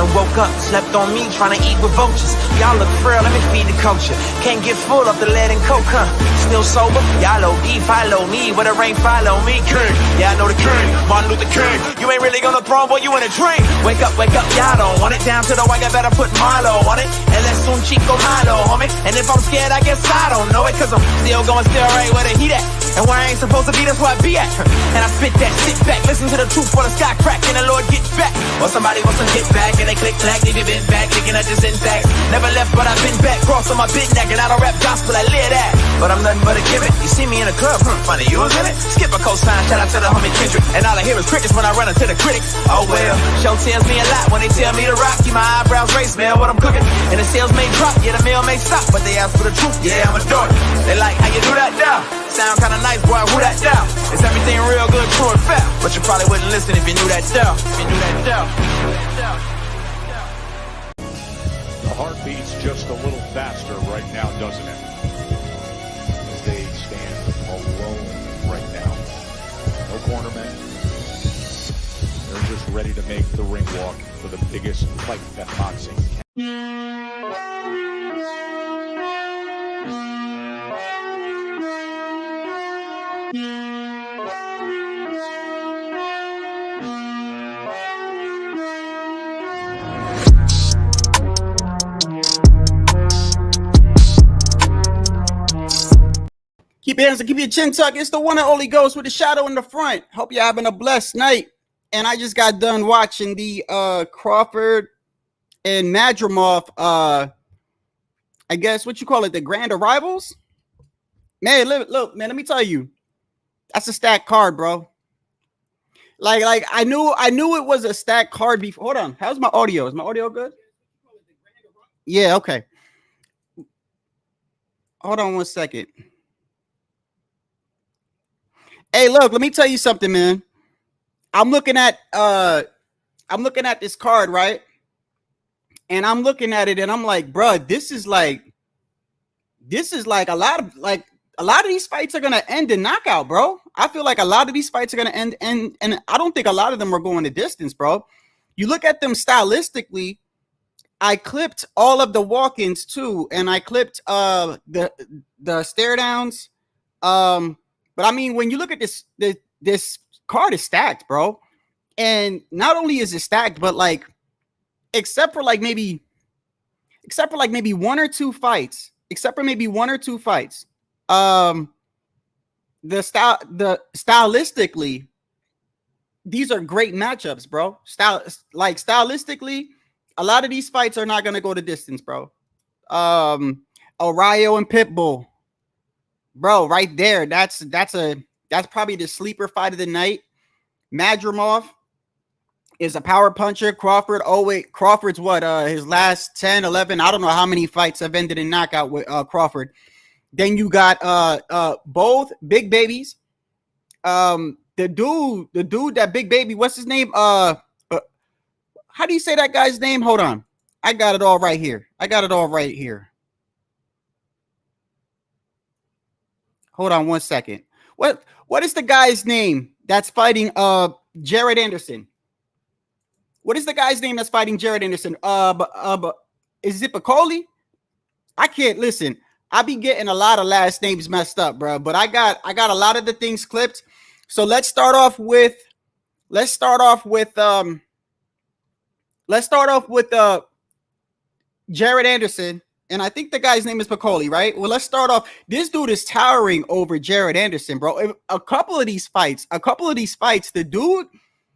done woke up, slept on me, trying to eat with vultures. Y'all look frail, let me feed the culture. Can't get full of the lead and coke, huh? Still sober? Y'all OD, follow me. Where the rain follow me, king. Yeah, I know the king, Martin Luther King. You ain't really gonna throne, boy, you in a dream. Wake up, y'all don't want it. Down to the white, I better put Marlo on it. And let's soon chico malo, homie. And if I'm scared, I guess I don't know it. Cause I'm still going still right where the heat at. And where I ain't supposed to be, that's where I be at. And I spit that, sit back, listen to the truth while the sky crack. And the Lord get back. Or somebody wants to get back. And they click, clack, leave it bent back. Looking at this intact. Never left, but I've been back. Cross on my big neck. And I don't rap gospel, I live that. But I'm nothing but a gimmick. You see me in the club, funny, you was in it. Skip a cosign, shout out to the homie Kendrick. And all I hear is crickets when I run into the critics. Oh well, show tells me a lot when they tell me to rock. Keep my eyebrows raised, man, what I'm cooking. And the sales may drop, yeah, the mail may stop. But they ask for the truth, yeah, I'm a dork. They like, how you do that now? Sound kinda nice, boy, who that down? Is everything real good, true and fair? But you probably wouldn't listen if you knew that down. If you knew that down. The heart beats just a little faster right now, doesn't it? As they stand alone right now. No cornermen. They're just ready to make the ring walk for the biggest fight that boxing can. Keep your hands and keep your chin tucked. It's the one and only Ghost with the shadow in the front. Hope you're having a blessed night. And I just got done watching the Crawford and Madrimov, I guess what you call it, the grand arrivals. Man, look, man, let me tell you, that's a stacked card, bro. Like I knew it was a stacked card before. Hold on, how's my audio? Is my audio good? Yeah, okay. Hold on 1 second. Hey, look, let me tell you something, man. I'm looking at this card, right? And I'm looking at it and I'm like, bro, this is like a lot of these fights are gonna end in knockout, bro. I feel like a lot of these fights are gonna end, and I don't think a lot of them are going the distance, bro. You look at them stylistically. I clipped all of the walk-ins too, and I clipped the stare downs. But I mean, when you look at this card is stacked, bro. And not only is it stacked, but like, except for maybe one or two fights, stylistically, these are great matchups, bro. Stylistically, a lot of these fights are not gonna go the distance, bro. Oriyo and Pitbull. Bro, right there, that's probably the sleeper fight of the night. Madrimov is a power puncher. Crawford, oh wait, Crawford's what, his last 10, 11, I don't know how many fights have ended in knockout with Crawford. Then you got both big babies. The dude that big baby, what's his name? How do you say that guy's name? Hold on. I got it all right here. Hold on 1 second. What is the guy's name that's fighting Jared Anderson? What is the guy's name that's fighting Jared Anderson? Is it Piccoli? I can't listen. I be getting a lot of last names messed up, bro. But I got a lot of the things clipped. So let's start off with Jared Anderson. And I think the guy's name is Piccoli, right? Well, let's start off. This dude is towering over Jared Anderson, bro. A couple of these fights,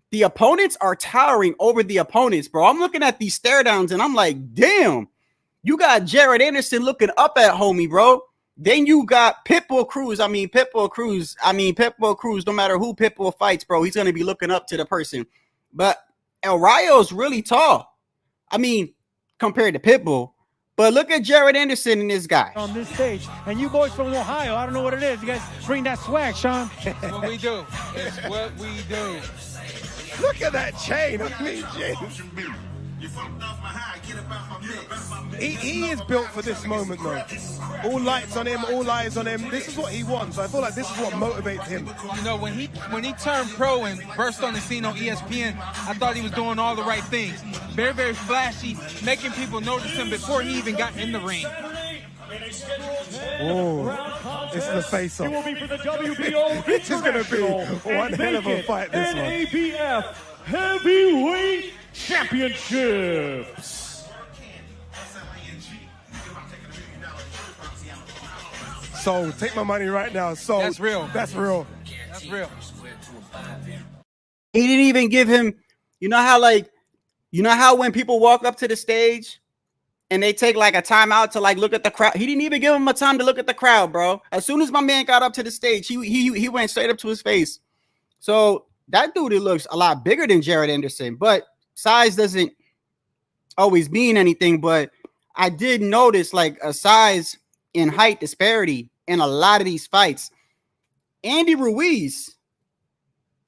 the opponents are towering over the opponents, bro. I'm looking at these stare downs and I'm like, damn, you got Jared Anderson looking up at homie, bro. Then you got Pitbull Cruz. No matter who Pitbull fights, bro, he's going to be looking up to the person. But Oriyo is really tall. I mean, compared to Pitbull. But look at Jared Anderson and this guy. On this stage. And you boys from Ohio, I don't know what it is. You guys bring that swag, Sean. It's what we do. It's what we do. Look at that chain. I mean, James. He is built for this moment, though. All lights on him, all eyes on him. This is what he wants. I feel like this is what motivates him. You know, when he turned pro and burst on the scene on ESPN, I thought he was doing all the right things. Very, very flashy, making people notice him before he even got in the ring. Oh, this is a face-off. It will be for the WBO This is going to be one hell of a fight, this one. NABF Heavyweight Championships. So, take my money right now. So That's real. That's real. That's real. He didn't even give him, you know how when people walk up to the stage and they take like a timeout to like look at the crowd. He didn't even give him a time to look at the crowd, bro. As soon as my man got up to the stage, he went straight up to his face. So that dude, it looks a lot bigger than Jared Anderson, but size doesn't always mean anything. But I did notice like a size and height disparity in a lot of these fights. Andy Ruiz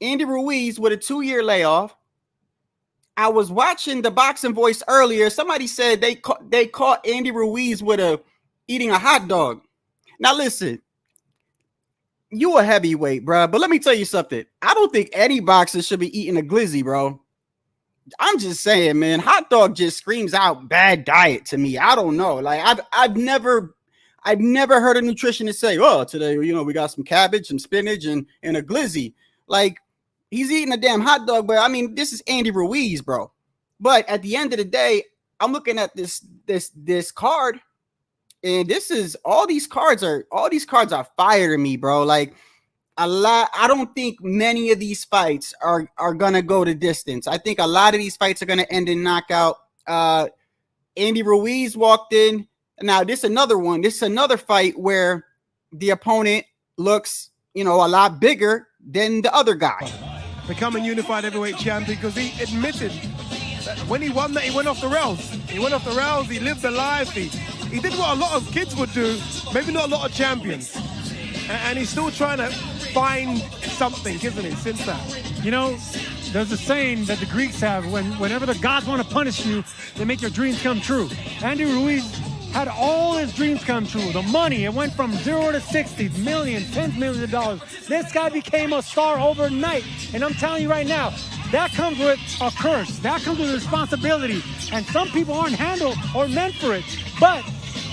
with a 2-year layoff. I was watching the Boxing Voice earlier. Somebody said they caught Andy Ruiz with eating a hot dog. Now listen, you a heavyweight, bro. But let me tell you something. I don't think any boxer should be eating a glizzy, bro. I'm just saying, man. Hot dog just screams out bad diet to me. I don't know. Like I've never heard a nutritionist say, "Oh, today we got some cabbage and spinach and a glizzy." Like. He's eating a damn hot dog, but I mean, this is Andy Ruiz, bro. But at the end of the day, I'm looking at this card, and this is all these cards are fire to me, bro. Like a lot. I don't think many of these fights are gonna go the distance. I think a lot of these fights are gonna end in knockout. Andy Ruiz walked in. Now this is another one. This is another fight where the opponent looks, a lot bigger than the other guy. Becoming unified heavyweight champion because he admitted that when he won that, he went off the rails. He went off the rails. He lived the life. He did what a lot of kids would do, maybe not a lot of champions. And he's still trying to find something, isn't he, since that? There's a saying that the Greeks have, whenever the gods want to punish you, they make your dreams come true. Andy Ruiz had all his dreams come true. The money, it went from 0 to 60 million, tens of millions of dollars. This guy became a star overnight. And I'm telling you right now, that comes with a curse. That comes with responsibility. And some people aren't handled or meant for it. But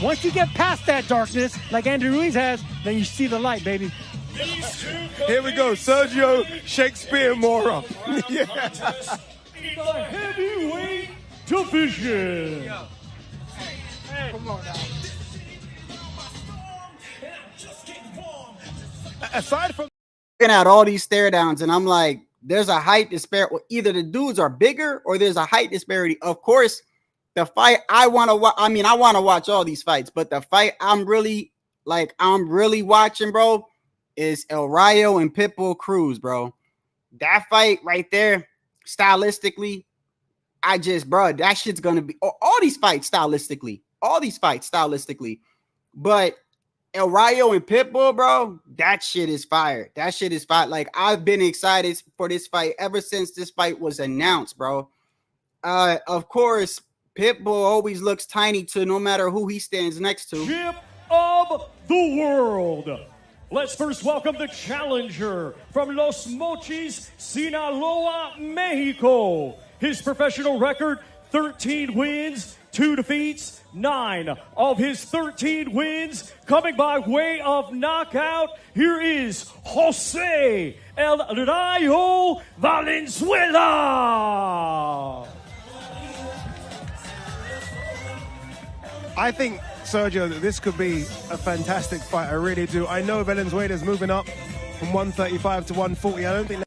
once you get past that darkness, like Andy Ruiz has, then you see the light, baby. Here we go, Sergio Shakespeare Mora. Yeah. The heavyweight division. Come on now. Aside from Looking at all these stare downs, and I'm like, there's a height disparity. Either the dudes are bigger or there's a height disparity. Of course, the fight I want to watch. I mean, I want to watch all these fights, but the fight I'm really watching, bro, is El Rayo and Pitbull Cruz, bro. That fight right there, stylistically, that shit's gonna be all these fights stylistically. But El Rayo and Pitbull, bro, that shit is fire. Like, I've been excited for this fight ever since this fight was announced, bro. Of course, Pitbull always looks tiny to no matter who he stands next to. Champ of the world. Let's first welcome the challenger from Los Mochis, Sinaloa, Mexico. His professional record, 13 wins, 2 defeats, 9 of his 13 wins coming by way of knockout. Here is Jose El Rayo Valenzuela. I think, Sergio, that this could be a fantastic fight. I really do. I know Valenzuela's moving up from 135 to 140. I don't think that's...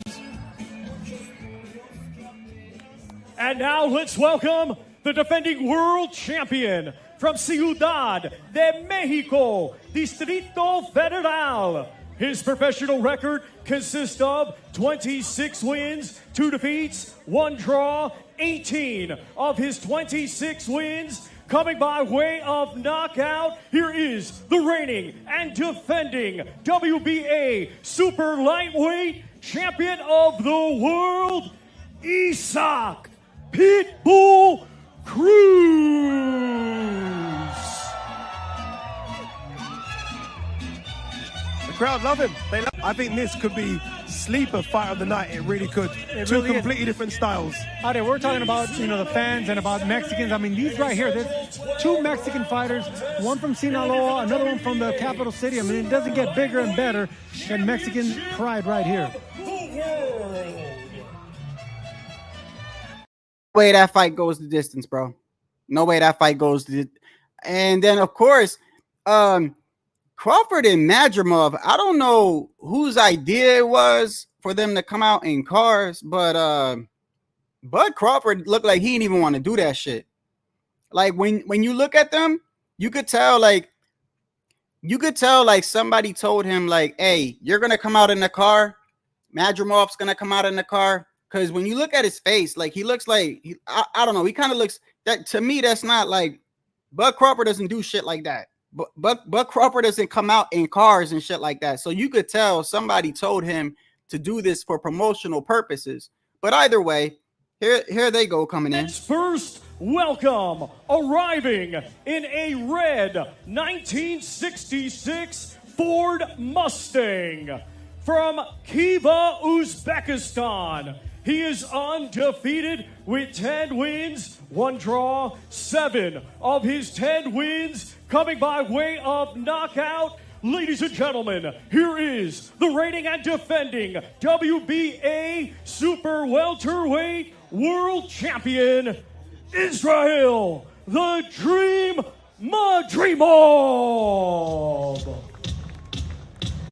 And now let's welcome the defending world champion from Ciudad de Mexico, Distrito Federal. His professional record consists of 26 wins, 2 defeats, 1 draw, 18 of his 26 wins coming by way of knockout. Here is the reigning and defending WBA super lightweight champion of the world, Isaac Pitbull Cruz. The crowd love him. I think this could be sleeper fight of the night. It really could. It Two really is. completely different styles. Ade, we're talking about, you know, the fans and about Mexicans. I mean, these right here, there's two Mexican fighters, one from Sinaloa, another one from the capital city. I mean, it doesn't get bigger and better than Mexican pride right here. No way that fight goes the distance, bro. No way that fight goes the. And then, of course, Crawford and Madrimov, I don't know whose idea it was for them to come out in cars, but Bud Crawford looked like he didn't even want to do that shit. Like when you look at them, you could tell like somebody told him like, hey, you're gonna come out in the car. Madrimov's gonna come out in the car. Because when you look at his face, like he looks like I don't know, he kind of looks that to me, that's not like Bud Crawford doesn't do shit like that. Bud Crawford doesn't come out in cars and shit like that. So you could tell somebody told him to do this for promotional purposes. But either way, here they go coming in. First, welcome, arriving in a red 1966 Ford Mustang from Khiva, Uzbekistan. He is undefeated with 10 wins, 1 draw, 7 of his 10 wins coming by way of knockout. Ladies and gentlemen, here is the reigning and defending WBA Super Welterweight World Champion, Israel, the Dream Madrimov.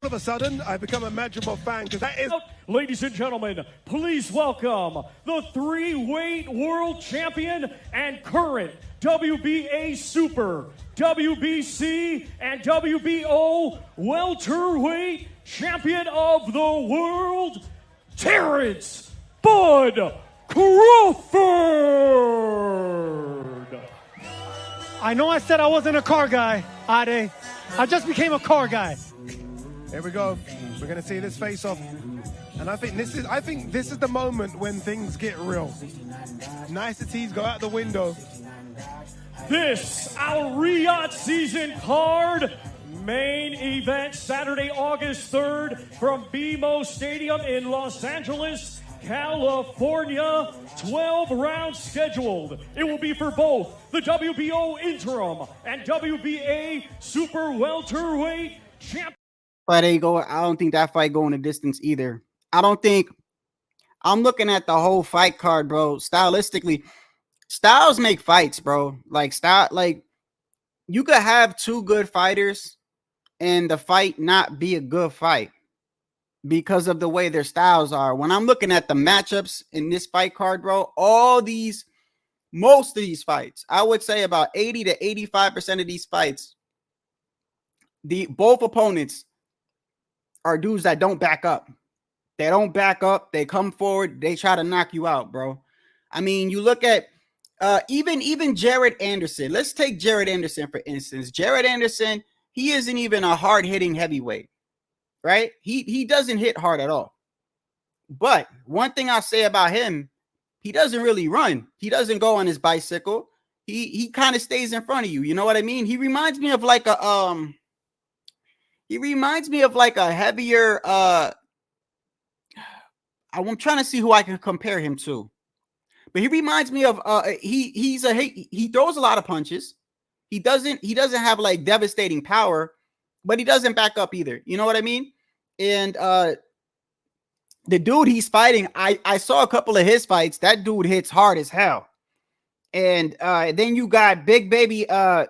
All of a sudden, I've become a Madrimov fan because that is... Ladies and gentlemen, please welcome the 3-weight world champion and current WBA Super, WBC, and WBO welterweight champion of the world, Terrence Bud Crawford. I know I said I wasn't a car guy, Ade. I just became a car guy. Here we go. We're going to see this face-off. And I think this is the moment when things get real. Niceties go out the window. This, our Riyadh season card, main event Saturday, August 3rd from BMO Stadium in Los Angeles, California. 12 rounds scheduled. It will be for both the WBO interim and WBA Super Welterweight champion. But there you go. I don't think that fight going the distance either. I don't think. I'm looking at the whole fight card, bro. Stylistically, styles make fights, bro. Like you could have two good fighters and the fight not be a good fight because of the way their styles are. When I'm looking at the matchups in this fight card, bro, most of these fights, I would say about 80 to 85% of these fights, both opponents are dudes that don't back up. They don't back up. They come forward. They try to knock you out, bro. I mean, you look at even Jared Anderson. Let's take Jared Anderson, for instance. Jared Anderson, he isn't even a hard-hitting heavyweight, right? He doesn't hit hard at all. But one thing I'll say about him, he doesn't really run. He doesn't go on his bicycle. He kind of stays in front of you. You know what I mean? He reminds me of like a heavier I'm trying to see who I can compare him to. But he reminds me of he throws a lot of punches. He doesn't have like devastating power, but he doesn't back up either. You know what I mean? And the dude he's fighting, I saw a couple of his fights. That dude hits hard as hell. And then you got Big Baby, then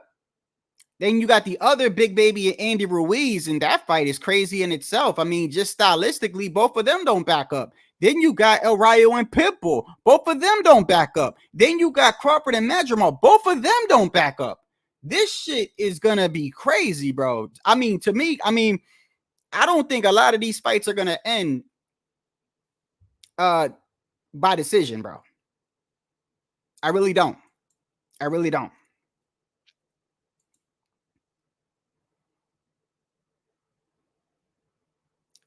you got the other Big Baby, Andy Ruiz, and that fight is crazy in itself. I mean, just stylistically, both of them don't back up. Then you got El Rayo and Pitbull. Both of them don't back up. Then you got Crawford and Madrimov. Both of them don't back up. This shit is going to be crazy, bro. I mean, to me, I don't think a lot of these fights are going to end by decision, bro. I really don't. I really don't.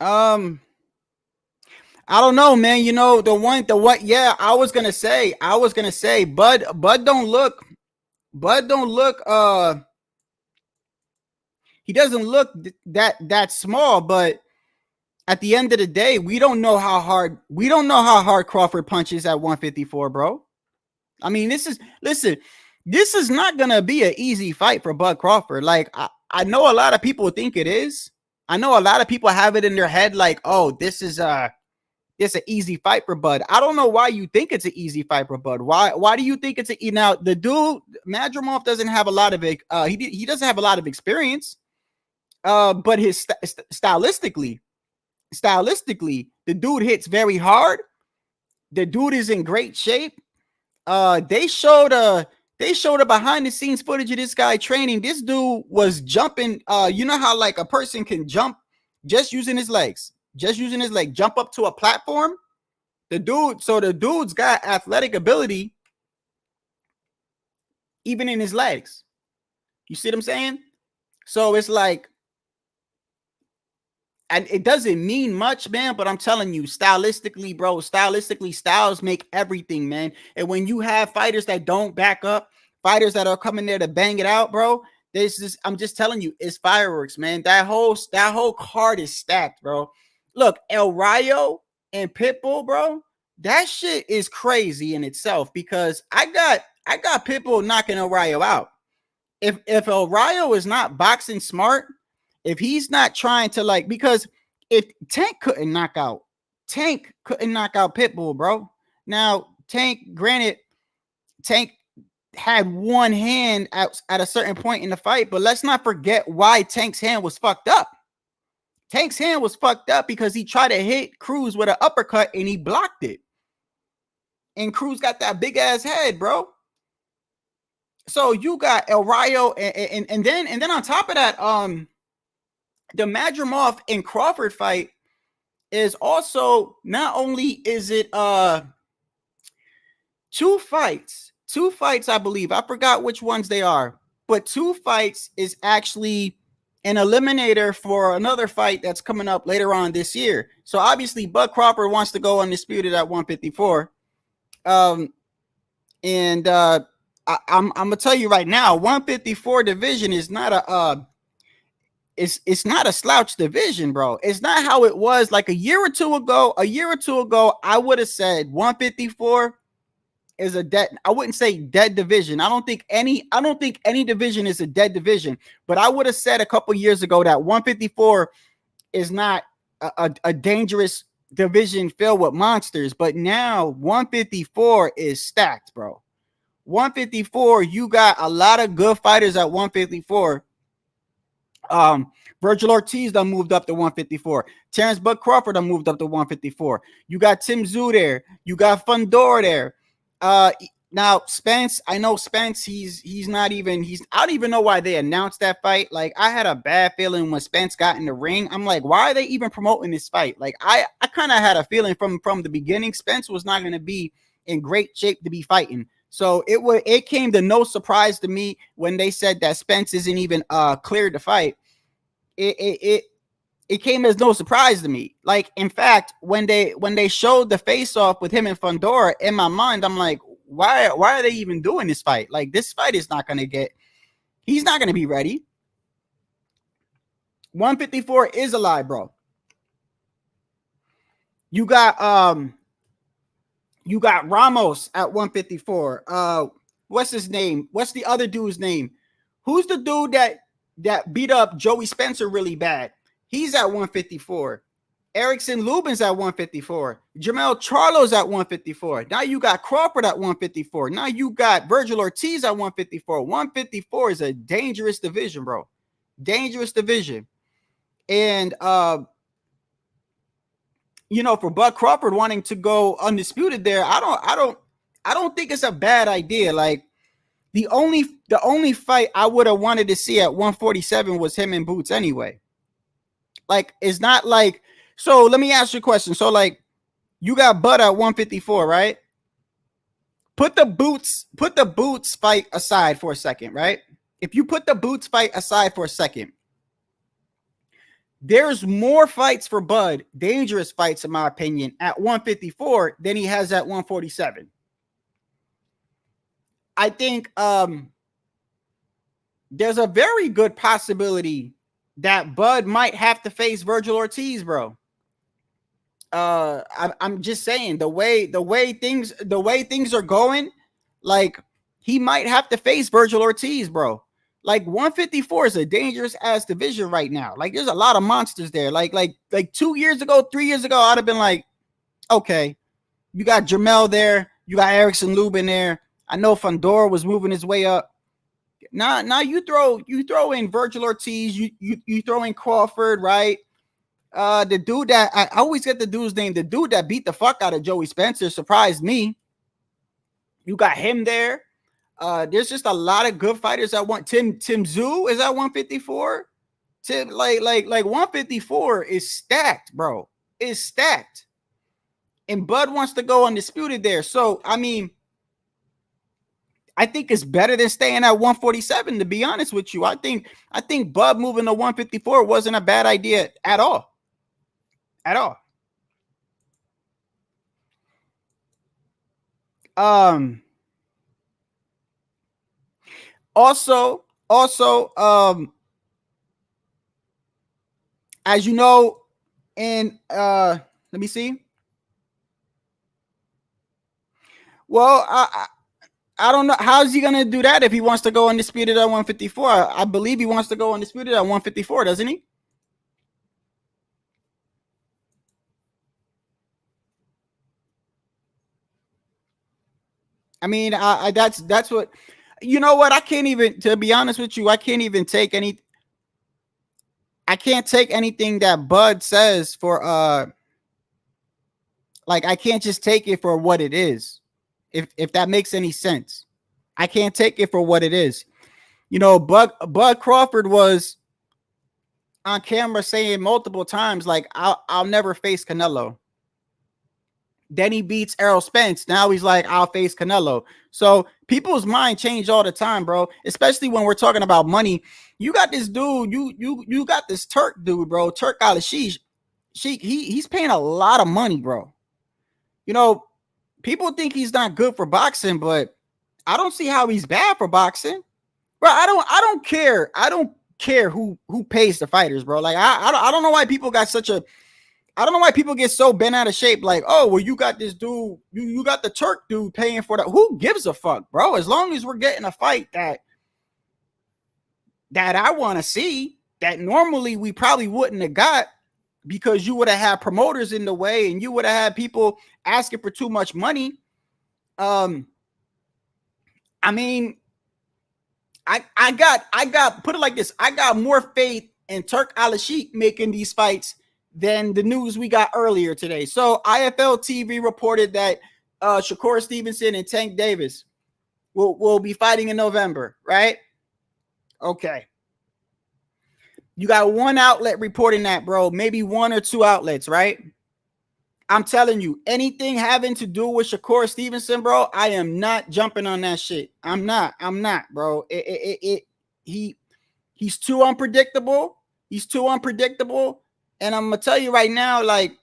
I don't know, man. You know, yeah, I was gonna say, Bud don't look, he doesn't look that small, but at the end of the day, we don't know how hard Crawford punches at 154, bro. I mean, this is not gonna be an easy fight for Bud Crawford. Like, I know a lot of people think it is. I know a lot of people have it in their head, like, oh, this is it's an easy fight for Bud. I don't know why you think it's an easy fight for Bud. Why do you think it's now? The dude Madrimov doesn't have a lot of he doesn't have a lot of experience. But his stylistically, the dude hits very hard. The dude is in great shape. They showed a behind the scenes footage of this guy training. This dude was jumping. You know how like a person can jump just using his legs, jump up to a platform. The dude's got athletic ability even in his legs. You see what I'm saying? So it's like, and it doesn't mean much, man, but I'm telling you, stylistically, bro, styles make everything, man. And when you have fighters that don't back up, fighters that are coming there to bang it out, bro, I'm just telling you, it's fireworks, man. That whole card is stacked, bro. Look, El Rayo and Pitbull, bro, that shit is crazy in itself, because I got Pitbull knocking El Rayo out. If El Rayo is not boxing smart, if he's not trying to, like, because if Tank couldn't knock out Pitbull, bro. Now, Tank had one hand at a certain point in the fight, but let's not forget why Tank's hand was fucked up. Tank's hand was fucked up because he tried to hit Cruz with an uppercut and he blocked it. And Cruz got that big ass head, bro. So you got El Rayo, and then on top of that, the Madrimov and Crawford fight is also, not only is it two fights, I believe. I forgot which ones they are, but 2 fights is actually an eliminator for another fight that's coming up later on this year. So obviously Bud Crawford wants to go undisputed at 154. I'm gonna tell you right now, 154 division is not a it's not a slouch division, bro. It's not how it was like a year or two ago. I would have said 154 is a dead. I wouldn't say dead division. I don't think any division is a dead division. But I would have said a couple years ago that 154 is not a dangerous division filled with monsters. But now 154 is stacked, bro. 154, you got a lot of good fighters at 154. Virgil Ortiz done moved up to 154. Terrence Bud Crawford done moved up to 154. You got Tim Tszyu there. You got Fundora there. Now Spence, I know Spence, I don't even know why they announced that fight. Like, I had a bad feeling when Spence got in the ring. I'm like, why are they even promoting this fight? Like, I kind of had a feeling from the beginning Spence was not going to be in great shape to be fighting. So it came to no surprise to me when they said that Spence isn't even cleared to fight. It came as no surprise to me. Like, in fact, when they showed the face off with him and Fundora, in my mind, I'm like, why are they even doing this fight? Like, this fight is not gonna he's not gonna be ready. 154 is alive, bro. You got Ramos at 154. What's his name? What's the other dude's name? Who's the dude that beat up Joey Spencer really bad? He's at 154. Erickson Lubin's at 154. Jamel Charlo's at 154. Now you got Crawford at 154. Now you got Virgil Ortiz at 154. 154 is a dangerous division, bro. Dangerous division. And for Bud Crawford wanting to go undisputed there, I don't think it's a bad idea. Like, the only fight I would have wanted to see at 147 was him and Boots anyway. Like, it's not like, so let me ask you a question. So, like, you got Bud at 154, right? Put the Boots fight aside for a second, right? If you put the Boots fight aside for a second, there's more fights for Bud, dangerous fights, in my opinion, at 154 than he has at 147. I think there's a very good possibility that Bud might have to face Virgil Ortiz, bro. I'm just saying the way things are going, like he might have to face Virgil Ortiz, bro. Like 154 is a dangerous ass division right now. Like there's a lot of monsters there. Like 2 years ago, 3 years ago, I'd have been like, okay, you got Jermell there, you got Erickson Lubin there. I know Fandor was moving his way up. Now you throw in Virgil Ortiz, you throw in Crawford, right? The dude that I always get the dude's name, the dude that beat the fuck out of Joey Spencer surprised me. You got him there. There's just a lot of good fighters that want Tim Zhu is at 154. Tim like 154 is stacked, bro. Is stacked. And Bud wants to go undisputed there. So I mean, I think it's better than staying at 147, to be honest with you. I think Bud moving to 154 wasn't a bad idea at all. At all. Also, as you know, in let me see. Well, I don't know. How's he gonna do that if he wants to go undisputed at 154? I believe he wants to go undisputed at 154, doesn't he? I mean, that's what, you know what? I can't even, to be honest with you, I can't take anything that Bud says for like I can't just take it for what it is. If that makes any sense. I can't take it for what it is. You know, Bud Crawford was on camera saying multiple times, like, I'll never face Canelo. Then he beats Errol Spence. Now he's like, I'll face Canelo. So people's mind change all the time, bro. Especially when we're talking about money. You got this dude, you got this Turk dude, bro. Turk Al-Sheikh. He's paying a lot of money, bro. You know, people think he's not good for boxing, but I don't see how he's bad for boxing. Bro, I don't care. I don't care who pays the fighters, bro. Like I don't know why people got such a, I don't know why people get so bent out of shape. Like, oh, well, you got this dude, you got the Turk dude paying for that. Who gives a fuck, bro? As long as we're getting a fight that I want to see, that normally we probably wouldn't have got, because you would have had promoters in the way and you would have had people asking for too much money. I mean, I got put it like this. I got more faith in Turk Al-Sheikh making these fights than the news we got earlier today. So IFL TV reported that Shakur Stevenson and Tank Davis will be fighting in November, right? Okay. You got one outlet reporting that, bro. Maybe one or two outlets, right? I'm telling you, anything having to do with Shakur Stevenson, bro, I am not jumping on that shit. I'm not, bro. He's too unpredictable. He's too unpredictable. And I'm gonna tell you right now, like,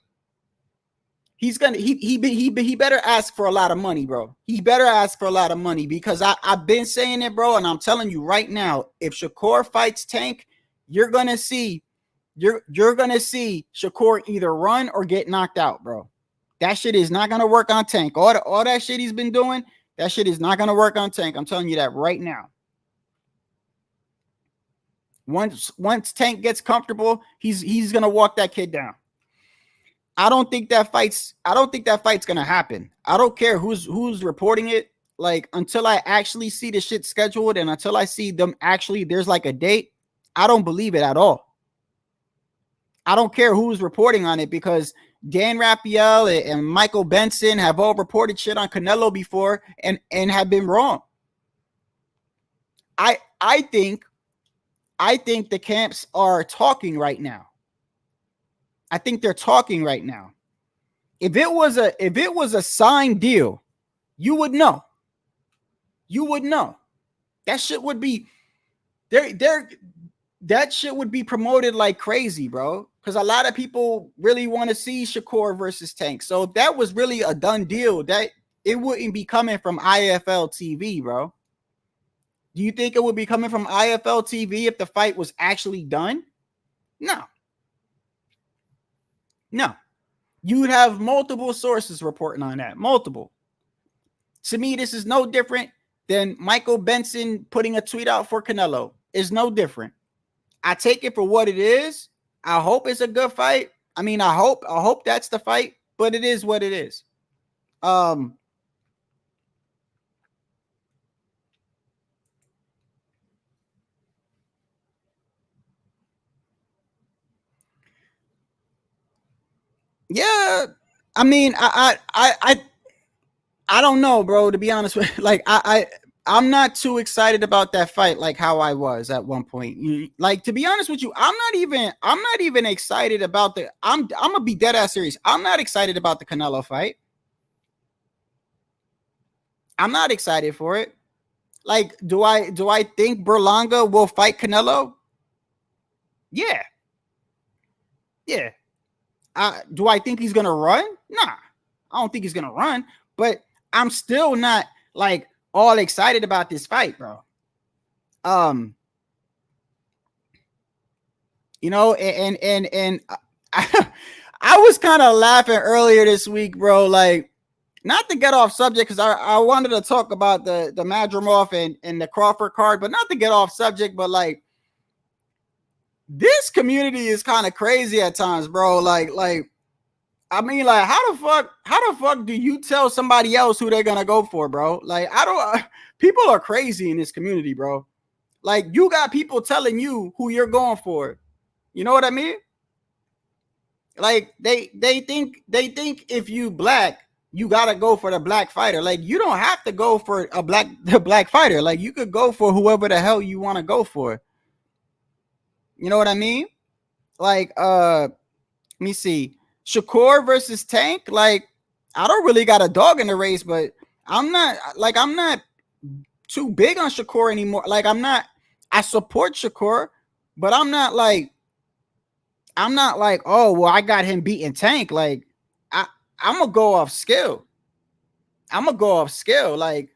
he better ask for a lot of money, bro. He better ask for a lot of money, because I've been saying it, bro, and I'm telling you right now, if Shakur fights Tank, you're gonna see Shakur either run or get knocked out, bro. That shit is not gonna work on Tank. All that shit he's been doing, that shit is not gonna work on Tank. I'm telling you that right now. Once Tank gets comfortable, he's gonna walk that kid down. I don't think that fight's gonna happen. I don't care who's reporting it. Like, until I actually see the shit scheduled and until I see them actually, there's like a date, I don't believe it at all. I don't care who's reporting on it, because Dan Raphael and Michael Benson have all reported shit on Canelo before and have been wrong. I think the camps are talking right now. I think they're talking right now. If it was a signed deal, you would know. You would know. That shit would be that shit would be promoted like crazy, bro. Because a lot of people really want to see Shakur versus Tank. So if that was really a done deal, that it wouldn't be coming from IFL TV, bro. Do you think it would be coming from IFL TV if the fight was actually done? No. You would have multiple sources reporting on that. Multiple. To me, this is no different than Michael Benson putting a tweet out for Canelo. It's no different. I take it for what it is. I hope it's a good fight. I mean, I hope that's the fight, but it is what it is. Yeah, I mean, I don't know, bro. To be honest with you, like I'm not too excited about that fight, like how I was at one point. Like, to be honest with you, I'm not even excited about the. I'm gonna be dead ass serious. I'm not excited about the Canelo fight. I'm not excited for it. Like, do I think Berlanga will fight Canelo? Yeah, yeah. Do I think he's gonna run? Nah, I don't think he's gonna run. But I'm still not like all excited about this fight, bro. You know, and I was kind of laughing earlier this week, bro. Like, not to get off subject, because I wanted to talk about the Madrimov and the Crawford card, but not to get off subject, but like, this community is kind of crazy at times, bro. Like, I mean, like, how the fuck do you tell somebody else who they're gonna go for, bro? Like, people are crazy in this community, bro. Like, you got people telling you who you're going for. You know what I mean? Like, they think if you black, you gotta go for the black fighter. Like, you don't have to go for the black fighter. Like, you could go for whoever the hell you want to go for. You know what I mean? Like, let me see. Shakur versus Tank. Like, I don't really got a dog in the race, but I'm not too big on Shakur anymore. Like, I support Shakur, but I'm not like, oh, well, I got him beating Tank. Like, I'm gonna go off skill. Like,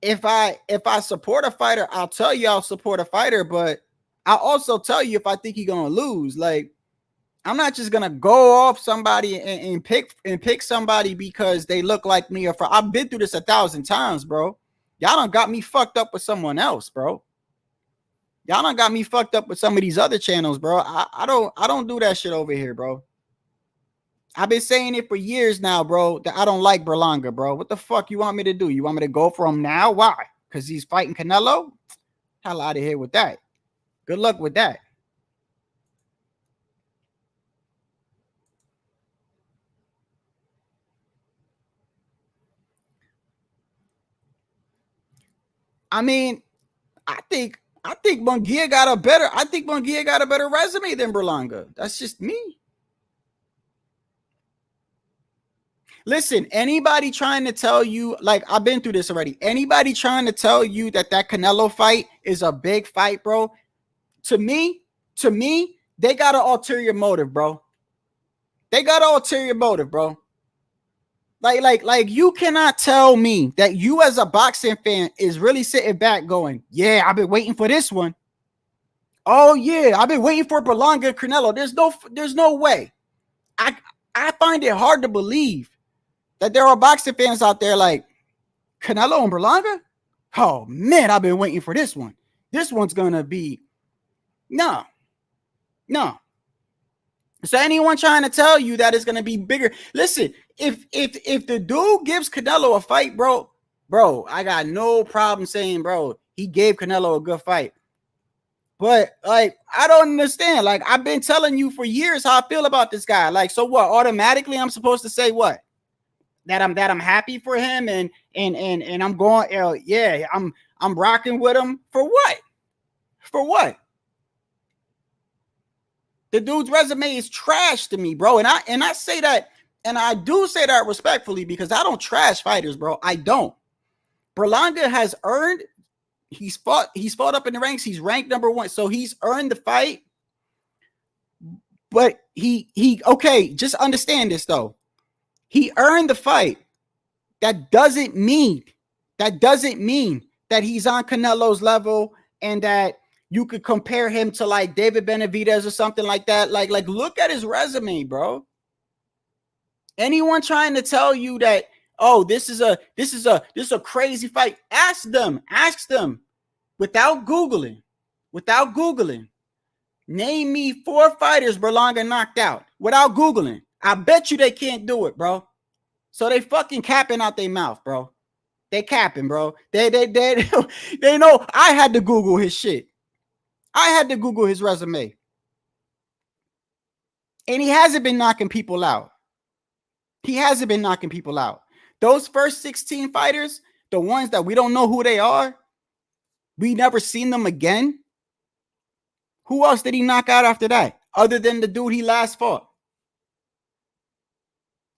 if I support a fighter, I'll tell you I'll support a fighter, but I'll also tell you if I think he's gonna lose. Like, I'm not just gonna go off somebody and pick somebody because they look like me. I've been through this 1,000 times, bro. Y'all done got me fucked up with someone else, bro. Y'all done got me fucked up with some of these other channels, bro. I don't do that shit over here, bro. I've been saying it for years now, bro, that I don't like Berlanga, bro. What the fuck you want me to do? You want me to go for him now? Why? Because he's fighting Canelo? Hell out of here with that. Good luck with that. I mean, I think Munguia got a better resume than Berlanga. That's just me. Listen, anybody trying to tell you, like, I've been through this already. Anybody trying to tell you that Canelo fight is a big fight, bro? To me, they got an ulterior motive, bro. Like you cannot tell me that you as a boxing fan is really sitting back going, yeah, I've been waiting for this one. Oh yeah, I've been waiting for Berlanga Canelo. There's no way. I find it hard to believe that there are boxing fans out there like Canelo and Berlanga. Oh man, I've been waiting for this one. This one's gonna be no. So anyone trying to tell you that it's gonna be bigger, listen. If the dude gives Canelo a fight, bro, I got no problem saying, bro, he gave Canelo a good fight. But like, I don't understand. Like, I've been telling you for years how I feel about this guy. Like, so what? Automatically, I'm supposed to say what? That I'm happy for him and I'm going, yeah, I'm rocking with him for what? For what? The dude's resume is trash to me, bro. And I say that, and I do say that respectfully because I don't trash fighters, bro. I don't. Berlanga has earned. He's fought up in the ranks. He's ranked number 1, so he's earned the fight. But he okay. Just understand this though. He earned the fight. That doesn't mean that he's on Canelo's level and that you could compare him to like David Benavidez or something like that. Like look at his resume, bro. Anyone trying to tell you that, oh, this is a crazy fight, ask them without Googling. Name me 4 fighters Berlanga knocked out without Googling. I bet you they can't do it, bro. So they fucking capping out their mouth, bro. They capping, bro. They know I had to Google his shit. I had to Google his resume. And he hasn't been knocking people out. Those first 16 fighters, the ones that we don't know who they are, we never seen them again. Who else did he knock out after that? Other than the dude he last fought.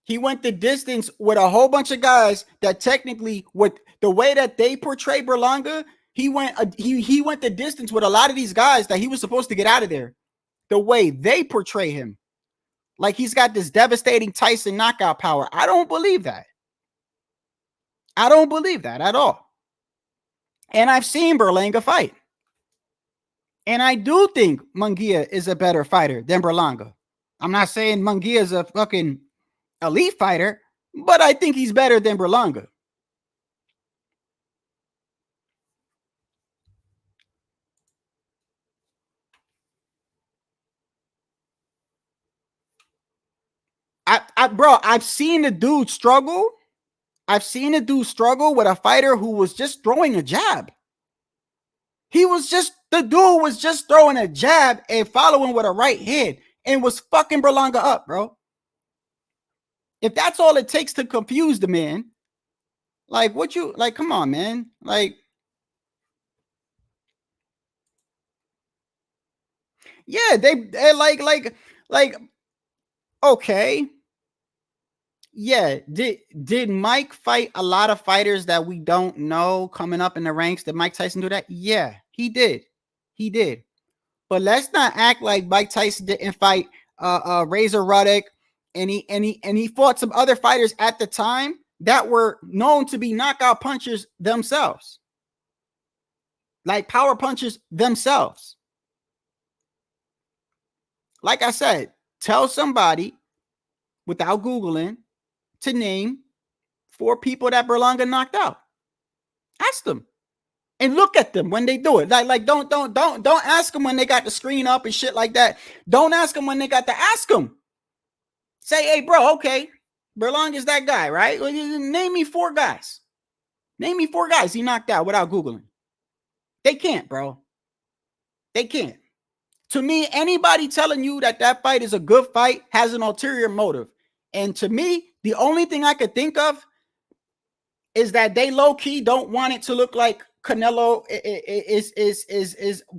He went the distance with a whole bunch of guys that technically, with the way that they portray Berlanga, he went the distance with a lot of these guys that he was supposed to get out of there. The way they portray him. Like he's got this devastating Tyson knockout power. I don't believe that. I don't believe that at all. And I've seen Berlanga fight. And I do think Munguia is a better fighter than Berlanga. I'm not saying Munguia is a fucking elite fighter, but I think he's better than Berlanga. I've seen the dude struggle. I've seen a dude struggle with a fighter who was just throwing a jab. The dude was just throwing a jab and following with a right hand and was fucking Berlanga up, bro. If that's all it takes to confuse the man, come on, man. Yeah, they like, okay. Yeah, did Mike fight a lot of fighters that we don't know coming up in the ranks? Did Mike Tyson do that? Yeah, he did. But let's not act like Mike Tyson didn't fight Razor Ruddock, and he fought some other fighters at the time that were known to be knockout punchers themselves. Like power punchers themselves. Like I said, tell somebody without Googling to name 4 people that Berlanga knocked out. Ask them. And look at them when they do it. Don't ask them when they got the screen up and shit like that. Don't ask them when they got to ask them. Say, hey, bro, okay, Berlanga is that guy, right? Well, name me 4 guys. Name me 4 guys he knocked out without Googling. They can't, bro. They can't. To me, anybody telling you that fight is a good fight has an ulterior motive. And to me, the only thing I could think of is that they low-key don't want it to look like Canelo is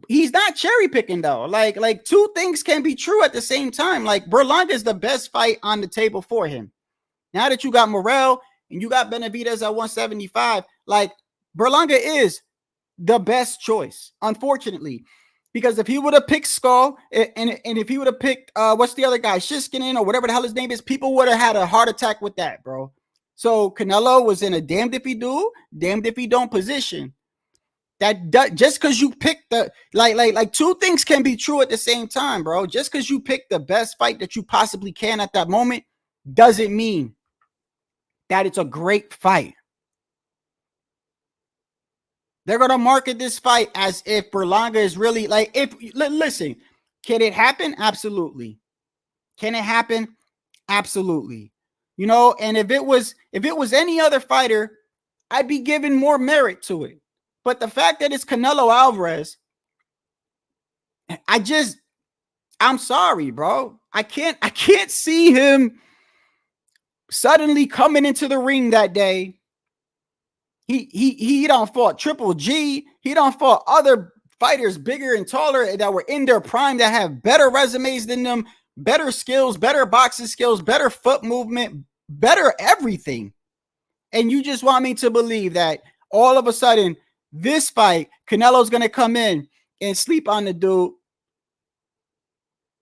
he's not cherry picking though. Like 2 things can be true at the same time. Like Berlanga is the best fight on the table for him. Now that you got Morrell and you got Benavidez at 175, like Berlanga is the best choice, unfortunately. Because if he would have picked Skull and if he would have picked what's the other guy, Shiskinen or whatever the hell his name is, people would have had a heart attack with that, bro. So Canelo was in a damned if he do, damned if he don't position. That just because you pick the like 2 things can be true at the same time, bro. Just because you pick the best fight that you possibly can at that moment doesn't mean that it's a great fight. They're gonna market this fight as if Berlanga is really listen, can it happen? Absolutely. Can it happen? Absolutely. You know, and if it was any other fighter, I'd be giving more merit to it. But the fact that it's Canelo Alvarez, I'm sorry, bro. I can't see him suddenly coming into the ring that day. He don't fought Triple G. He don't fought other fighters bigger and taller that were in their prime that have better resumes than them, better skills, better boxing skills, better foot movement, better everything. And you just want me to believe that all of a sudden this fight, Canelo's going to come in and sleep on the dude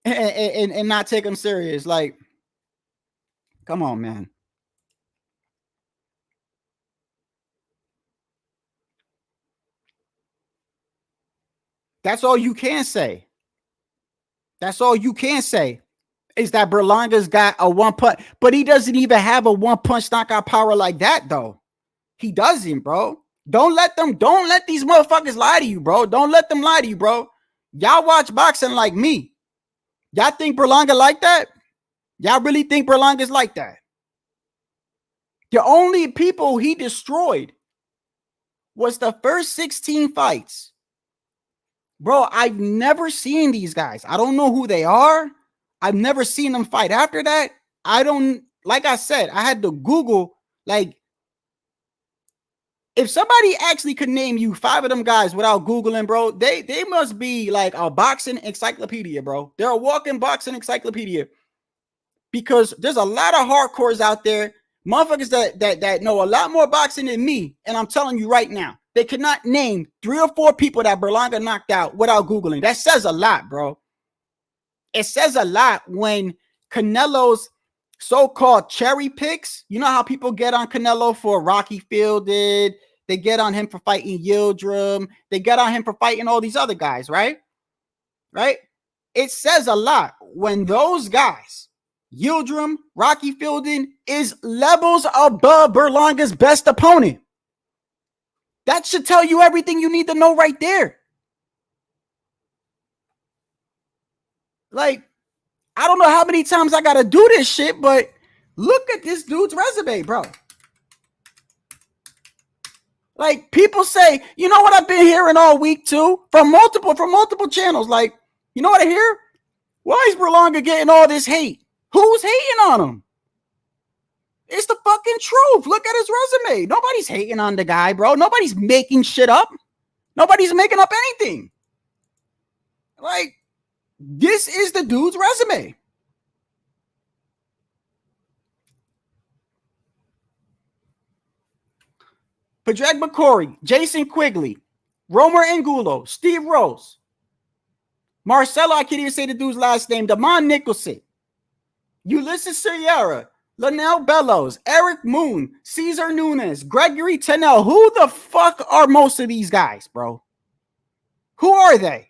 and not take him serious. Like, come on, man. That's all you can say. That's all you can say. is that Berlanga's got a one punch, but he doesn't even have a one punch knockout power like that, though. He doesn't, bro. Don't let these motherfuckers lie to you, bro. Don't let them lie to you, bro. Y'all watch boxing like me. Y'all think Berlanga like that? Y'all really think Berlanga's like that? The only people he destroyed was the first 16 fights. Bro, I've never seen these guys. I don't know who they are. I've never seen them fight after that. Like I said, I had to Google, like, if somebody actually could name you 5 of them guys without Googling, bro, they must be like a boxing encyclopedia, bro. They're a walking boxing encyclopedia. Because there's a lot of hardcores out there, motherfuckers that know a lot more boxing than me. And I'm telling you right now, they cannot name 3 or 4 people that Berlanga knocked out without Googling. That says a lot, bro. It says a lot when Canelo's so-called cherry picks. You know how people get on Canelo for Rocky Fielded. They get on him for fighting Yildirim. They get on him for fighting all these other guys, right? Right? It says a lot when those guys, Yildirim, Rocky Fielding, is levels above Berlanga's best opponent. That should tell you everything you need to know right there. Like, I don't know how many times I got to do this shit, but look at this dude's resume, bro. Like, people say, you know what I've been hearing all week too? From multiple channels. Like, you know what I hear? Why is Berlanga getting all this hate? Who's hating on him? It's the fucking truth. Look at his resume. Nobody's hating on the guy, bro. Nobody's making shit up. Nobody's making up anything. Like, this is the dude's resume. Padraig McCrory, Jason Quigley, Romer Angulo, Steve Rose, Marcelo, I can't even say the dude's last name, Damon Nicholson, Ulysses Sierra, Linnell Bellows, Eric Moon, Cesar Nunes, Gregory Tennell. Who the fuck are most of these guys, bro? Who are they?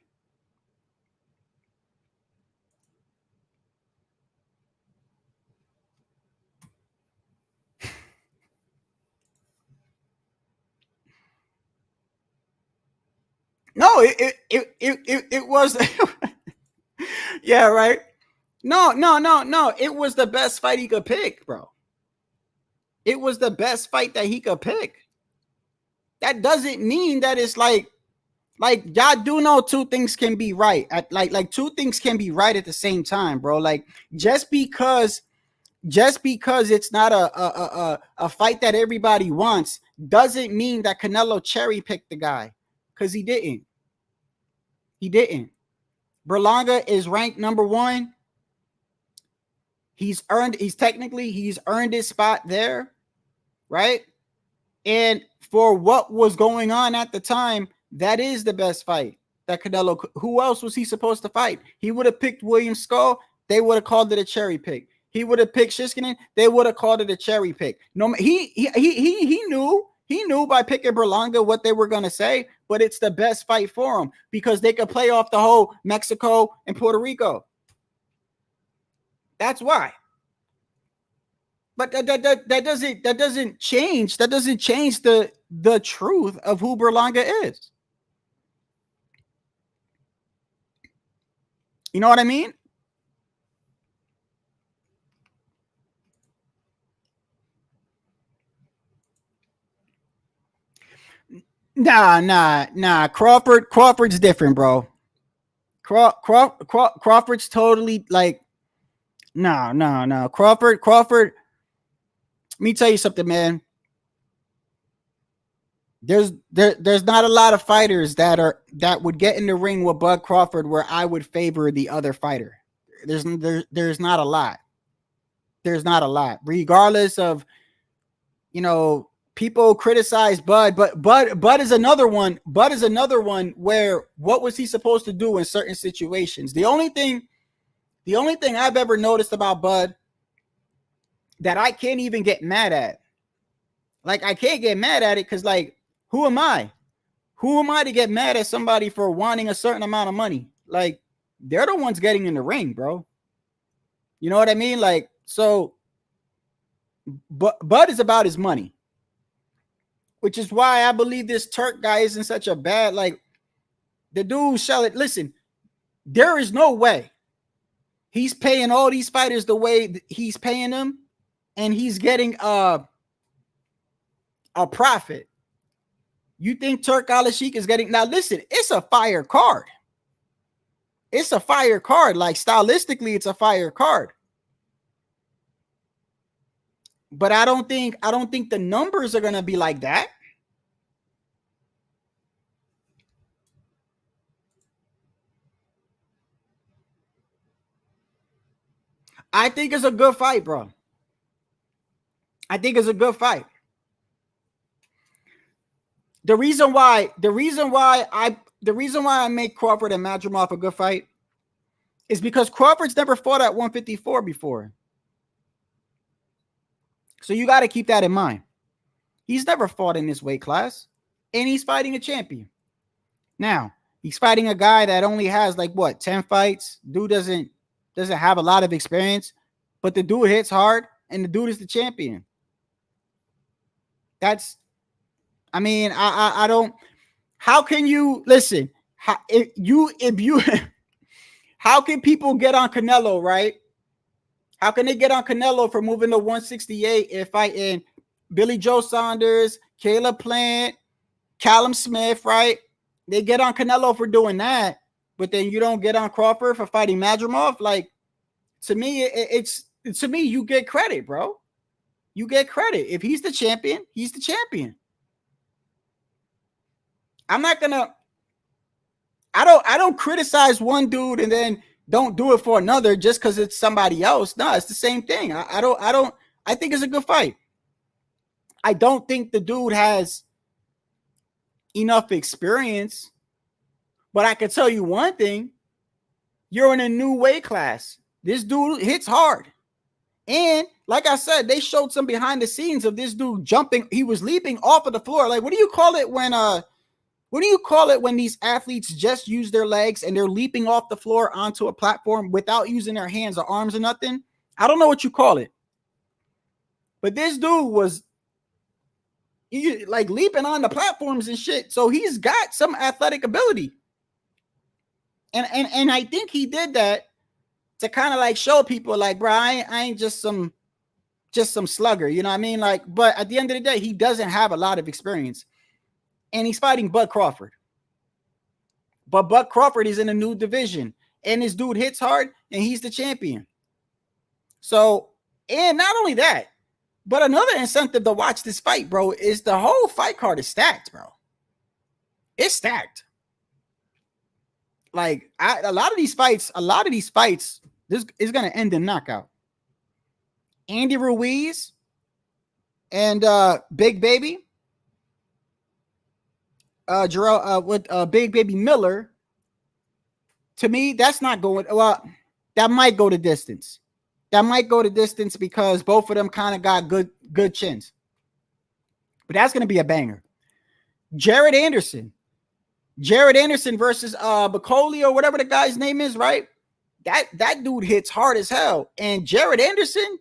No, it was. Yeah, right. No. It was the best fight he could pick, bro. It was the best fight that he could pick. That doesn't mean that it's like y'all do know 2 things can be right. Like 2 things can be right at the same time, bro. Like just because it's not a fight that everybody wants doesn't mean that Canelo cherry picked the guy, because he didn't. He didn't. Berlanga is ranked number 1. He's earned his spot there, right? And for what was going on at the time, that is the best fight that Canelo. Who else was he supposed to fight? He would have picked William Skull. They would have called it a cherry pick. He would have picked Shiskinen. They would have called it a cherry pick. No, he knew by picking Berlanga what they were going to say, but it's the best fight for him because they could play off the whole Mexico and Puerto Rico. That's why. But that doesn't change the truth of who Berlanga is. You know what I mean? Nah. Crawford's different, bro. Crawford's totally like, no. Crawford. Let me tell you something, man. There's not a lot of fighters that would get in the ring with Bud Crawford where I would favor the other fighter. There's not a lot. There's not a lot. Regardless of, people criticize Bud, but Bud is another one. Bud is another one where what was he supposed to do in certain situations? The only thing I've ever noticed about Bud that I can't even get mad at. Like, I can't get mad at it because, like, who am I? Who am I to get mad at somebody for wanting a certain amount of money? Like, they're the ones getting in the ring, bro. You know what I mean? Like, so Bud is about his money, which is why I believe this Turk guy isn't such a bad, like, the dude shall it. Listen, there is no way he's paying all these fighters the way he's paying them, and he's getting a profit. You think Turk Al-Sheikh is getting, now listen, it's a fire card. It's a fire card. Like, stylistically, it's a fire card. But I don't think the numbers are gonna be like that. I think it's a good fight, bro. I think it's a good fight. The reason why I make Crawford and Madrimov a good fight is because Crawford's never fought at 154 before. So you got to keep that in mind. He's never fought in this weight class, and he's fighting a champion. Now, he's fighting a guy that only has like what, 10 fights. Dude doesn't have a lot of experience, but the dude hits hard, and the dude is the champion. That's, I mean, I don't. How can you listen? If you how can people get on Canelo, right? How can they get on Canelo for moving to 168 and fighting Billy Joe Saunders, Caleb Plant, Callum Smith, right? They get on Canelo for doing that, but then you don't get on Crawford for fighting Madrimov. Like, to me, to me, you get credit, bro. You get credit. If he's the champion, he's the champion. I'm not gonna. I don't criticize one dude and then don't do it for another just because it's somebody else. No, it's the same thing. I think it's a good fight. I don't think the dude has enough experience, but I can tell you one thing: you're in a new weight class. This dude hits hard, and like I said, they showed some behind the scenes of this dude jumping. He was leaping off of the floor. Like, what do you call it when what do you call it when these athletes just use their legs and they're leaping off the floor onto a platform without using their hands or arms or nothing? I don't know what you call it. But this dude was like leaping on the platforms and shit. So he's got some athletic ability. And I think he did that to kind of like show people like, bro, I ain't just some slugger. You know what I mean? Like, but at the end of the day, he doesn't have a lot of experience. And he's fighting Bud Crawford. But Bud Crawford is in a new division. And this dude hits hard, and he's the champion. So, and not only that, but another incentive to watch this fight, bro, is the whole fight card is stacked, bro. It's stacked. Like, a lot of these fights, this is going to end in knockout. Andy Ruiz and Big Baby. With Big Baby Miller, to me, that's not going. Well, that might go the distance. That might go the distance because both of them kind of got good chins. But that's going to be a banger. Jared Anderson versus Bacoli or whatever the guy's name is, right? That dude hits hard as hell. And Jared Anderson,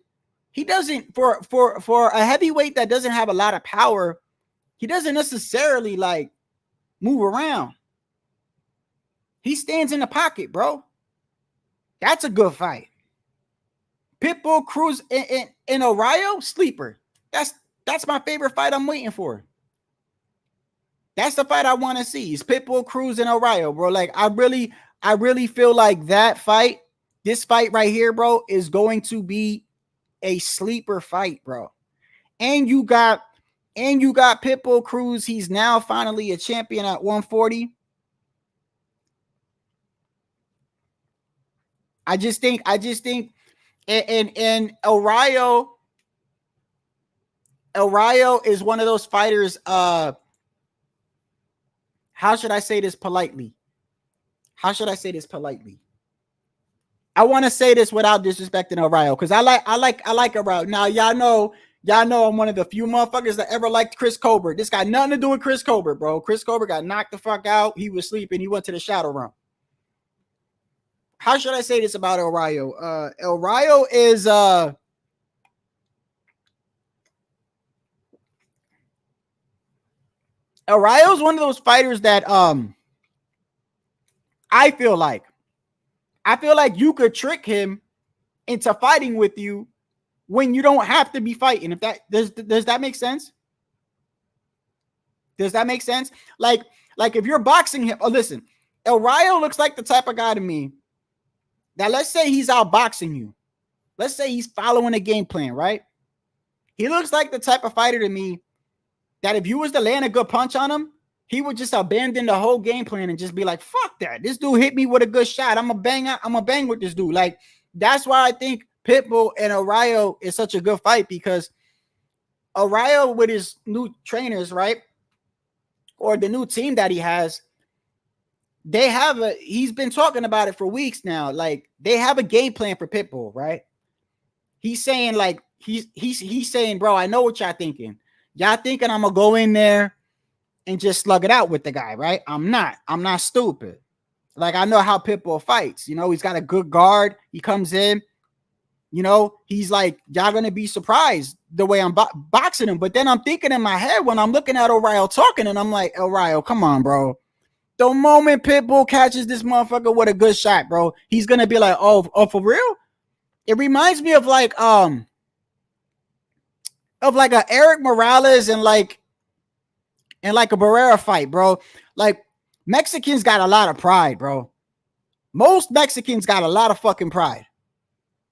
he doesn't for a heavyweight that doesn't have a lot of power. He doesn't necessarily like move around. He stands in the pocket, bro. That's a good fight. Pitbull Cruz in Ohio, sleeper. That's my favorite fight I'm waiting for. That's the fight I want to see. It's Pitbull Cruz in Ohio, bro. Like, I really feel like that fight, this fight right here, bro, is going to be a sleeper fight, bro. And you got Pitbull Cruz. He's now finally a champion at 140. I just think, and Ohio is one of those fighters. How should I say this politely? I want to say this without disrespecting Ohio because I like Ohio. Now y'all know I'm one of the few motherfuckers that ever liked Chris Colbert. This got nothing to do with Chris Colbert, bro. Chris Colbert got knocked the fuck out. He was sleeping. He went to the shadow realm. how should I say this about El Rayo? El Rayo is El Rayo is one of those fighters that I feel like you could trick him into fighting with you when you don't have to be fighting. If that does that make sense? Does that make sense? Like if you're boxing him, listen, El Rayo looks like the type of guy to me that, let's say he's out boxing you. Let's say he's following a game plan, right? He looks like the type of fighter to me that if you was to land a good punch on him, he would just abandon the whole game plan and just be like, fuck that. This dude hit me with a good shot. I'm gonna bang with this dude. Like, that's why I think Pitbull and El Rayo is such a good fight, because El Rayo with his new trainers, right? Or the new team that he has, he's been talking about it for weeks now. Like, they have a game plan for Pitbull, right? He's saying, like, he's saying, bro, I know what y'all thinking. Y'all thinking I'm gonna go in there and just slug it out with the guy, right? I'm not stupid. Like, I know how Pitbull fights. You know, he's got a good guard. He comes in, you know, he's like, y'all gonna be surprised the way I'm boxing him. But then I'm thinking in my head when I'm looking at El Rayo talking, and I'm like, El Rayo, come on, bro. The moment Pitbull catches this motherfucker with a good shot, bro, he's gonna be like, oh, for real? It reminds me of like a Eric Morales and like a Barrera fight, bro. Like, Mexicans got a lot of pride, bro. Most Mexicans got a lot of fucking pride.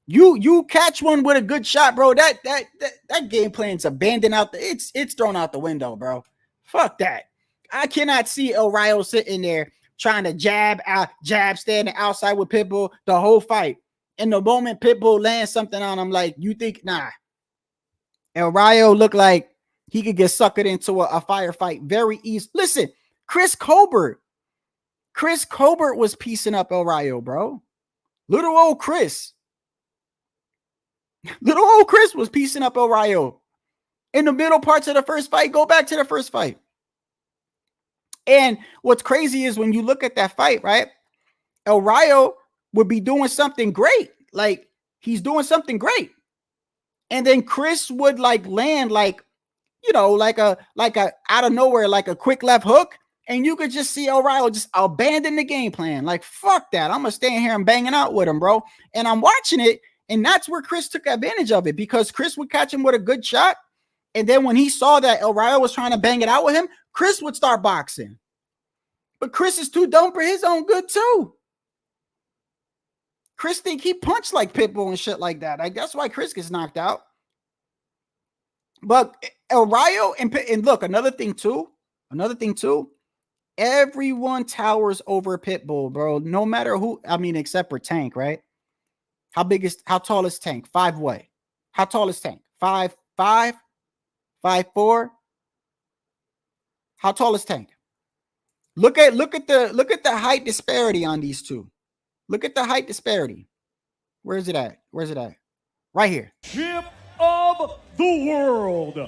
You catch one with a good shot, bro. That game plan's abandoned out. It's thrown out the window, bro. Fuck that. I cannot see El Rayo sitting there trying to jab, standing outside with Pitbull the whole fight. And the moment Pitbull lands something on him, like, you think, nah. El Rayo looked like he could get suckered into a firefight very easy. Listen, Chris Colbert was piecing up El Rayo, bro. Little old Chris was piecing up El Rayo in the middle parts of the first fight. Go back to the first fight. And what's crazy is when you look at that fight, right? El Rayo would be doing something great. Like, he's doing something great. And then Chris would like land like, you know, like a out of nowhere, like a quick left hook. And you could just see El Rayo just abandon the game plan. Like, fuck that. I'm going to stand here and banging out with him, bro. And I'm watching it. And that's where Chris took advantage of it, because Chris would catch him with a good shot. And then when he saw that El Rayo was trying to bang it out with him, Chris would start boxing. But Chris is too dumb for his own good too. Chris think he punched like Pitbull and shit like that. Like, that's why Chris gets knocked out. But El Rayo and look, another thing too, everyone towers over Pitbull, bro. No matter who, I mean, except for Tank, right? How tall is Tank? 5 what? How tall is Tank? 5'5", 5'4". How tall is Tank? Look at the height disparity on these two. Look at the height disparity. Where is it at? Right here. Champ of the world.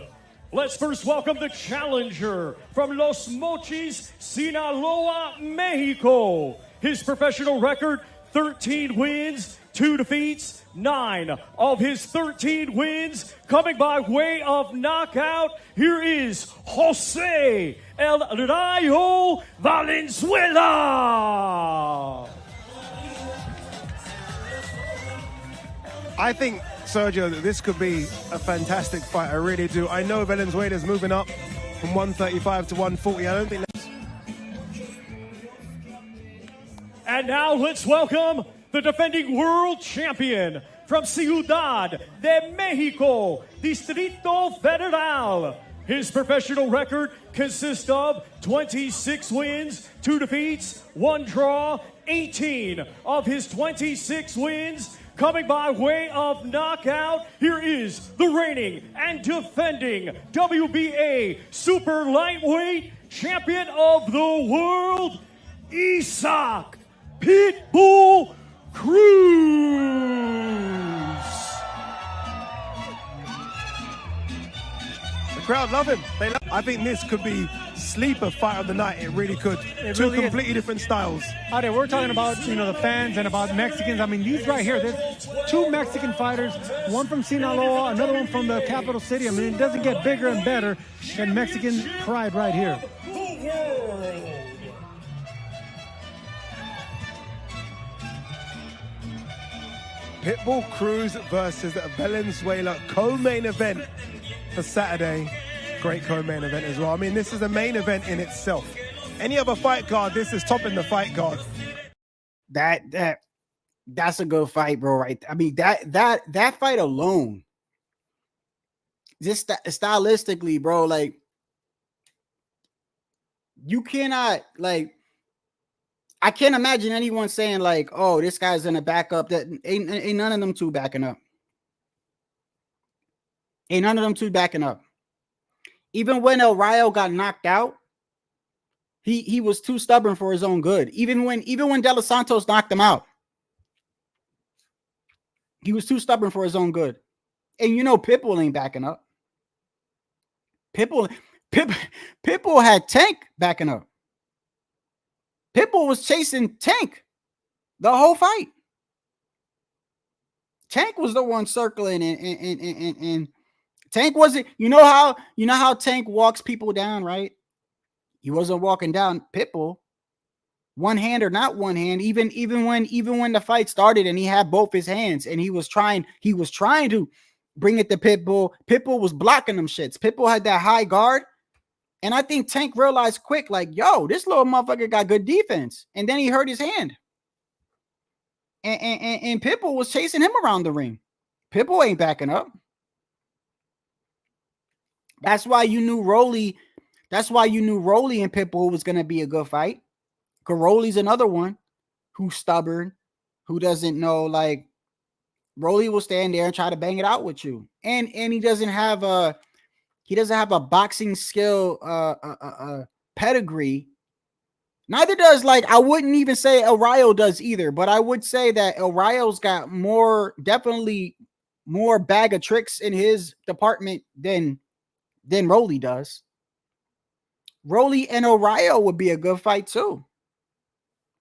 Let's first welcome the challenger from Los Mochis, Sinaloa, Mexico. His professional record, 13 wins, 2 defeats, 9 of his 13 wins coming by way of knockout. Here is Jose El Rayo Valenzuela. I think, Sergio, that this could be a fantastic fight. I really do. I know Valenzuela's moving up from 135 to 140. I don't think that's... And now let's welcome the defending world champion from Ciudad de Mexico, Distrito Federal. His professional record consists of 26 wins, 2 defeats, 1 draw, 18 of his 26 wins coming by way of knockout. Here is the reigning and defending WBA super lightweight champion of the world, Isaac Pitbull Cruz. crowd love him. I think this could be sleeper fight of the night. It really could. Two really completely different styles. Ade, we're talking about, the fans and about Mexicans. I mean, these right here, there's two Mexican fighters, one from Sinaloa, another one from the capital city. I mean, it doesn't get bigger and better than Mexican pride right here. Pitbull Cruz versus Valenzuela, co-main event for Saturday. Great co-main event as well. I mean, this is a main event in itself. Any other fight card, this is topping the fight card. That's a good fight, bro. Right? I mean, that fight alone, just stylistically, bro. Like, you cannot, like, I can't imagine anyone saying like, "Oh, this guy's gonna back up." That ain't none of them two backing up. Ain't none of them two backing up. Even when El Rayo got knocked out, he was too stubborn for his own good. Even when De Los Santos knocked him out, he was too stubborn for his own good. And Pitbull ain't backing up. Pitbull had Tank backing up. Pitbull was chasing Tank the whole fight. Tank was the one circling, and Tank wasn't. You know how Tank walks people down, right? He wasn't walking down Pitbull, one hand or not one hand. Even when the fight started and he had both his hands and he was trying to bring it to Pitbull. Pitbull was blocking them shits. Pitbull had that high guard. And I think Tank realized quick, like, yo, this little motherfucker got good defense. And then he hurt his hand. And Pitbull was chasing him around the ring. Pitbull ain't backing up. That's why you knew Rolly and Pitbull was going to be a good fight. Because Rolly's another one who's stubborn, who doesn't know, like, Rolly will stand there and try to bang it out with you. And he doesn't have a boxing skill pedigree. Neither does, like, I wouldn't even say El Rayo does either, but I would say that El Rayo's got definitely more bag of tricks in his department than Rolly does. Rolly and El Rayo would be a good fight too.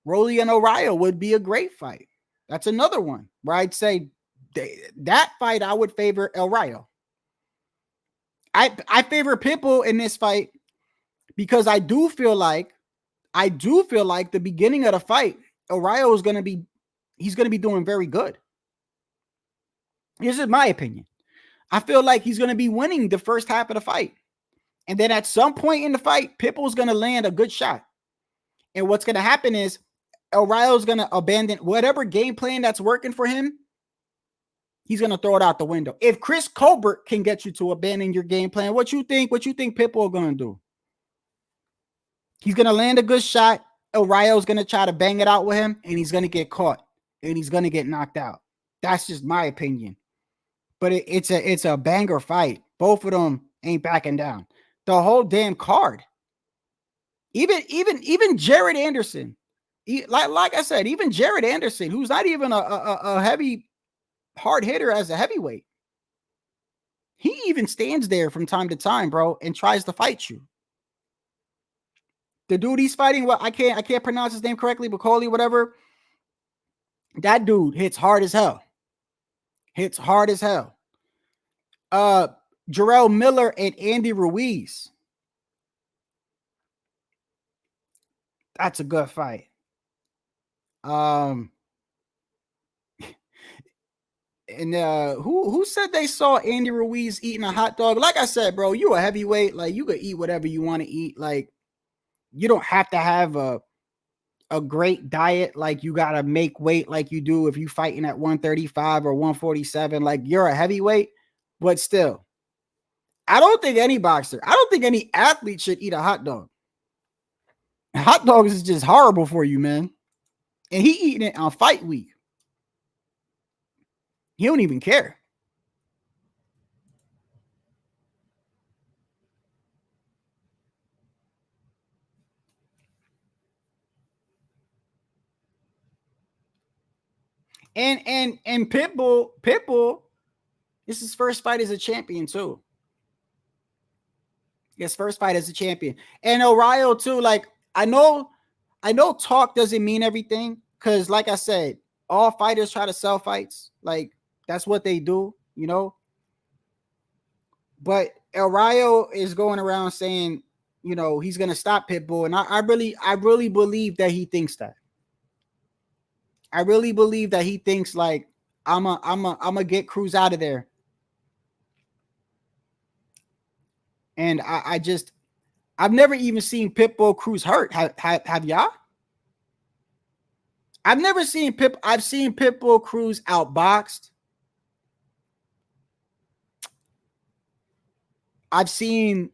Rolly and El Rayo would be a great fight. That's another one where I'd say that fight I would favor El Rayo. I favor Pitbull in this fight because I do feel like the beginning of the fight, El Rayo is going to be doing very good. This is my opinion. I feel like he's going to be winning the first half of the fight. And then at some point in the fight, Pitbull's going to land a good shot. And what's going to happen is El Rayo's going to abandon whatever game plan that's working for him. He's going to throw it out the window. If Chris Colbert can get you to abandon your game plan, what you think Pitbull going to do? He's going to land a good shot. El Rayo's going to try to bang it out with him, and he's going to get caught, and he's going to get knocked out. That's just my opinion. But it's a banger fight. Both of them ain't backing down. The whole damn card. Even Jared Anderson. Like I said, even Jared Anderson, who's not even a heavy hard hitter as a heavyweight. He even stands there from time to time, bro, and tries to fight you. The dude he's fighting, I can't pronounce his name correctly, Bacoli, whatever. That dude hits hard as hell. Jarrell Miller and Andy Ruiz. That's a good fight. And who said they saw Andy Ruiz eating a hot dog? Like I said, bro, you a heavyweight. Like, you could eat whatever you want to eat. Like, you don't have to have a great diet. Like, you got to make weight like you do if you fighting at 135 or 147. Like, you're a heavyweight. But still, I don't think any athlete should eat a hot dog. Hot dogs is just horrible for you, man. And he eating it on fight week. He don't even care. And Pitbull, this is his first fight as a champion too. His first fight as a champion. And O'Reilly too, like I know talk doesn't mean everything, because like I said, all fighters try to sell fights. Like that's what they do, you know. But O'Reilly is going around saying, you know, he's gonna stop Pitbull, and I really believe that he thinks that. I really believe that he thinks like I'm a get Cruz out of there. And I've never even seen Pitbull Cruz hurt. Have y'all? I've never seen I've seen Pitbull Cruz outboxed. I've seen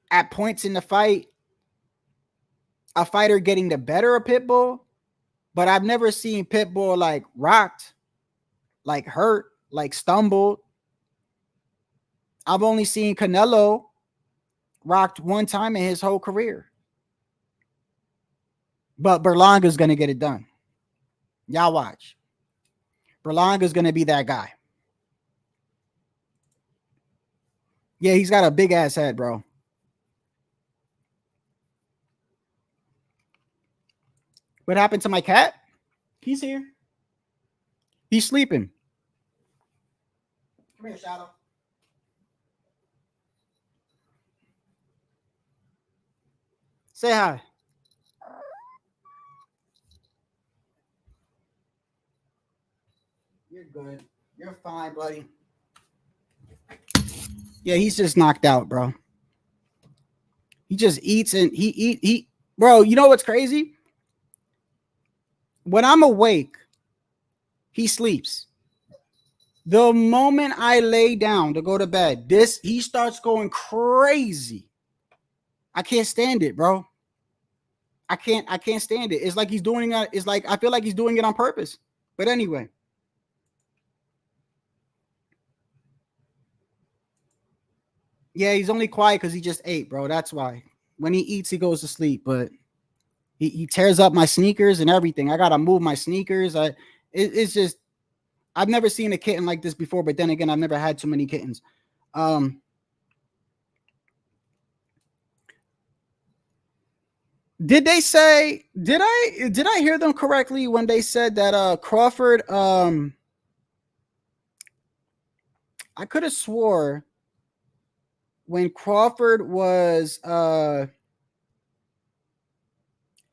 at points in the fight a fighter getting the better of Pitbull, but I've never seen Pitbull like rocked, like hurt, like stumbled. I've only seen Canelo rocked one time in his whole career. But Berlanga's going to get it done. Y'all watch. Berlanga's going to be that guy. Yeah, he's got a big ass head, bro. What happened to my cat? He's here. He's sleeping. Come here, Shadow. Say hi. You're good. You're fine, buddy. Yeah, he's just knocked out, bro. He just eats and he bro, you know what's crazy? When I'm awake, he sleeps. The moment I lay down to go to bed, he starts going crazy. I can't stand it, bro. I can't stand it. It's like he's doing it. It's like I feel like he's doing it on purpose. But anyway. Yeah, he's only quiet because he just ate, bro. That's why. When he eats, he goes to sleep. But he tears up my sneakers and everything. I gotta move my sneakers. It's just I've never seen a kitten like this before. But then again, I've never had too many kittens. Did they say? Did I hear them correctly when they said that Crawford? I could have swore when Crawford was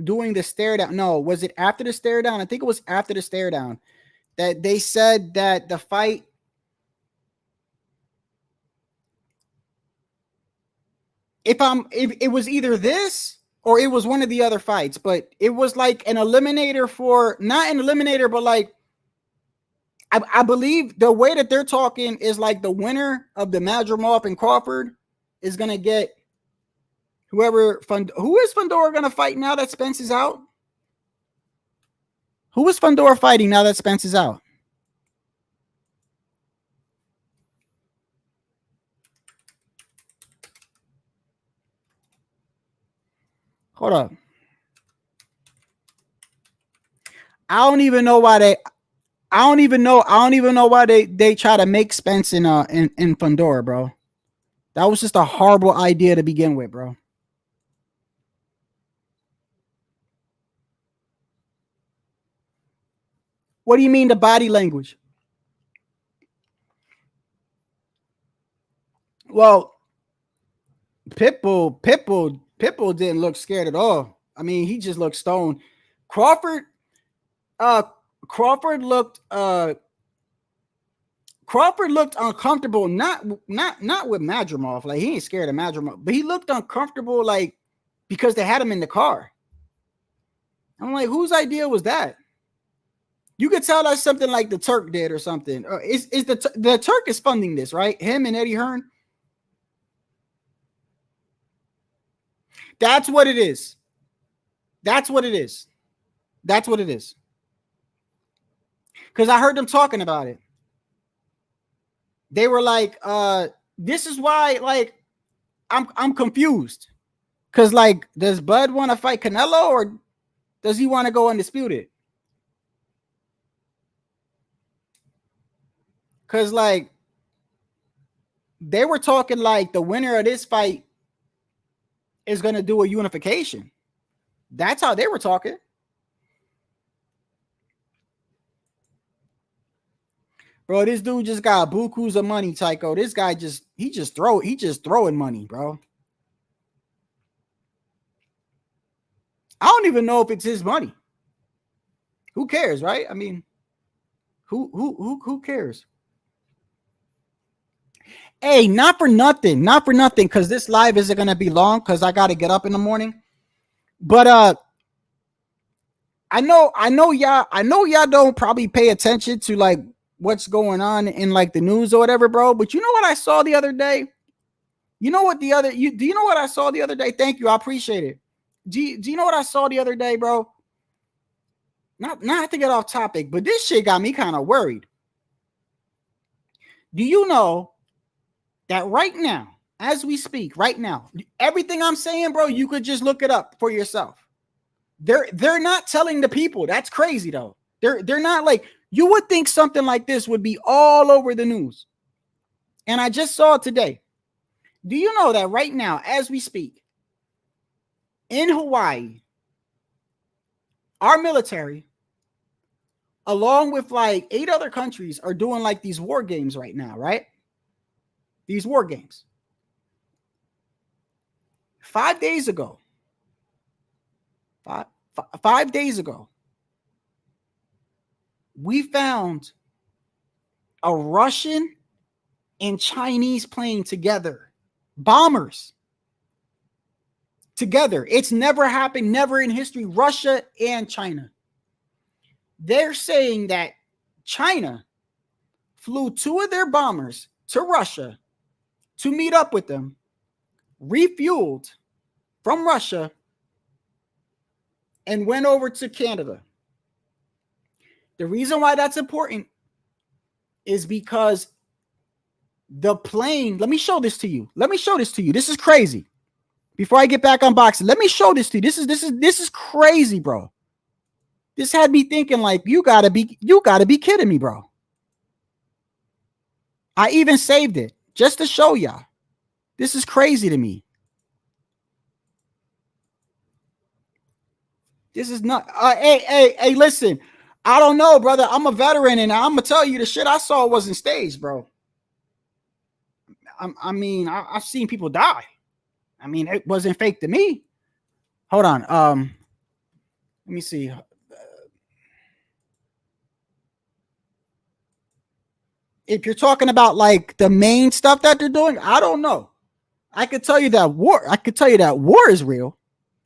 doing the stare down. No, was it after the stare down? I think it was after the stare down that they said that the fight. If it was either this or it was one of the other fights, but it was like an eliminator for not an eliminator, but like I believe the way that they're talking is like the winner of the Madrimov and Crawford is gonna get who is Fundora gonna fight now that Spence is out? Who is Fundora fighting now that Spence is out? Hold up. I don't even know why they try to make Spence in Fundora, bro. That was just a horrible idea to begin with, bro. What do you mean the body language? Well, Pitbull didn't look scared at all. I mean, he just looked stoned. Crawford looked uncomfortable, not with Madrimov. Like he ain't scared of Madrimov, but he looked uncomfortable, like because they had him in the car. I'm like, whose idea was that? You could tell that's something like the Turk did or something. Is the Turk is funding this, right? Him and Eddie Hearn. That's what it is. That's what it is. That's what it is. Because I heard them talking about it. They were like, this is why, like, I'm confused. Because, like, does Bud want to fight Canelo or does he want to go undisputed? Because, like, they were talking like the winner of this fight is going to do a unification. That's how they were talking. Bro, this dude just got bukus of money, Tycho. This guy just throwing money, bro. I don't even know if it's his money. Who cares, right? I mean, who cares? Hey, not for nothing, because this live isn't gonna be long because I gotta get up in the morning. But I know y'all don't probably pay attention to like what's going on in like the news or whatever, bro. But you know what I saw the other day? You know what do you know what I saw the other day? Thank you, I appreciate it. Do you know what I saw the other day, bro? Not to get off topic, but this shit got me kind of worried. Do you know that right now, as we speak, right now, everything I'm saying, bro, you could just look it up for yourself. They're not telling the people. That's crazy though. They're not like, you would think something like this would be all over the news. And I just saw it today. Do you know that right now, as we speak, in Hawaii, our military, along with like 8 other countries, are doing like these war games right now, right? These war games. 5 days ago, five days ago, we found a Russian and Chinese plane together, bombers together. It's never happened, never in history. Russia and China. They're saying that China flew 2 of their bombers to Russia to meet up with them, refueled from Russia, and went over to Canada. The reason why that's important is because the plane, let me show this to you. This is crazy. Before I get back on boxing, let me show this to you. This is crazy, bro. This had me thinking like, you gotta be kidding me, bro. I even saved it just to show y'all. This is crazy to me. This is not. Hey, listen. I don't know, brother. I'm a veteran, and I'm gonna tell you the shit I saw wasn't staged, bro. I've seen people die. I mean, it wasn't fake to me. Hold on. Let me see. If you're talking about like the main stuff that they're doing, I don't know. I could tell you that war is real.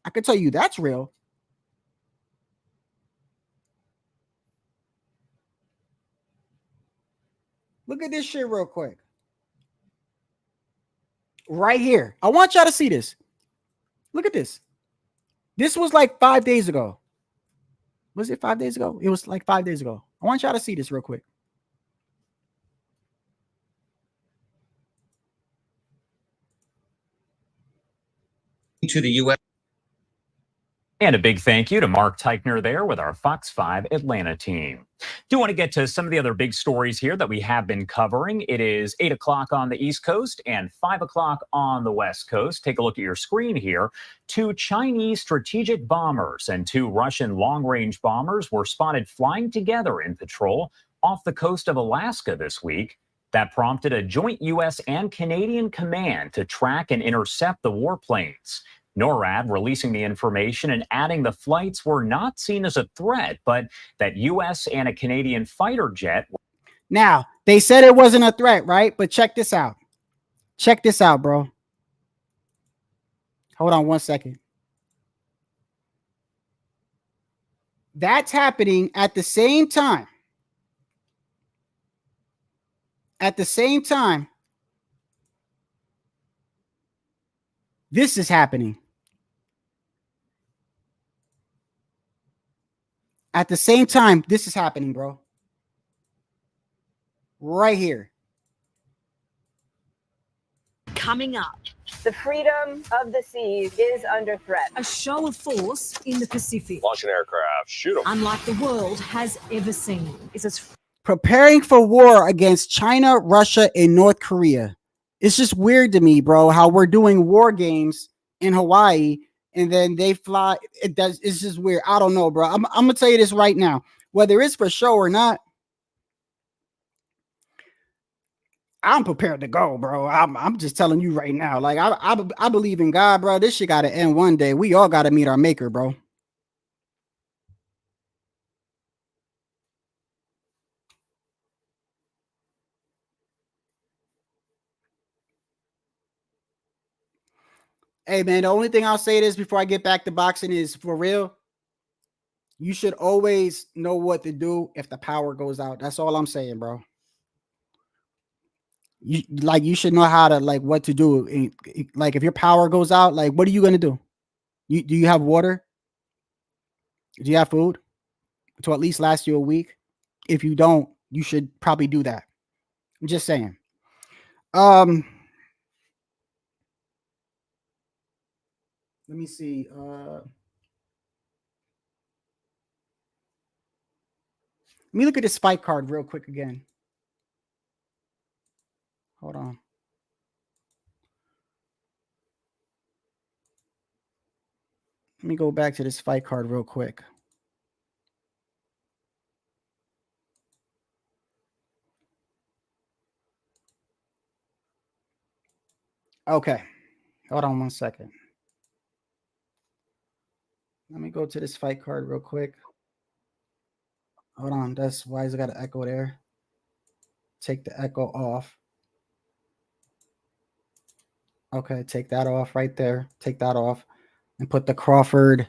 I could tell you that's real. Look at this shit real quick. Right here. I want y'all to see this. Look at this. This was like 5 days ago. Was it 5 days ago? It was like 5 days ago. I want y'all to see this real quick. To the U.S. And a big thank you to Mark Teichner there with our Fox 5 Atlanta team. Do want to get to some of the other big stories here that we have been covering. It is 8 o'clock on the East Coast and 5 o'clock on the West Coast. Take a look at your screen here. 2 Chinese strategic bombers and 2 Russian long-range bombers were spotted flying together in patrol off the coast of Alaska this week. That prompted a joint U.S. and Canadian command to track and intercept the warplanes. NORAD releasing the information and adding the flights were not seen as a threat, but that U.S. and a Canadian fighter jet. Now, they said it wasn't a threat, right? But check this out. Check this out, bro. Hold on 1 second. That's happening at the same time. At the same time, this is happening. At the same time, this is happening, bro. Right here. Coming up, the freedom of the seas is under threat. A show of force in the Pacific. Launch an aircraft, shoot them. Unlike the world has ever seen. Is as preparing for war against China, Russia, and North Korea. It's just weird to me, bro, how we're doing war games in Hawaii, and then they fly. It's just weird. I don't know, bro. I'm gonna tell you this right now. Whether it's for show or not, I'm prepared to go, bro. I'm just telling you right now. Like I believe in God, bro. This shit gotta end one day. We all gotta meet our maker, bro. Hey man, the only thing I'll say this before I get back to boxing is, for real, you should always know what to do if the power goes out. That's all I'm saying, bro. You should know how to, like, what to do. Like if your power goes out, like what are you gonna do? Do you have water? Do you have food to at least last you a week? If you don't, you should probably do that. I'm just saying. Let me see. Let me look at this fight card real quick again. Hold on. Let me go back to this fight card real quick. Okay. Hold on 1 second. Let me go to this fight card real quick. Hold on. That's why it's got an echo there. Take the echo off. Okay, take that off right there. Take that off and put the Crawford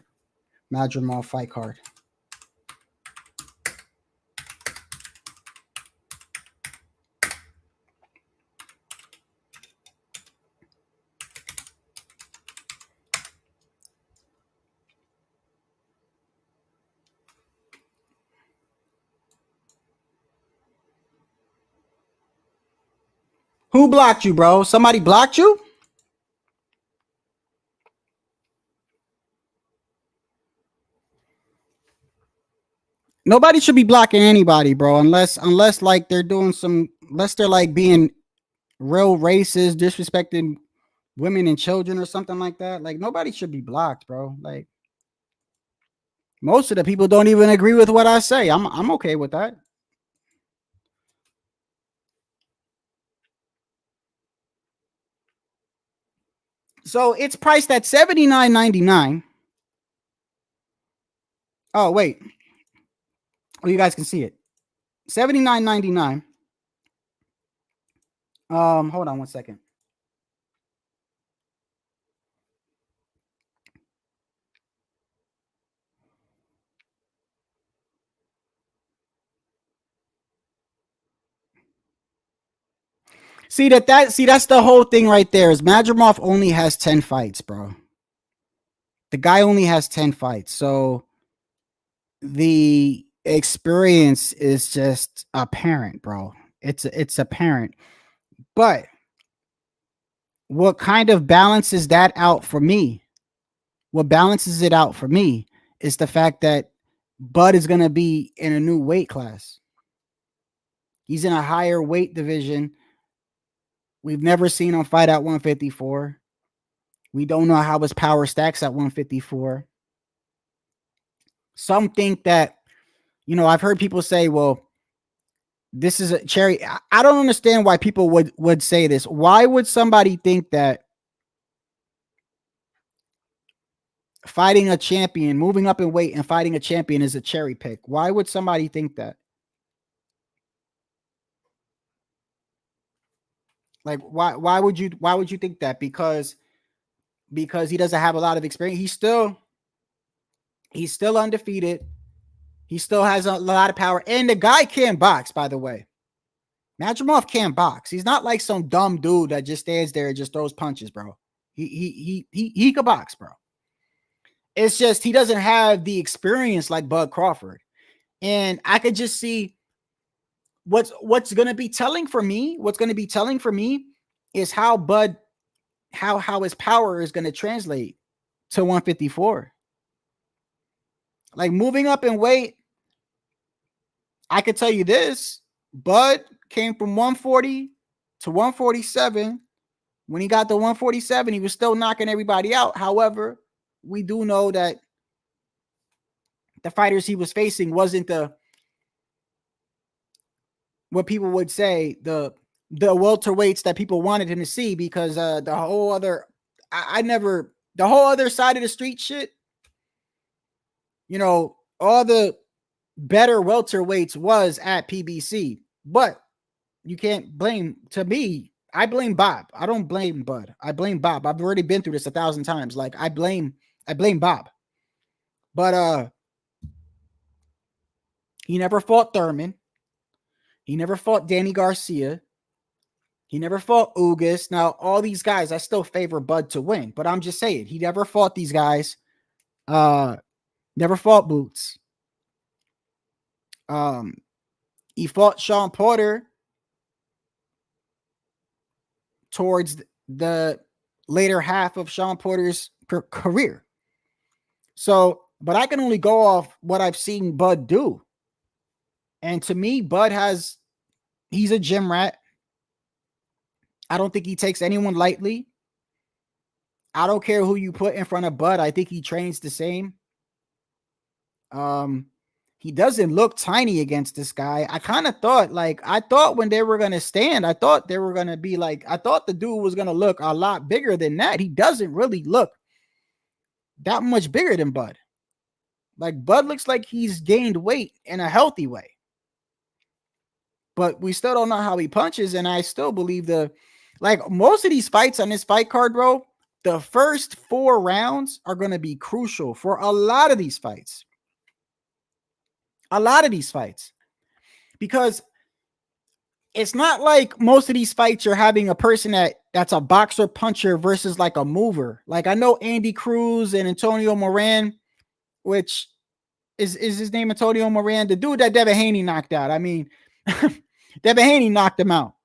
Madrimov fight card. Who blocked you, bro? Somebody blocked you? Nobody should be blocking anybody, bro, unless like they're doing some, unless they're like being real racist, disrespecting women and children or something like that. Like nobody should be blocked, bro. Like most of the people don't even agree with what I say. I'm okay with that. So it's priced at $79.99. Oh, wait. Oh, you guys can see it. $79.99. Hold on 1 second. See that's the whole thing right there. Is Madrimov only has 10 fights, bro. The guy only has 10 fights. So the experience is just apparent, bro. It's apparent. But what kind of balances that out for me? What balances it out for me is the fact that Bud is going to be in a new weight class. He's in a higher weight division. We've never seen him fight at 154. We don't know how his power stacks at 154. Some think that, you know, I've heard people say, well, this is a cherry. I don't understand why people would say this. Why would somebody think that fighting a champion, moving up in weight and fighting a champion is a cherry pick? Why would somebody think that? Like, why would you think that? Because he doesn't have a lot of experience. He's still undefeated. He still has a lot of power. And the guy can box, by the way. Madrimov can box. He's not like some dumb dude that just stands there and just throws punches, bro. He could box, bro. It's just he doesn't have the experience like Bud Crawford. And I could just see what's going to be telling for me. What's going to be telling for me is how Bud, how his power is going to translate to 154. Like moving up in weight, I could tell you this: Bud came from 140 to 147 When he got to 147, he was still knocking everybody out. However, we do know that the fighters he was facing wasn't what people would say the welterweights that people wanted him to see, because the whole other the whole other side of the street shit, you know, all the better welterweights was at PBC. But you can't blame, to me, I blame Bob. I don't blame Bud. I blame Bob. I've already been through this 1,000 times. Like, I blame Bob. But he never fought Thurman. He never fought Danny Garcia. He never fought Ugas. Now, all these guys, I still favor Bud to win, but I'm just saying, he never fought these guys. Never fought Boots. He fought Sean Porter towards the later half of Sean Porter's career. So, but I can only go off what I've seen Bud do. And to me, Bud he's a gym rat. I don't think he takes anyone lightly. I don't care who you put in front of Bud. I think he trains the same. He doesn't look tiny against this guy. I kind of thought, I thought when they were going to stand, I thought they were going to be I thought the dude was going to look a lot bigger than that. He doesn't really look that much bigger than Bud. Bud looks like he's gained weight in a healthy way. But we still don't know how he punches, and I still believe most of these fights on this fight card, bro, the first 4 rounds are going to be crucial for a lot of these fights. A lot of these fights. Because it's not like most of these fights you're having a person that's a boxer puncher versus a mover. I know Andy Cruz and Antonio Moran, which is his name Antonio Moran, the dude that Devin Haney knocked out. I mean, Devin Haney knocked him out.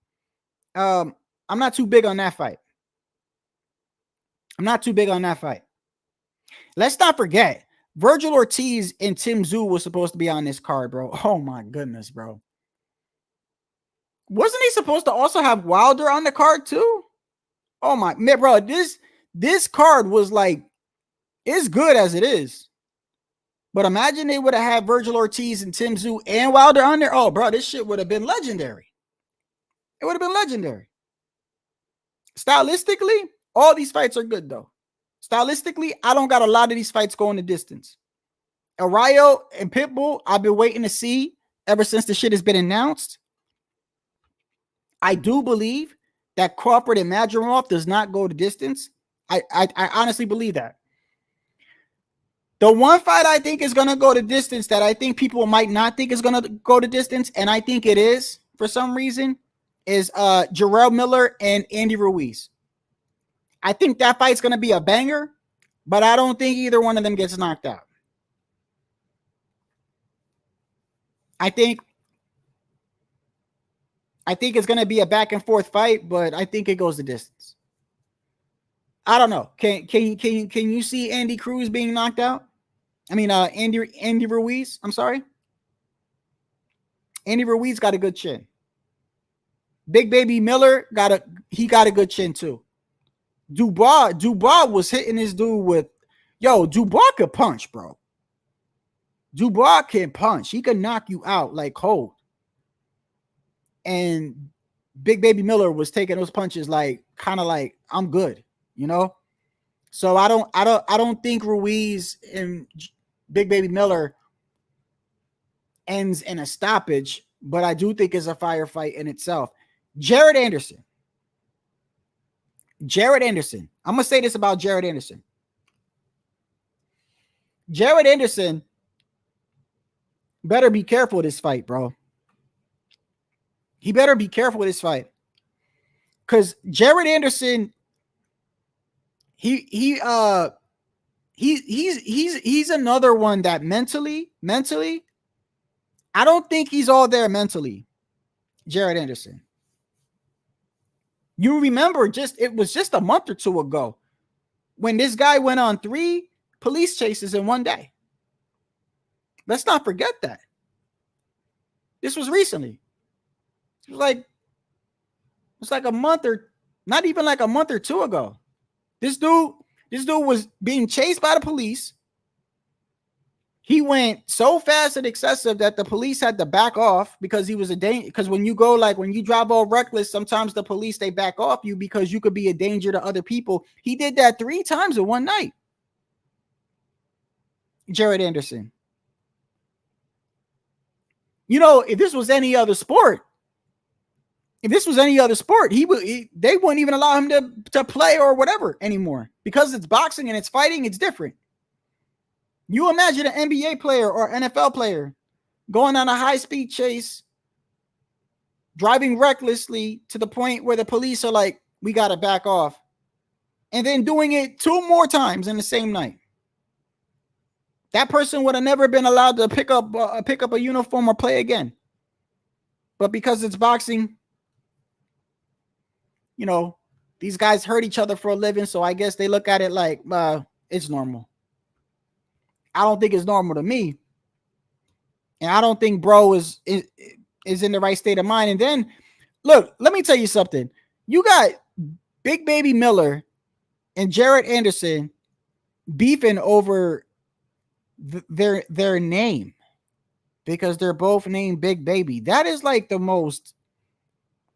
I'm not too big on that fight. Let's not forget, Virgil Ortiz and Tim Tszyu was supposed to be on this card, bro. Oh my goodness, bro. Wasn't he supposed to also have Wilder on the card too? Oh my man, bro. This card was it's good as it is. But imagine they would have had Virgil Ortiz and Tim Tszyu and Wilder on there. Oh, bro, this shit would have been legendary. It would have been legendary. Stylistically, all these fights are good, though. Stylistically, I don't got a lot of these fights going the distance. Arroyo and Pitbull, I've been waiting to see ever since the shit has been announced. I do believe that Crawford and Madrimov does not go the distance. I honestly believe that. The one fight I think is going to go the distance that I think people might not think is going to go the distance, and I think it is for some reason, is Jarrell Miller and Andy Ruiz. I think that fight's going to be a banger, but I don't think either one of them gets knocked out. I think it's going to be a back and forth fight, but I think it goes the distance. I don't know. Can you see Andy Cruz being knocked out? I mean, Andy Ruiz. I'm sorry. Andy Ruiz got a good chin. Big Baby Miller got a good chin too. Dubois was hitting this dude with, Dubois could punch, bro. Dubois can punch. He can knock you out cold. And Big Baby Miller was taking those punches kind of I'm good, you know? So I don't think Ruiz and Big Baby Miller ends in a stoppage, but I do think it's a firefight in itself. Jared Anderson. I'm going to say this about Jared Anderson. Jared Anderson better be careful with this fight, bro. He better be careful with this fight. Because Jared Anderson, he's another one that mentally, I don't think he's all there mentally. Jared Anderson. You remember it was just a month or two ago when this guy went on 3 police chases in one day. Let's not forget that. This was recently. It was like a month or Not even like a month or two ago. This dude was being chased by the police. He went so fast and excessive that the police had to back off because he was a danger. Because when you drive all reckless, sometimes the police, they back off you because you could be a danger to other people. He did that 3 times in one night. Jared Anderson. You know, if this was any other sport, they wouldn't even allow him to play or whatever anymore. Because it's boxing and it's fighting, it's different. You imagine an NBA player or NFL player going on a high-speed chase, driving recklessly to the point where the police are like, we got to back off, and then doing it 2 more times in the same night. That person would have never been allowed to pick up a uniform or play again. But because it's boxing, you know, these guys hurt each other for a living, so I guess they look at it like it's normal. I don't think it's normal to me. And I don't think bro is in the right state of mind. And then, look, let me tell you something. You got Big Baby Miller and Jared Anderson beefing over their name because they're both named Big Baby. That is like the most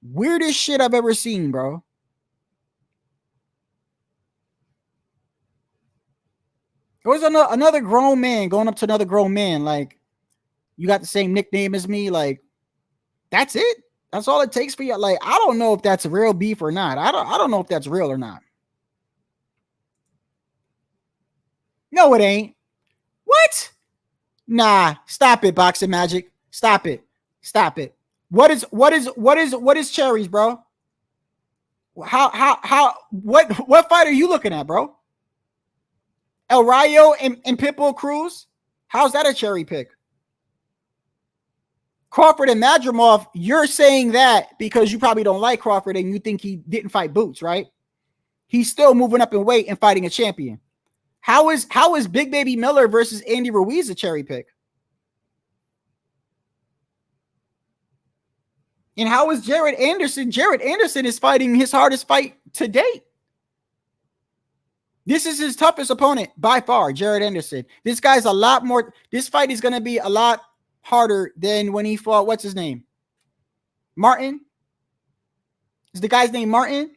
weirdest shit I've ever seen, bro. There was another grown man going up to another grown man like, you got the same nickname as me. Like, that's it. That's all it takes for you. Like, I don't know if that's a real beef or not. I don't know if that's real or not. No, it ain't. What? Nah, stop it, Boxing Magic. Stop it. Stop it. What is cherries, bro? What fight are you looking at, bro? El Rayo and Pitbull Cruz? How's that a cherry pick? Crawford and Madrimov, you're saying that because you probably don't like Crawford and you think he didn't fight Boots, right? He's still moving up in weight and fighting a champion. How is Big Baby Miller versus Andy Ruiz a cherry pick? And how is Jared Anderson? Jared Anderson is fighting his hardest fight to date. This is his toughest opponent by far, Jared Anderson. This guy's a lot more. This fight is going to be a lot harder than when he fought, what's his name? Martin? Is the guy's name Martin?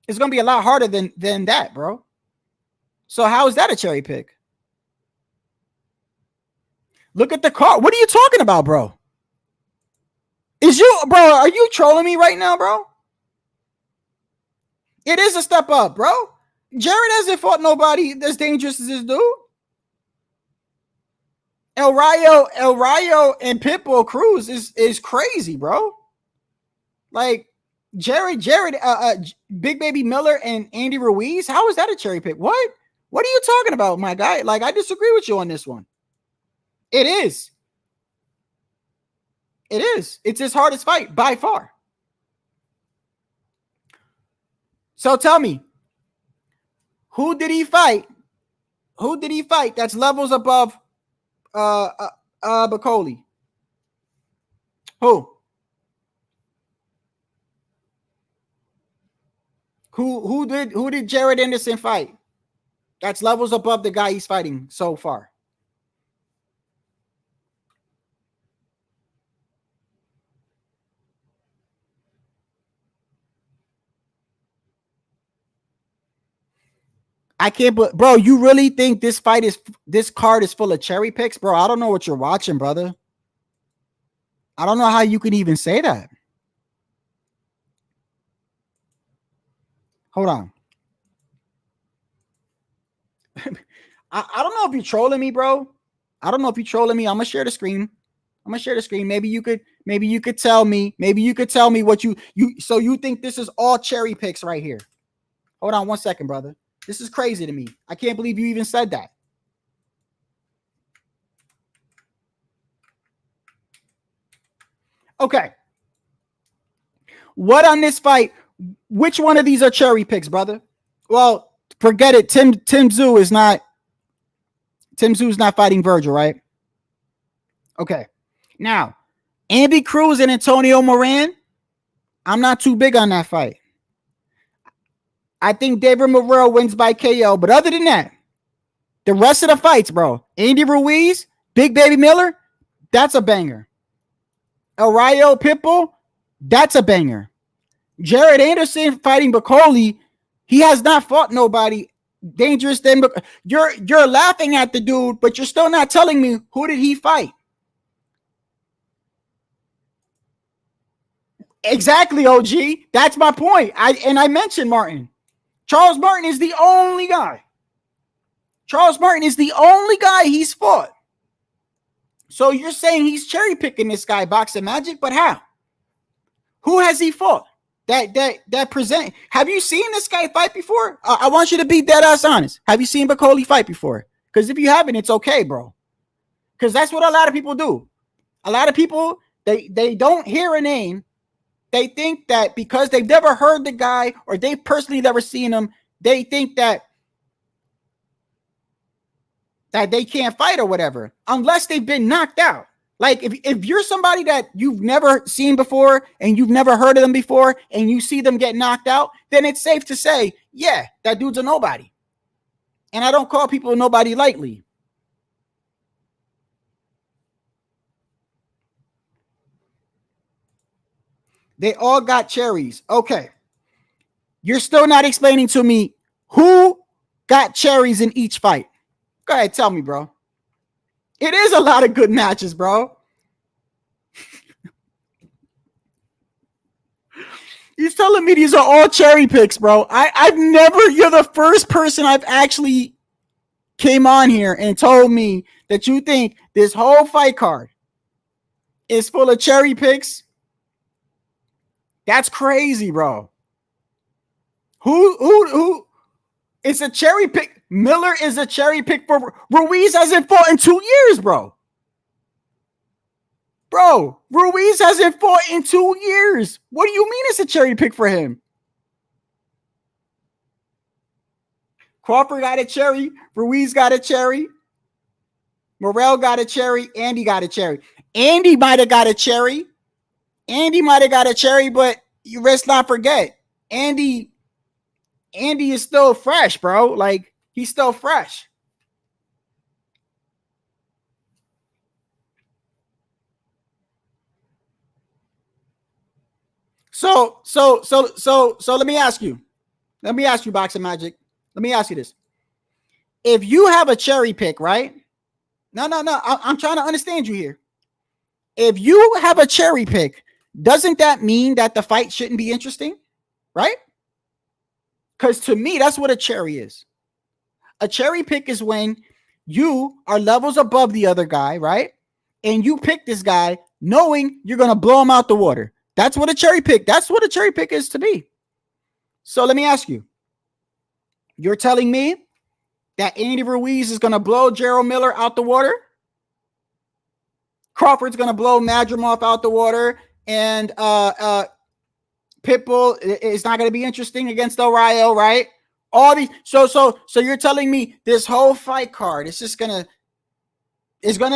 It's going to be a lot harder than that, bro. So how is that a cherry pick? Look at the card. What are you talking about, bro? Are you trolling me right now, bro? It is a step up, bro. Jared hasn't fought nobody as dangerous as this dude. El Rayo and Pitbull Cruz is crazy, bro. Like Jared, Big Baby Miller and Andy Ruiz. How is that a cherry pick? What are you talking about, my guy? Like, I disagree with you on this one. It is. It is. It's his hardest fight by far. So tell me, who did he fight? Who did he fight that's levels above Bacoli? Who did Jared Anderson fight that's levels above the guy he's fighting so far? I can't, bro, you really think this card is full of cherry picks? Bro, I don't know what you're watching, brother. I don't know how you can even say that. Hold on. I don't know if you're trolling me, bro. I don't know if you're trolling me. I'm gonna share the screen. Maybe you could tell me. Maybe you could tell me what you think this is all cherry picks right here. Hold on 1 second, brother. This is crazy to me. I can't believe you even said that. Okay. What on this fight? Which one of these are cherry picks, brother? Well, forget it. Tim Tszyu is not fighting Virgil, right? Okay. Now, Andy Cruz and Antonio Moran. I'm not too big on that fight. I think David Morrell wins by KO, but other than that, the rest of the fights, bro, Andy Ruiz, Big Baby Miller, that's a banger. Arroyo Pitbull, that's a banger. Jared Anderson fighting Bacoli, he has not fought nobody dangerous than you're laughing at the dude, but you're still not telling me who did he fight. Exactly, OG. That's my point. I mentioned Martin. Charles Martin is the only guy. Charles Martin is the only guy he's fought. So you're saying he's cherry picking this guy, Boxing Magic, but how? Who has he fought? That present. Have you seen this guy fight before? I want you to be dead ass honest. Have you seen Bacoli fight before? Because if you haven't, it's okay, bro. Because that's what a lot of people do. A lot of people, they don't hear a name. They think that because they've never heard the guy or they personally never seen him, they think that they can't fight or whatever, unless they've been knocked out. Like if you're somebody that you've never seen before and you've never heard of them before and you see them get knocked out, then it's safe to say, yeah, that dude's a nobody. And I don't call people a nobody lightly. They all got cherries. Okay. You're still not explaining to me who got cherries in each fight. Go ahead, tell me, bro. It is a lot of good matches, bro. He's telling me these are all cherry picks, bro. You're the first person I've actually came on here and told me that you think this whole fight card is full of cherry picks. That's crazy, bro. Who? It's a cherry pick. Miller is a cherry pick for Ruiz hasn't fought in 2 years, bro. Bro, Ruiz hasn't fought in 2 years. What do you mean it's a cherry pick for him? Crawford got a cherry. Ruiz got a cherry. Morrell got a cherry. Andy got a cherry. Andy might have got a cherry. But let's not forget, Andy is still fresh, bro. Like, he's still fresh. So let me ask you, Boxing Magic. Let me ask you this. If you have a cherry pick, right? No. I'm trying to understand you here. If you have a cherry pick, doesn't that mean that the fight shouldn't be interesting? Right? Because to me, that's what a cherry is. A cherry pick is when you are levels above the other guy, right? And you pick this guy knowing you're going to blow him out the water. That's what a cherry pick is to me. So let me ask you. You're telling me that Andy Ruiz is going to blow Gerald Miller out the water? Crawford's going to blow Madrimov out the water, and Pitbull is not going to be interesting against Arroyo, right? All these, so you're telling me this whole fight card is just gonna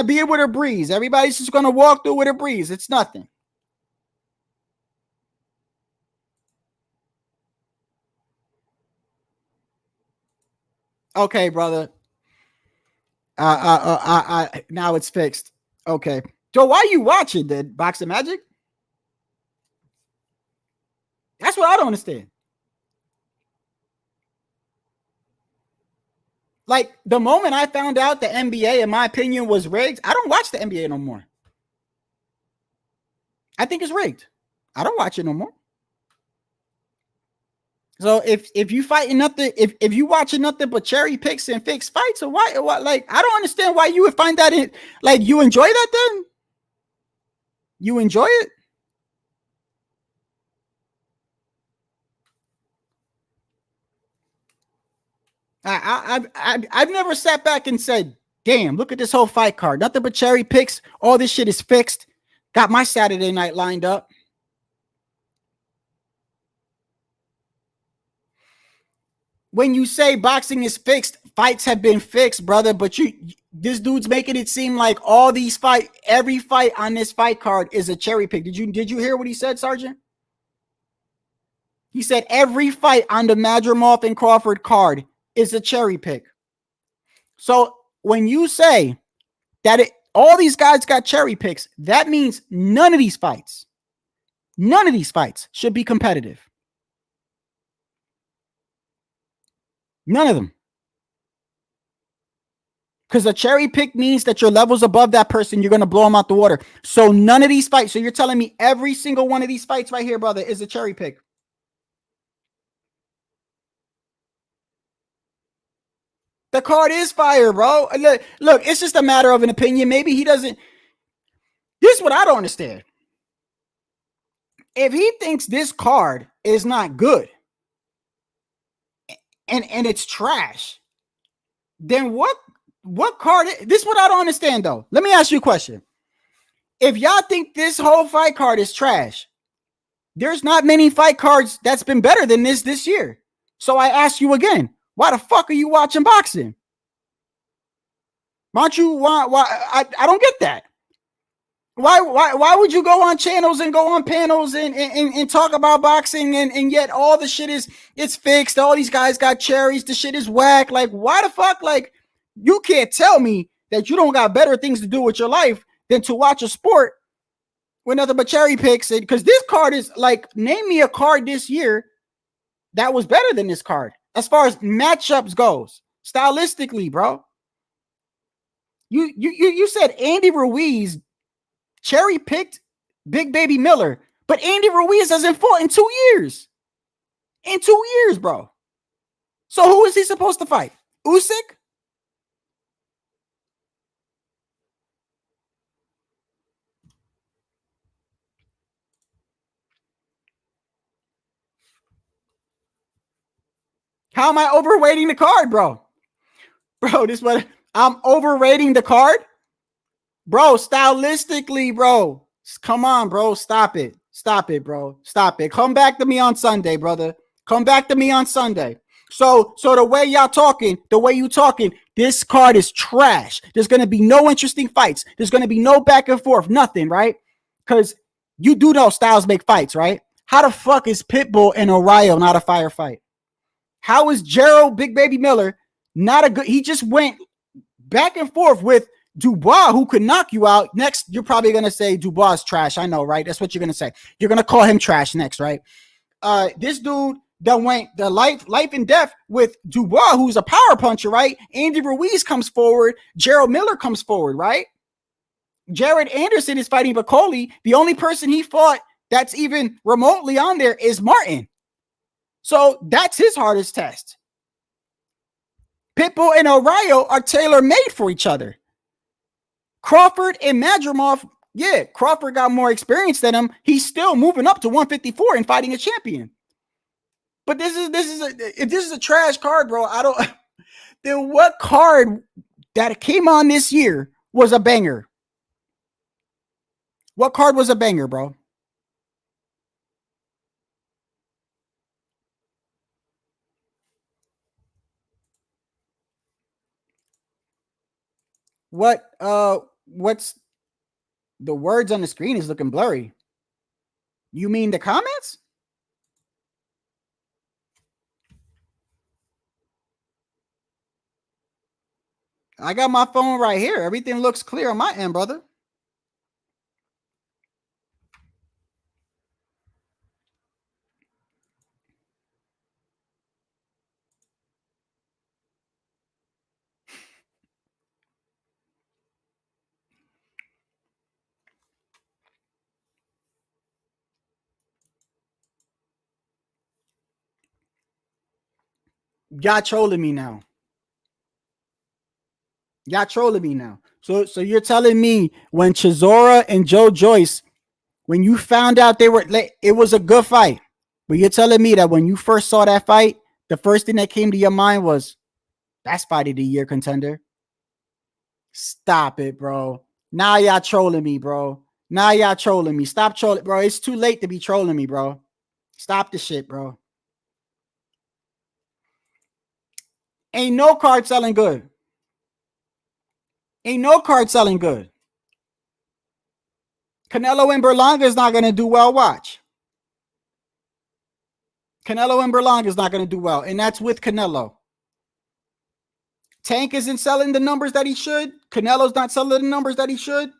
be with a breeze. Everybody's just gonna walk through with a breeze. It's nothing. Okay, brother. Now it's fixed. Okay. So why you watching then, Boxing Magic? That's what I don't understand. Like, the moment I found out the NBA, in my opinion, was rigged, I don't watch the NBA no more. I think it's rigged. I don't watch it no more. So if you fighting nothing, if you watching nothing but cherry picks and fixed fights, or why like, I don't understand why you would find that in, like, you enjoy that then? You enjoy it? I've never sat back and said, damn, look at this whole fight card. Nothing but cherry picks. All this shit is fixed. Got my Saturday night lined up. When you say boxing is fixed, fights have been fixed, brother. But this dude's making it seem like all these every fight on this fight card is a cherry pick. Did you hear what he said, Sergeant? He said every fight on the Madrimov and Crawford card is a cherry pick. So when you say that all these guys got cherry picks, that means none of these fights should be competitive. None of them. Because a cherry pick means that your level's above that person. You're going to blow them out the water. So none of these fights. So you're telling me every single one of these fights right here, brother, is a cherry pick. The card is fire, bro. Look, it's just a matter of an opinion. Maybe he doesn't. This is what I don't understand. If he thinks this card is not good and it's trash, then what card? This is what I don't understand, though. Let me ask you a question. If y'all think this whole fight card is trash, there's not many fight cards that's been better than this year. So I ask you again, why the fuck are you watching boxing? Why I don't get that. Why would you go on channels and go on panels and talk about boxing and yet all the shit it's fixed. All these guys got cherries. The shit is whack. Like, why the fuck? Like, you can't tell me that you don't got better things to do with your life than to watch a sport with nothing but cherry picks. Because this card is like, name me a card this year that was better than this card as far as matchups goes, stylistically, bro. You said Andy Ruiz cherry picked Big Baby Miller, but Andy Ruiz hasn't fought in 2 years. In 2 years, bro. So who is he supposed to fight? Usyk? How am I overrating the card, bro? Bro, this what I'm overrating the card? Bro, stylistically, bro. Come on, bro. Stop it. Stop it, bro. Stop it. Come back to me on Sunday, brother. Come back to me on Sunday. So the way y'all talking, this card is trash. There's going to be no interesting fights. There's going to be no back and forth, nothing, right? Because you do know styles make fights, right? How the fuck is Pitbull and O'Reilly not a fire fight? How is Gerald Big Baby Miller not a good? He just went back and forth with Dubois, who could knock you out. Next, you're probably going to say Dubois is trash. I know, right? That's what you're going to say. You're going to call him trash next, right? This dude that went the life and death with Dubois, who's a power puncher, right? Andy Ruiz comes forward. Gerald Miller comes forward, right? Jared Anderson is fighting Bacoli. The only person he fought that's even remotely on there is Martin. So that's his hardest test. Pitbull and O'Reilly are tailor-made for each other. Crawford and Madrimov, yeah, Crawford got more experience than him. He's still moving up to 154 and fighting a champion. But if this is a trash card, bro, then what card that came on this year was a banger? What card was a banger, bro? What's the words on the screen is looking blurry. You mean the comments? I got my phone right here. Everything looks clear on my end, brother. Y'all trolling me now. So you're telling me when Chisora and Joe Joyce, when you found out it was a good fight, but you're telling me that when you first saw that fight, the first thing that came to your mind was, that's fight of the year contender? Stop it, bro. Now y'all trolling me, bro. Stop trolling, bro. It's too late to be trolling me, bro. Stop the shit, bro. Ain't no card selling good. Canelo and Berlanga is not going to do well. Watch. Canelo and Berlanga is not going to do well, and that's with Canelo. Tank isn't selling the numbers that he should. Canelo's not selling the numbers that he should.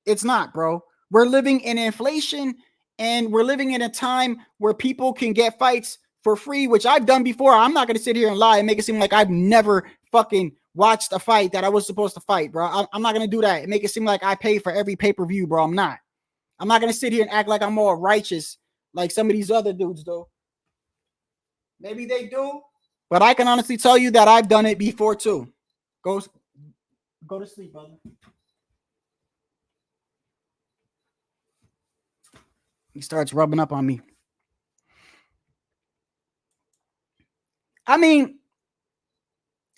It's not, bro. We're living in inflation, and we're living in a time where people can get fights for free, which I've done before. I'm not going to sit here and lie and make it seem like I've never fucking watched a fight that I was supposed to fight, bro. I'm not going to do that and make it seem like I pay for every pay-per-view, bro. I'm not. I'm not going to sit here and act like I'm more righteous like some of these other dudes do. Maybe they do, but I can honestly tell you that I've done it before too. Go to sleep, brother. He starts rubbing up on me. I mean,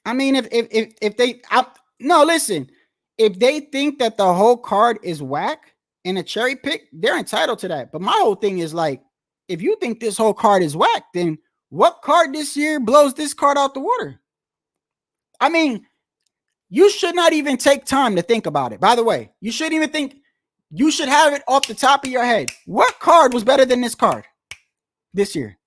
if they no, listen, if they think that the whole card is whack and a cherry pick, they're entitled to that. But my whole thing is like, if you think this whole card is whack, then what card this year blows this card out the water? I mean, you should not even take time to think about it. By the way, you shouldn't even think. You should have it off the top of your head. What card was better than this card this year?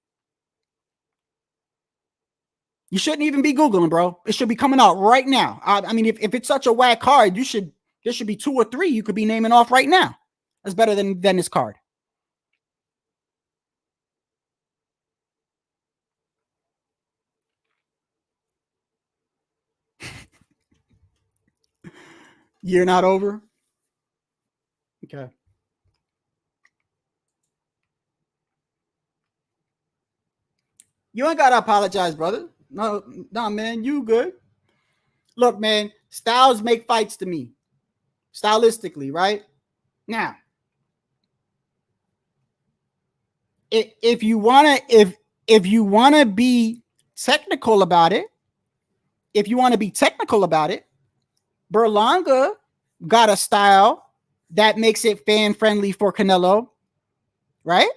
You shouldn't even be Googling, bro. It should be coming out right now. I mean, if it's such a whack card, there should be 2 or 3 you could be naming off right now. That's better than this card. Year not over? Okay. You ain't got to apologize, brother. No, man, you good. Look, man, styles make fights to me. Stylistically, right? Now, if you want to be technical about it, Berlanga got a style that makes it fan friendly for Canelo, right?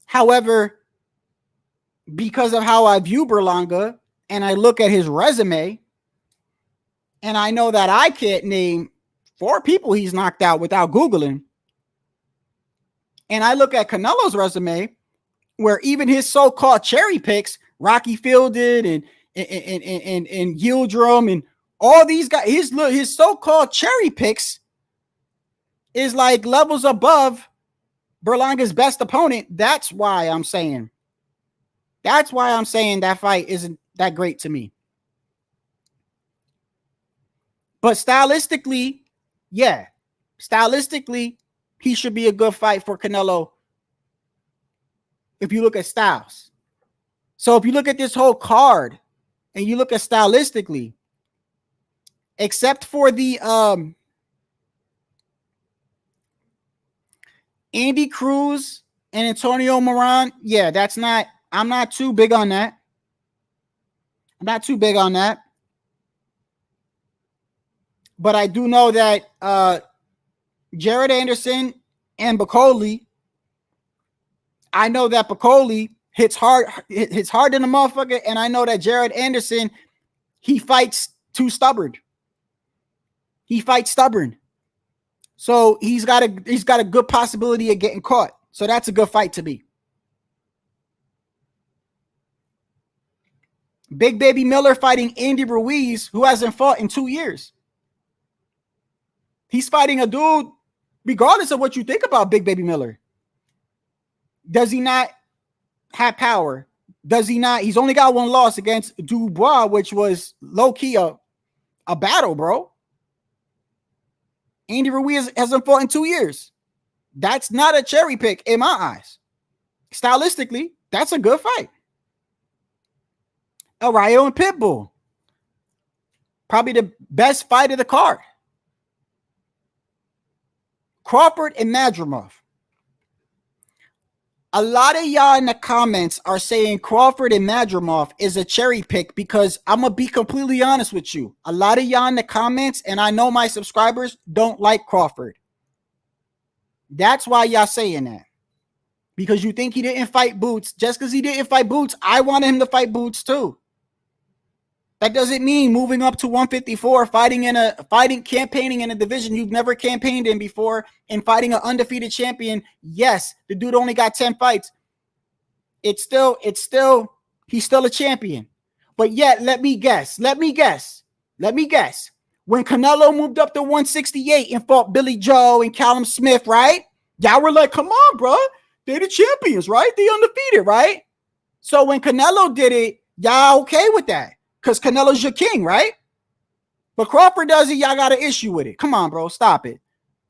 However, because of how I view Berlanga and I look at his resume, and I know that I can't name 4 people he's knocked out without Googling. And I look at Canelo's resume, where even his so-called cherry picks, Rocky Fielded and Yildirim and all these guys, his so-called cherry picks is like levels above Berlanga's best opponent. That's why I'm saying that fight isn't that great to me. But stylistically, yeah. Stylistically, he should be a good fight for Canelo if you look at styles. So if you look at this whole card and you look at stylistically, except for the Andy Cruz and Antonio Moran, yeah, I'm not too big on that. But I do know that Jared Anderson and Bacoli, I know that Bacoli hits hard in the motherfucker, and I know that Jared Anderson, he fights too stubborn. So he's got a good possibility of getting caught. So that's a good fight to be. Big Baby Miller fighting Andy Ruiz, who hasn't fought in 2 years. He's fighting a dude, regardless of what you think about Big Baby Miller. Does he not have power? Does he not? He's only got 1 loss against Dubois, which was low-key a battle, bro. Andy Ruiz hasn't fought in 2 years. That's not a cherry pick in my eyes. Stylistically, that's a good fight. El Rayo and Pitbull. Probably the best fight of the card. Crawford and Madrimov. A lot of y'all in the comments are saying Crawford and Madrimov is a cherry pick because I'm going to be completely honest with you. A lot of y'all in the comments, and I know my subscribers, don't like Crawford. That's why y'all saying that. Because you think he didn't fight Boots. Just because he didn't fight Boots, I wanted him to fight Boots too. That doesn't mean moving up to 154, campaigning in a division you've never campaigned in before, and fighting an undefeated champion. Yes, the dude only got 10 fights. He's still a champion. But yet, let me guess. When Canelo moved up to 168 and fought Billy Joe and Callum Smith, right? Y'all were like, come on, bro. They're the champions, right? They undefeated, right? So when Canelo did it, y'all okay with that? Because Canelo's your king, right? But Crawford does it, y'all got an issue with it. Come on, bro. Stop it.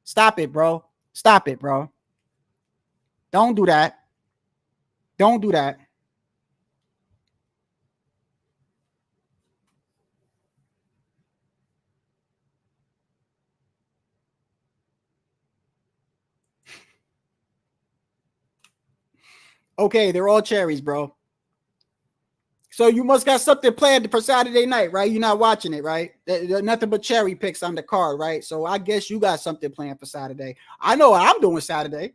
Stop it, bro. Stop it, bro. Don't do that. Don't do that. Okay, they're all cherries, bro. So you must got something planned for Saturday night, right? You're not watching it, right? There's nothing but cherry picks on the card, right? So I guess you got something planned for Saturday. I know what I'm doing Saturday.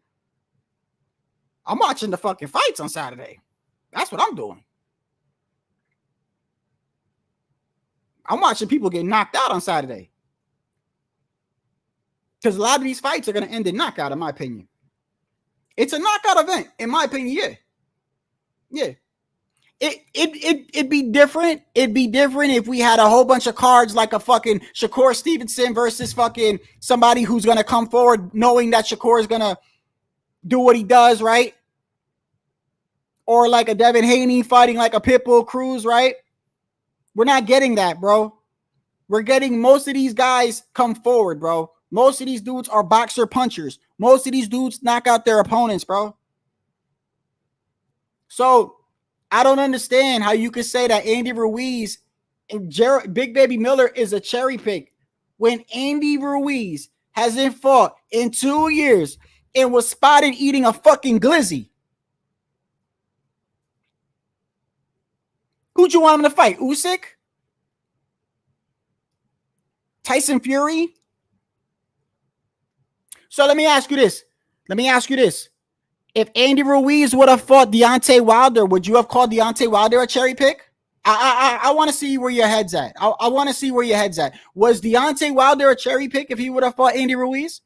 I'm watching the fucking fights on Saturday. That's what I'm doing. I'm watching people get knocked out on Saturday. Because a lot of these fights are going to end in knockout, in my opinion. It's a knockout event, in my opinion, yeah. It'd be different. It'd be different if we had a whole bunch of cards like a fucking Shakur Stevenson versus fucking somebody who's going to come forward knowing that Shakur is going to do what he does, right? Or like a Devin Haney fighting like a Pitbull Cruz, right? We're not getting that, bro. We're getting most of these guys come forward, bro. Most of these dudes are boxer punchers. Most of these dudes knock out their opponents, bro. So I don't understand how you could say that Andy Ruiz and Big Baby Miller is a cherry pick when Andy Ruiz hasn't fought in 2 years and was spotted eating a fucking glizzy. Who'd you want him to fight? Usyk? Tyson Fury? So let me ask you this. If Andy Ruiz would have fought Deontay Wilder, would you have called Deontay Wilder a cherry pick? I want to see where your head's at. I want to see where your head's at. Was Deontay Wilder a cherry pick if he would have fought Andy Ruiz?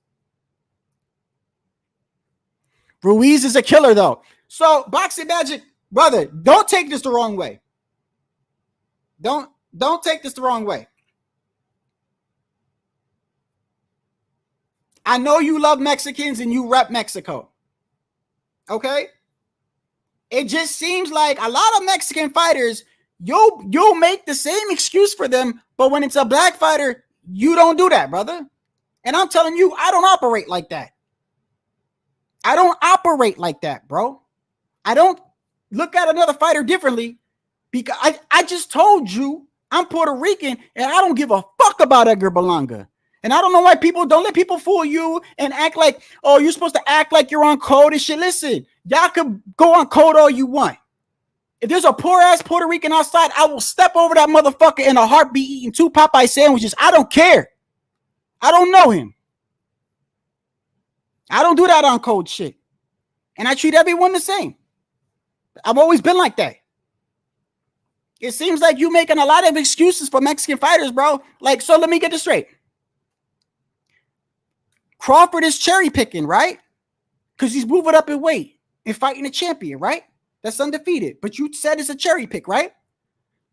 Ruiz is a killer, though. So, Boxing Magic, brother, don't take this the wrong way. Don't take this the wrong way. I know you love Mexicans and you rep Mexico. Okay? It just seems like a lot of Mexican fighters, you'll make the same excuse for them, but when it's a black fighter, you don't do that, brother. And I'm telling you, I don't operate like that. I don't operate like that, bro. I don't look at another fighter differently because I just told you I'm Puerto Rican and I don't give a fuck about Edgar Berlanga. And I don't know why people don't let people fool you and act like, oh, you're supposed to act like you're on code and shit. Listen, y'all could go on code all you want. If there's a poor ass Puerto Rican outside, I will step over that motherfucker in a heartbeat eating 2 Popeye sandwiches. I don't care. I don't know him. I don't do that on code shit. And I treat everyone the same. I've always been like that. It seems like you making a lot of excuses for Mexican fighters, bro. Like, so let me get this straight. Crawford is cherry picking, right? Because he's moving up in weight and fighting a champion, right? That's undefeated. But you said it's a cherry pick, right?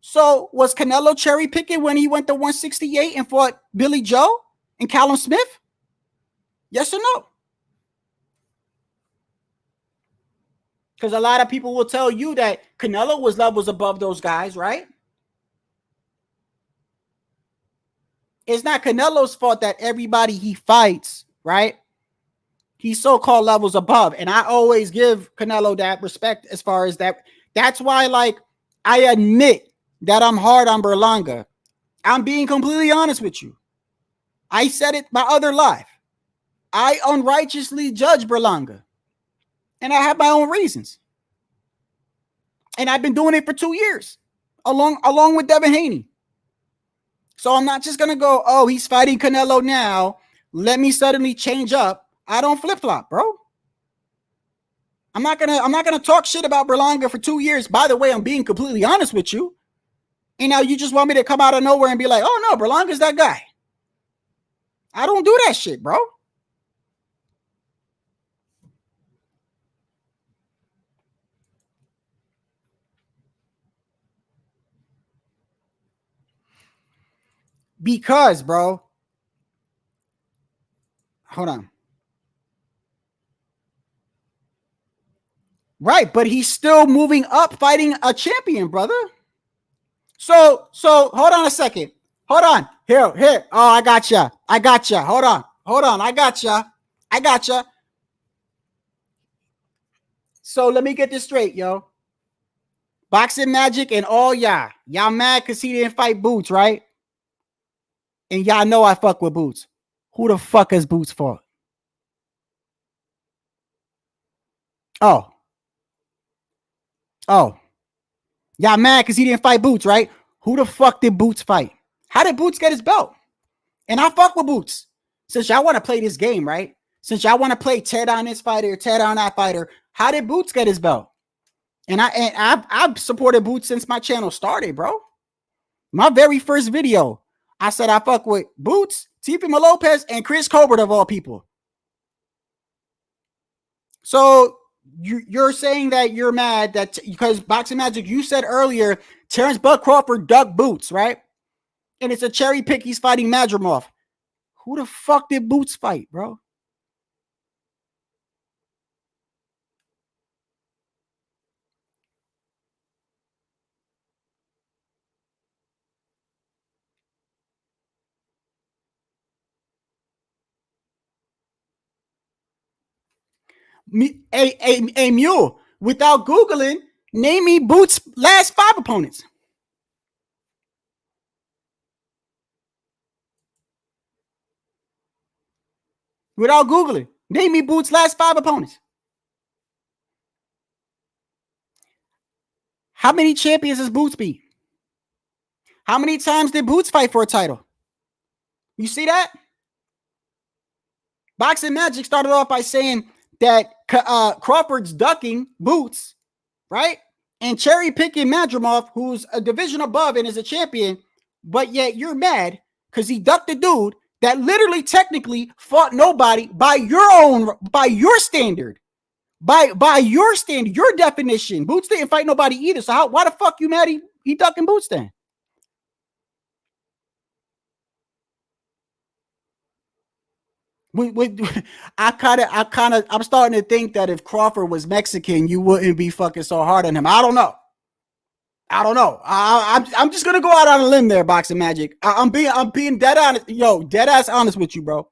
So was Canelo cherry picking when he went to 168 and fought Billy Joe and Callum Smith? Yes or no? Because a lot of people will tell you that Canelo was levels above those guys, right? It's not Canelo's fault that everybody he fights, right? He's so-called levels above. And I always give Canelo that respect as far as that. That's why, like, I admit that I'm hard on Berlanga. I'm being completely honest with you. I said it my other live. I unrighteously judge Berlanga. And I have my own reasons. And I've been doing it for 2 years, along with Devin Haney. So I'm not just gonna go, oh, he's fighting Canelo now. Let me suddenly change up. I don't flip-flop, bro. I'm not gonna talk shit about Berlanga for 2 years. By the way, I'm being completely honest with you. And now you just want me to come out of nowhere and be like, oh no, Berlanga's that guy. I don't do that shit, bro. Because, bro, hold on. Right, but he's still moving up, fighting a champion, brother. So hold on a second. Hold on. Here. Oh, I gotcha. Hold on. I gotcha. So let me get this straight, yo. Boxing Magic and all y'all mad because he didn't fight Boots, right? And y'all know I fuck with Boots. Who the fuck has Boots fought? Oh. Y'all mad because he didn't fight Boots, right? Who the fuck did Boots fight? How did Boots get his belt? And I fuck with Boots. Since y'all want to play this game, right? Since y'all want to play tear down this fighter, tear down that fighter, how did Boots get his belt? And I've supported Boots since my channel started, bro. My very first video, I said I fuck with Boots, Teofimo Lopez, and Chris Colbert of all people. So you're saying that you're mad that because Boxing Magic, you said earlier, Terrence Bud Crawford dug Boots, right? And it's a cherry pick. He's fighting Madrimov. Who the fuck did Boots fight, bro? A Mule, without Googling, name me Boots' last 5 opponents. Without Googling, name me Boots' last 5 opponents. How many champions has Boots beat? How many times did Boots fight for a title? You see that? Boxing Magic started off by saying that Crawford's ducking Boots, right? And cherry picking Madrimov, who's a division above and is a champion, but yet you're mad because he ducked a dude that literally technically fought nobody by your standard. By your standard, your definition. Boots didn't fight nobody either. So why the fuck you mad he ducking Boots then? I'm starting to think that if Crawford was Mexican, you wouldn't be fucking so hard on him. I don't know. I'm just gonna go out on a limb there, Boxing Magic. I'm being dead honest, dead ass honest with you, bro.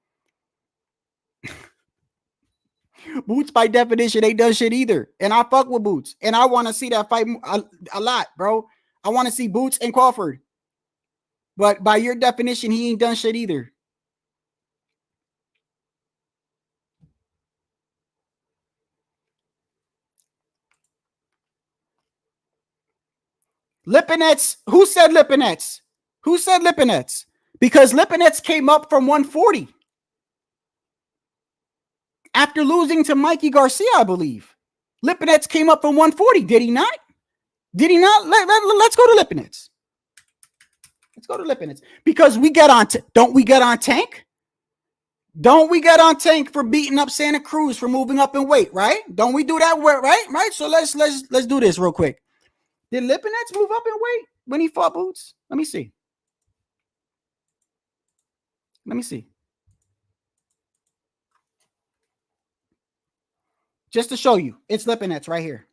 Boots, by definition, ain't done shit either, and I fuck with Boots, and I want to see that fight a lot, bro. I want to see Boots and Crawford, but by your definition, he ain't done shit either. Lipinets. Who said Lipinets? Who said Lipinets? Because Lipinets came up from 140 after losing to Mikey Garcia, I believe. Lipinets came up from 140. Did he not? Let's go to Lipinets. Let's go to Lipinets. Because we get on. Don't we get on Tank? Don't we get on Tank for beating up Santa Cruz for moving up in weight? Right? Don't we do that? Right. So let's do this real quick. Did Lipinets move up in weight when he fought Boots? Let me see. Just to show you, it's Lipinets right here.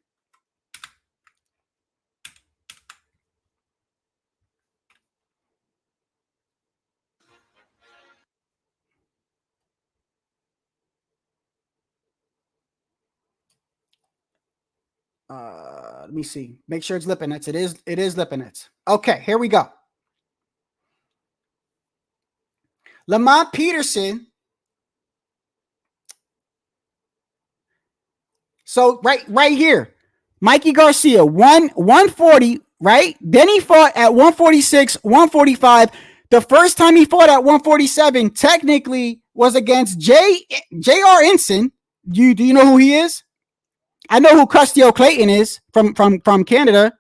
Let me see. Make sure it's Lipinets. It is Lipinets. Okay, here we go. Lamont Peterson. So right here, Mikey Garcia, 140, right? Then he fought at 146, 145. The first time he fought at 147 technically was against J.R. Ensign. Do you know who he is? I know who Custio Clayton is from Canada.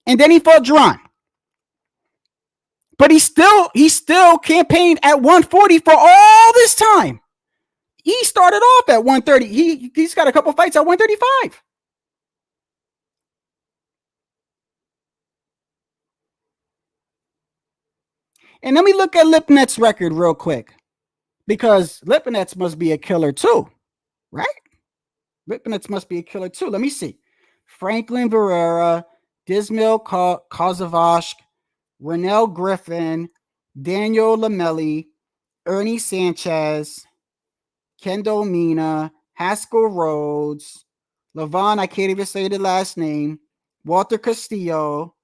And then he fought Duran. But he still campaigned at 140 for all this time. He started off at 130. He's got a couple fights at 135. And let me look at Lipnet's record real quick, because Lipnet's must be a killer too, right? Lipnet's must be a killer too. Let me see. Franklin Barrera, Dismil Kozavosh, Renell Griffin, Daniel Lamelli, Ernie Sanchez, Kendall Mina, Haskell Rhodes, Levon, I can't even say the last name, Walter Castillo,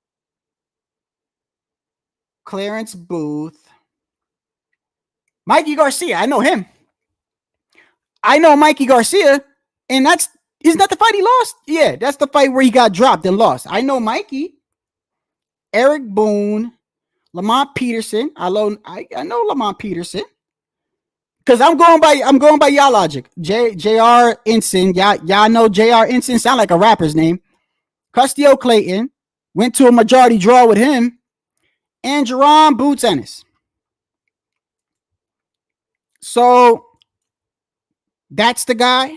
Clarence Booth, Mikey Garcia. I know him. I know Mikey Garcia, and isn't that the fight he lost? Yeah, that's the fight where he got dropped and lost. I know Mikey, Eric Boone, Lamont Peterson. I know Lamont Peterson. Because I'm going by y'all logic. J.R. Ensign. Y'all know J.R. Ensign, sound like a rapper's name. Castillo Clayton. Went to a majority draw with him. And Jerome Boots Ennis. So that's the guy.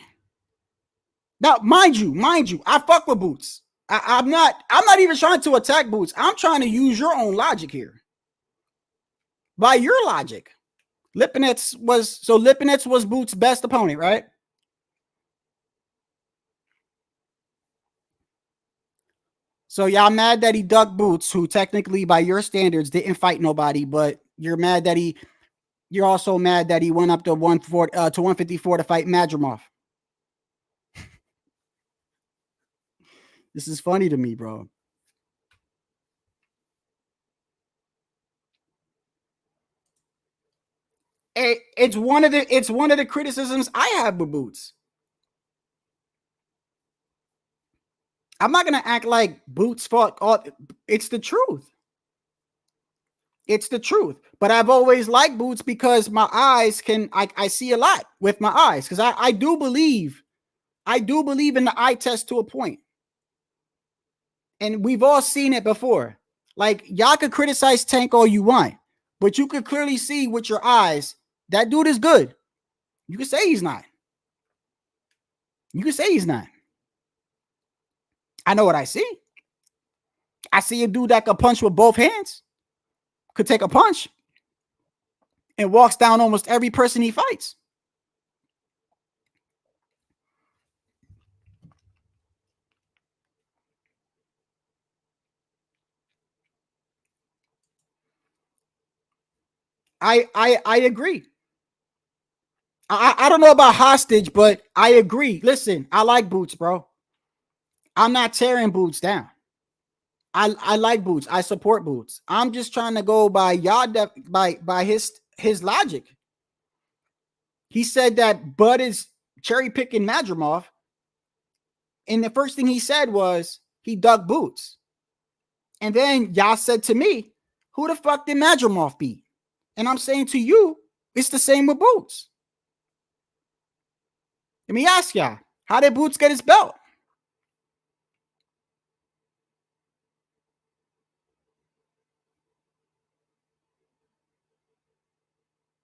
Now, mind you, I fuck with Boots. I'm not even trying to attack Boots. I'm trying to use your own logic here. By your logic, Lipinets was Boots' best opponent, right? So y'all mad that he ducked Boots, who technically by your standards didn't fight nobody, but you're also mad that he went up to 154 to fight Madrimov. This is funny to me, bro. It's one of the criticisms I have with Boots. I'm not gonna act like Boots fought. It's the truth. It's the truth. But I've always liked Boots because my eyes I see a lot with my eyes, because I do believe in the eye test to a point. And we've all seen it before. Like, y'all could criticize Tank all you want, but you could clearly see with your eyes that dude is good. You can say he's not. You can say he's not. I know what I see. I see a dude that could punch with both hands, could take a punch, and walks down almost every person he fights. I agree. I don't know about hostage, but I agree. Listen, I like Boots, bro. I'm not tearing Boots down. I like Boots. I support Boots. I'm just trying to go by y'all by his logic. He said that Bud is cherry picking Madrimov, and the first thing he said was he dug Boots. And then y'all said to me, who the fuck did Madrimov beat? And I'm saying to you, it's the same with Boots. Let me ask y'all, how did Boots get his belt?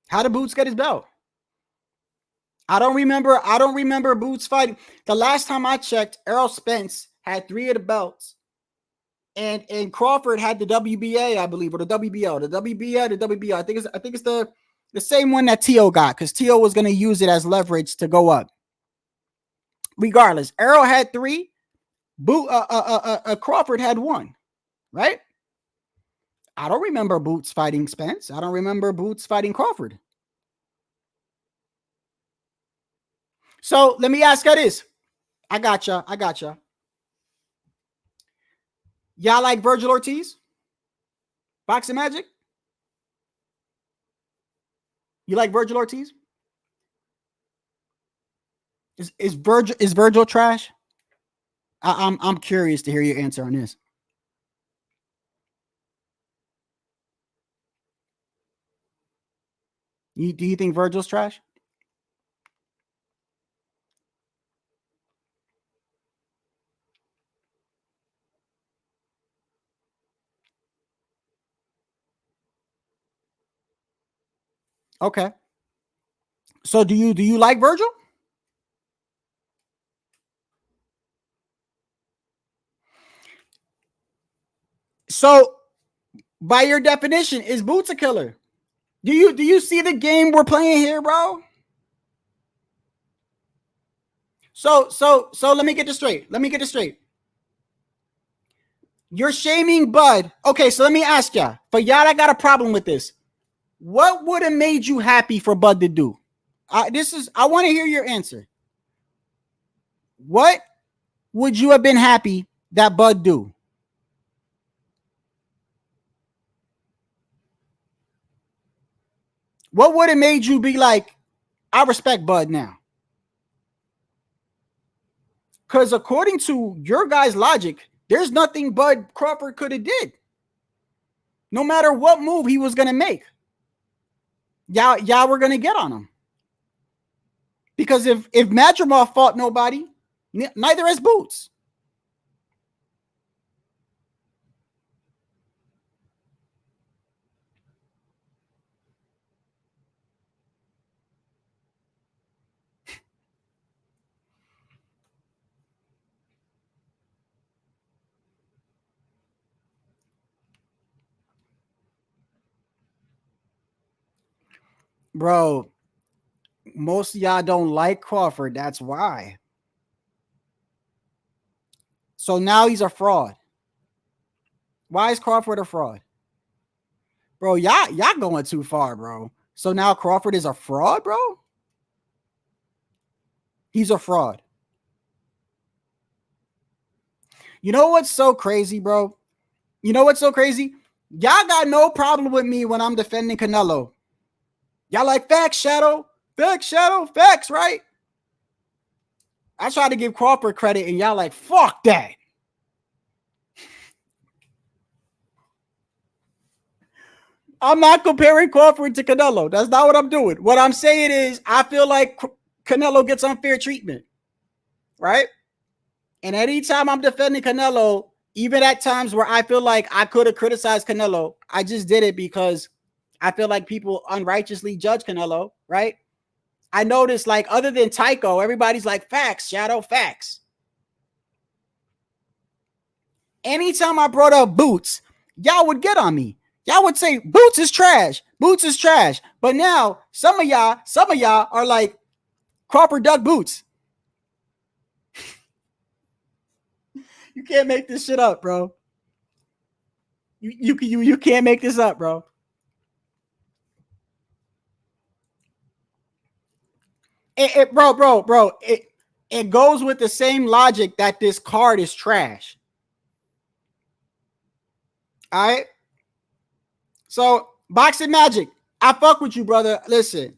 How did Boots get his belt? I don't remember Boots fighting. The last time I checked, Errol Spence had 3 of the belts. And Crawford had the WBA, I believe, or the WBO. The WBO. I think it's the same one that T.O. got, because T.O. was going to use it as leverage to go up. Regardless, Errol had 3. Crawford had 1, right? I don't remember Boots fighting Spence. I don't remember Boots fighting Crawford. So let me ask you this. I gotcha. Y'all like Virgil Ortiz? Boxing Magic? You like Virgil Ortiz? Is Virgil trash? I'm curious to hear your answer on this. Do you think Virgil's trash? Okay. So do you like Virgil? So by your definition, is Boots a killer? Do you see the game we're playing here, bro? So let me get this straight. Let me get this straight. You're shaming Bud. Okay, so let me ask y'all. For y'all that got a problem with this, what would have made you happy for Bud to do? I want to hear your answer. What would you have been happy that Bud do? What would have made you be like, I respect Bud now? Because according to your guys' logic, there's nothing Bud Crawford could have did. No matter what move he was going to make. Y'all were going to get on him. Because if Madrimov fought nobody, neither has Boots. Bro, most of y'all don't like Crawford. That's why. So now he's a fraud. Why is Crawford a fraud? Bro, y'all going too far, bro. So now Crawford is a fraud, bro? He's a fraud. You know what's so crazy, bro? You know what's so crazy? Y'all got no problem with me when I'm defending Canelo. Y'all like facts, Shadow? Facts, Shadow? Facts, right? I try to give Crawford credit, and y'all like, fuck that. I'm not comparing Crawford to Canelo. That's not what I'm doing. What I'm saying is I feel like Canelo gets unfair treatment, right? And anytime I'm defending Canelo, even at times where I feel like I could have criticized Canelo, I just did it because I feel like people unrighteously judge Canelo, right? I noticed, like, other than Tycho, everybody's like, facts, Shadow, facts. Anytime I brought up Boots, y'all would get on me. Y'all would say, Boots is trash. Boots is trash. But now, some of y'all are like, Crawford dug Boots. You can't make this shit up, bro. You can't make this up, bro. It goes with the same logic that this card is trash. All right. So, Boxing Magic, I fuck with you, brother. Listen.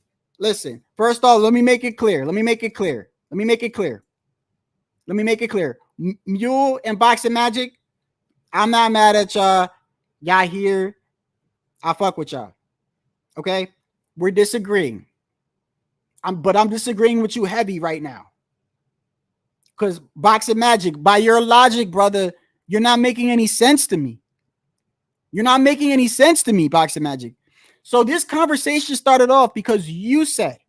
First off, let me make it clear. Mule and Boxing Magic, I'm not mad at y'all. Y'all here. I fuck with y'all. Okay? We're disagreeing. But I'm disagreeing with you heavy right now. Because Boxing Magic, by your logic, brother, you're not making any sense to me. Boxing Magic. So this conversation started off because you said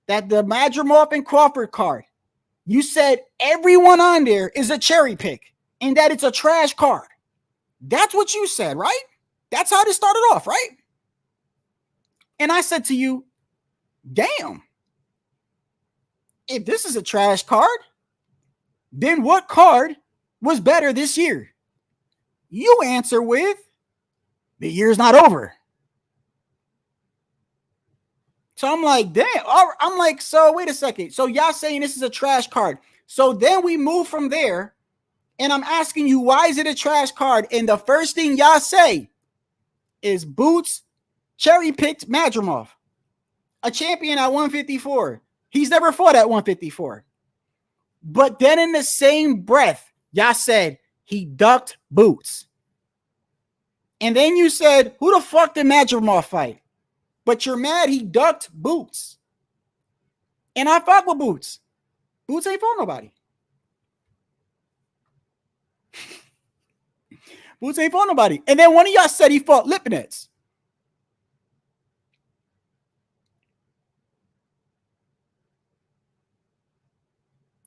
that the Madrimov and Crawford card, you said everyone on there is a cherry pick and that it's a trash card. That's what you said, right? That's how this started off, right? And I said to you, damn, if this is a trash card, then what card was better this year? You answer with, the year's not over. So I'm like, damn. I'm like, so wait a second. So y'all saying this is a trash card. So then we move from there, and I'm asking you, why is it a trash card? And the first thing y'all say is Boots cherry-picked Madrimov, a champion at 154. He's never fought at 154. But then in the same breath, y'all said he ducked Boots. And then you said, who the fuck did Madrimov fight? But you're mad he ducked Boots. And I fuck with Boots. Boots ain't fought nobody. Boots ain't fought nobody. And then one of y'all said he fought Lipinets.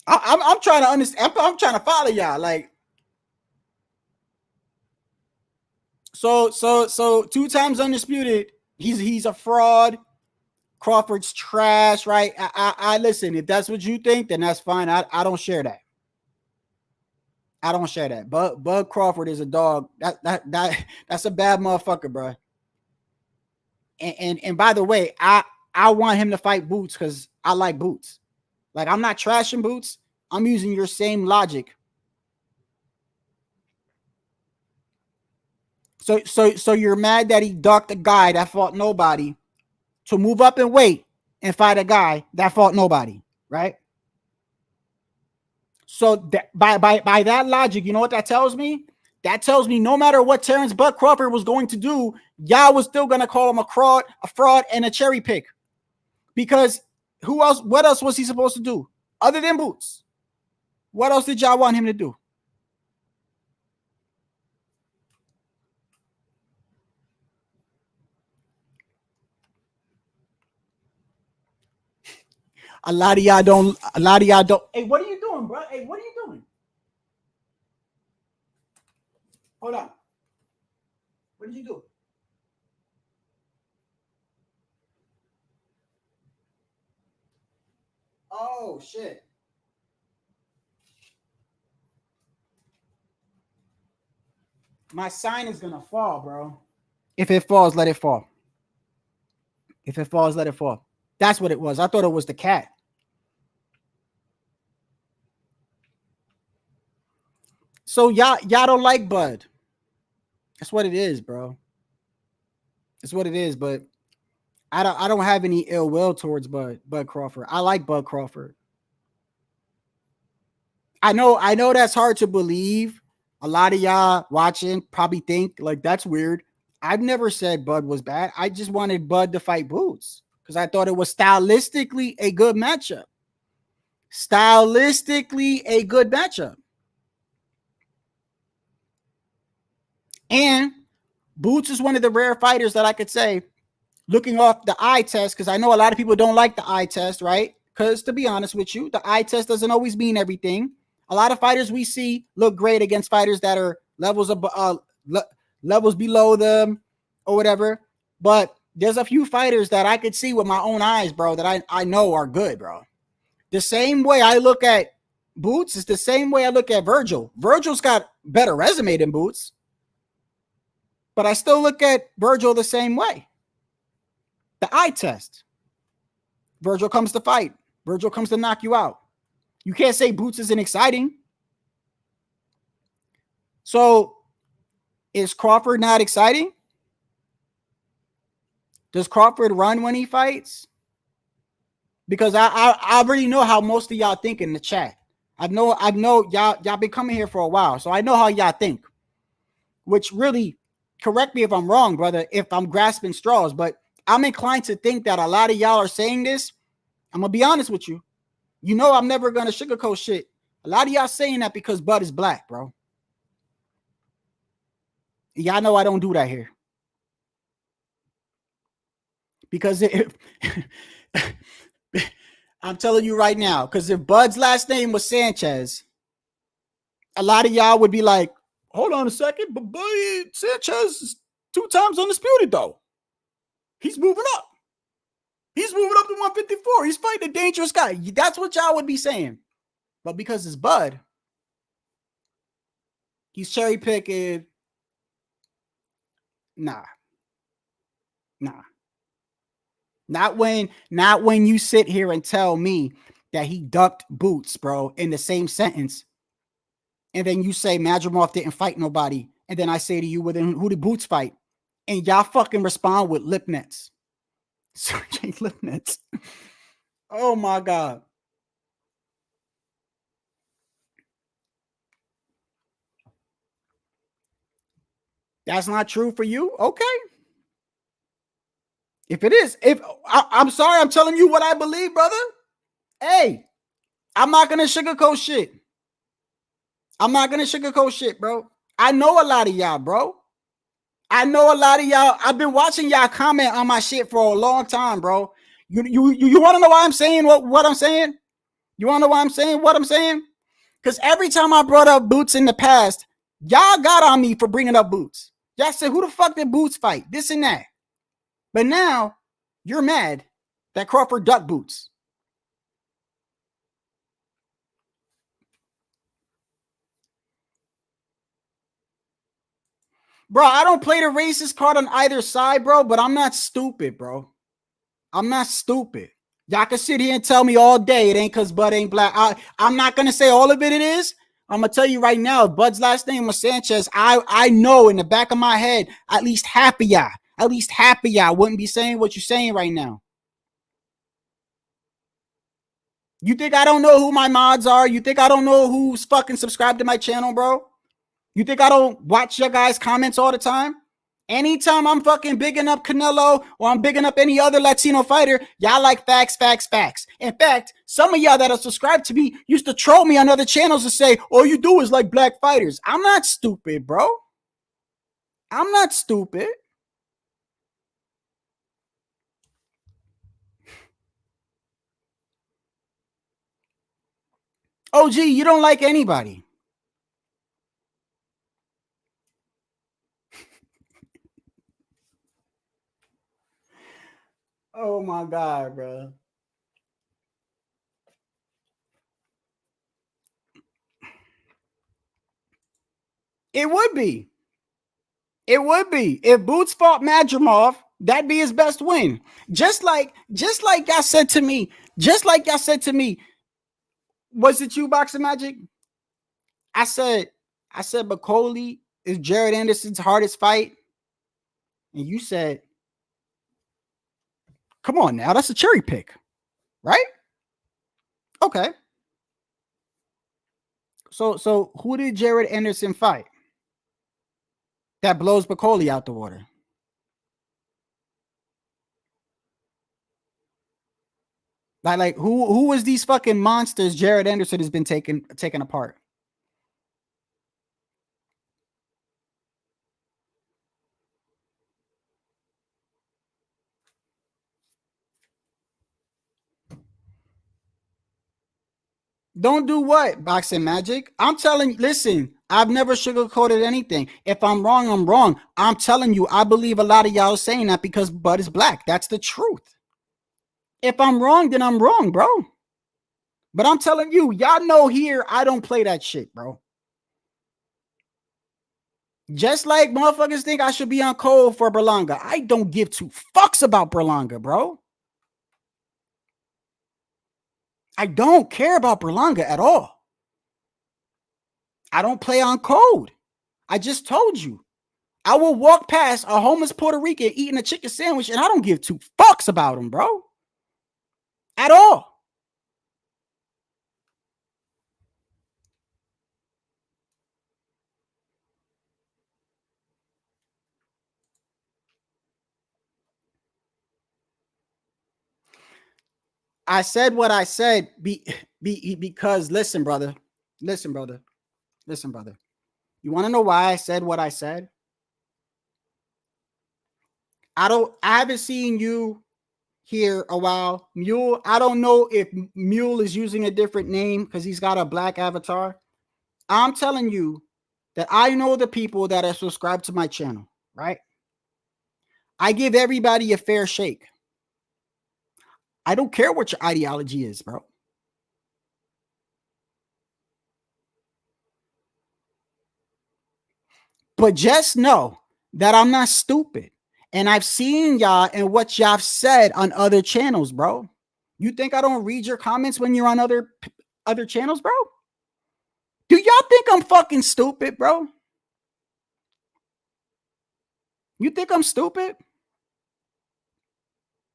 I'm trying to understand. I'm trying to follow y'all. Like, So 2 times undisputed. He's a fraud. Crawford's trash, right? I listen. If that's what you think, then that's fine. I don't share that. I don't share that. Bud Crawford is a dog. That's a bad motherfucker, bro. And by the way, I want him to fight Boots because I like Boots. Like, I'm not trashing Boots. I'm using your same logic. So you're mad that he ducked a guy that fought nobody to move up in weight and fight a guy that fought nobody, right? So by that logic, you know what that tells me? That tells me no matter what Terrence Bud Crawford was going to do, y'all was still going to call him a fraud, and a cherry pick. Because who else? What else was he supposed to do other than Boots? What else did y'all want him to do? A lot of y'all don't. Hey, what are you doing, bro? Hey, what are you doing? Hold on. What did you do? Oh, shit. My sign is going to fall, bro. If it falls, let it fall. If it falls, let it fall. That's what it was. I thought it was the cat. So y'all don't like Bud. That's what it is, bro. That's what it is, but I don't have any ill will towards Bud Crawford. I like Bud Crawford. I know that's hard to believe. A lot of y'all watching probably think like that's weird. I've never said Bud was bad. I just wanted Bud to fight Boots because I thought it was stylistically a good matchup. Stylistically a good matchup. And Boots is one of the rare fighters that I could say, looking off the eye test, because I know a lot of people don't like the eye test, right? Because to be honest with you, the eye test doesn't always mean everything. A lot of fighters we see look great against fighters that are levels below them or whatever. But there's a few fighters that I could see with my own eyes, bro, that I know are good, bro. The same way I look at Boots is the same way I look at Virgil. Virgil's got better resume than Boots. But I still look at Virgil the same way. The eye test. Virgil comes to fight. Virgil comes to knock you out. You can't say Boots isn't exciting. So, is Crawford not exciting? Does Crawford run when he fights? Because I already know how most of y'all think in the chat. I know y'all been coming here for a while, so I know how y'all think. Which really, correct me if I'm wrong, brother, if I'm grasping straws, but I'm inclined to think that a lot of y'all are saying this. I'm going to be honest with you. You know I'm never going to sugarcoat shit. A lot of y'all saying that because Bud is black, bro. Y'all know I don't do that here. Because I'm telling you right now, because if Bud's last name was Sanchez, a lot of y'all would be like, hold on a second, but Bud Sanchez is 2 times undisputed, though. He's moving up. He's moving up to 154. He's fighting a dangerous guy. That's what y'all would be saying. But because it's Bud, he's cherry picking. Nah. Not when you sit here and tell me that he ducked Boots, bro, in the same sentence. And then you say Madrimov didn't fight nobody. And then I say to you, well, then who did Boots fight? And y'all fucking respond with lip nets. Sergey Lipnitz. Oh my God. That's not true for you? Okay. If it is, I'm sorry, I'm telling you what I believe, brother. Hey, I'm not gonna sugarcoat shit. Bro. I know a lot of y'all, bro. I've been watching y'all comment on my shit for a long time, bro. You want to know why I'm saying what I'm saying? You want to know why I'm saying what I'm saying? Because every time I brought up Boots in the past, y'all got on me for bringing up Boots. Y'all said, who the fuck did Boots fight? This and that. But now you're mad that Crawford ducked Boots. Bro, I don't play the racist card on either side, bro, but I'm not stupid, bro. I'm not stupid. Y'all can sit here and tell me all day it ain't because Bud ain't black. I'm not going to say all of it is. I'm going to tell you right now, if Bud's last name was Sanchez, I know in the back of my head, at least half of y'all wouldn't be saying what you're saying right now. You think I don't know who my mods are? You think I don't know who's fucking subscribed to my channel, bro? You think I don't watch your guys' comments all the time? Anytime I'm fucking bigging up Canelo or I'm bigging up any other Latino fighter, y'all like facts, facts, facts. In fact, some of y'all that are subscribed to me used to troll me on other channels and say, all you do is like black fighters. I'm not stupid, bro. I'm not stupid. OG, you don't like anybody. Oh my God, bro. It would be. It would be. If Boots fought Madrimov, that'd be his best win. Just like y'all said to me, was it you, Boxing Magic? I said, Bacoli is Jared Anderson's hardest fight. And you said, come on now, that's a cherry pick, right? Okay. So who did Jared Anderson fight that blows Bacoli out the water? Like who was these fucking monsters Jared Anderson has been taken apart? Don't do what, Boxing Magic? I'm telling you, listen, I've never sugarcoated anything. If I'm wrong, I'm wrong. I'm telling you, I believe a lot of y'all are saying that because Bud is black. That's the truth. If I'm wrong, then I'm wrong, bro. But I'm telling you, y'all know here, I don't play that shit, bro. Just like motherfuckers think I should be on code for Berlanga. I don't give two fucks about Berlanga, bro. I don't care about Berlanga at all. I don't play on code. I just told you. I will walk past a homeless Puerto Rican eating a chicken sandwich and I don't give two fucks about him, bro. At all. I said what I said because listen, brother. You want to know why I said what I said? I haven't seen you here a while. Mule, I don't know if Mule is using a different name because he's got a black avatar. I'm telling you that I know the people that are subscribed to my channel, right? I give everybody a fair shake. I don't care what your ideology is, bro. But just know that I'm not stupid. And I've seen y'all and what y'all said on other channels, bro. You think I don't read your comments when you're on other channels, bro? Do y'all think I'm fucking stupid, bro? You think I'm stupid?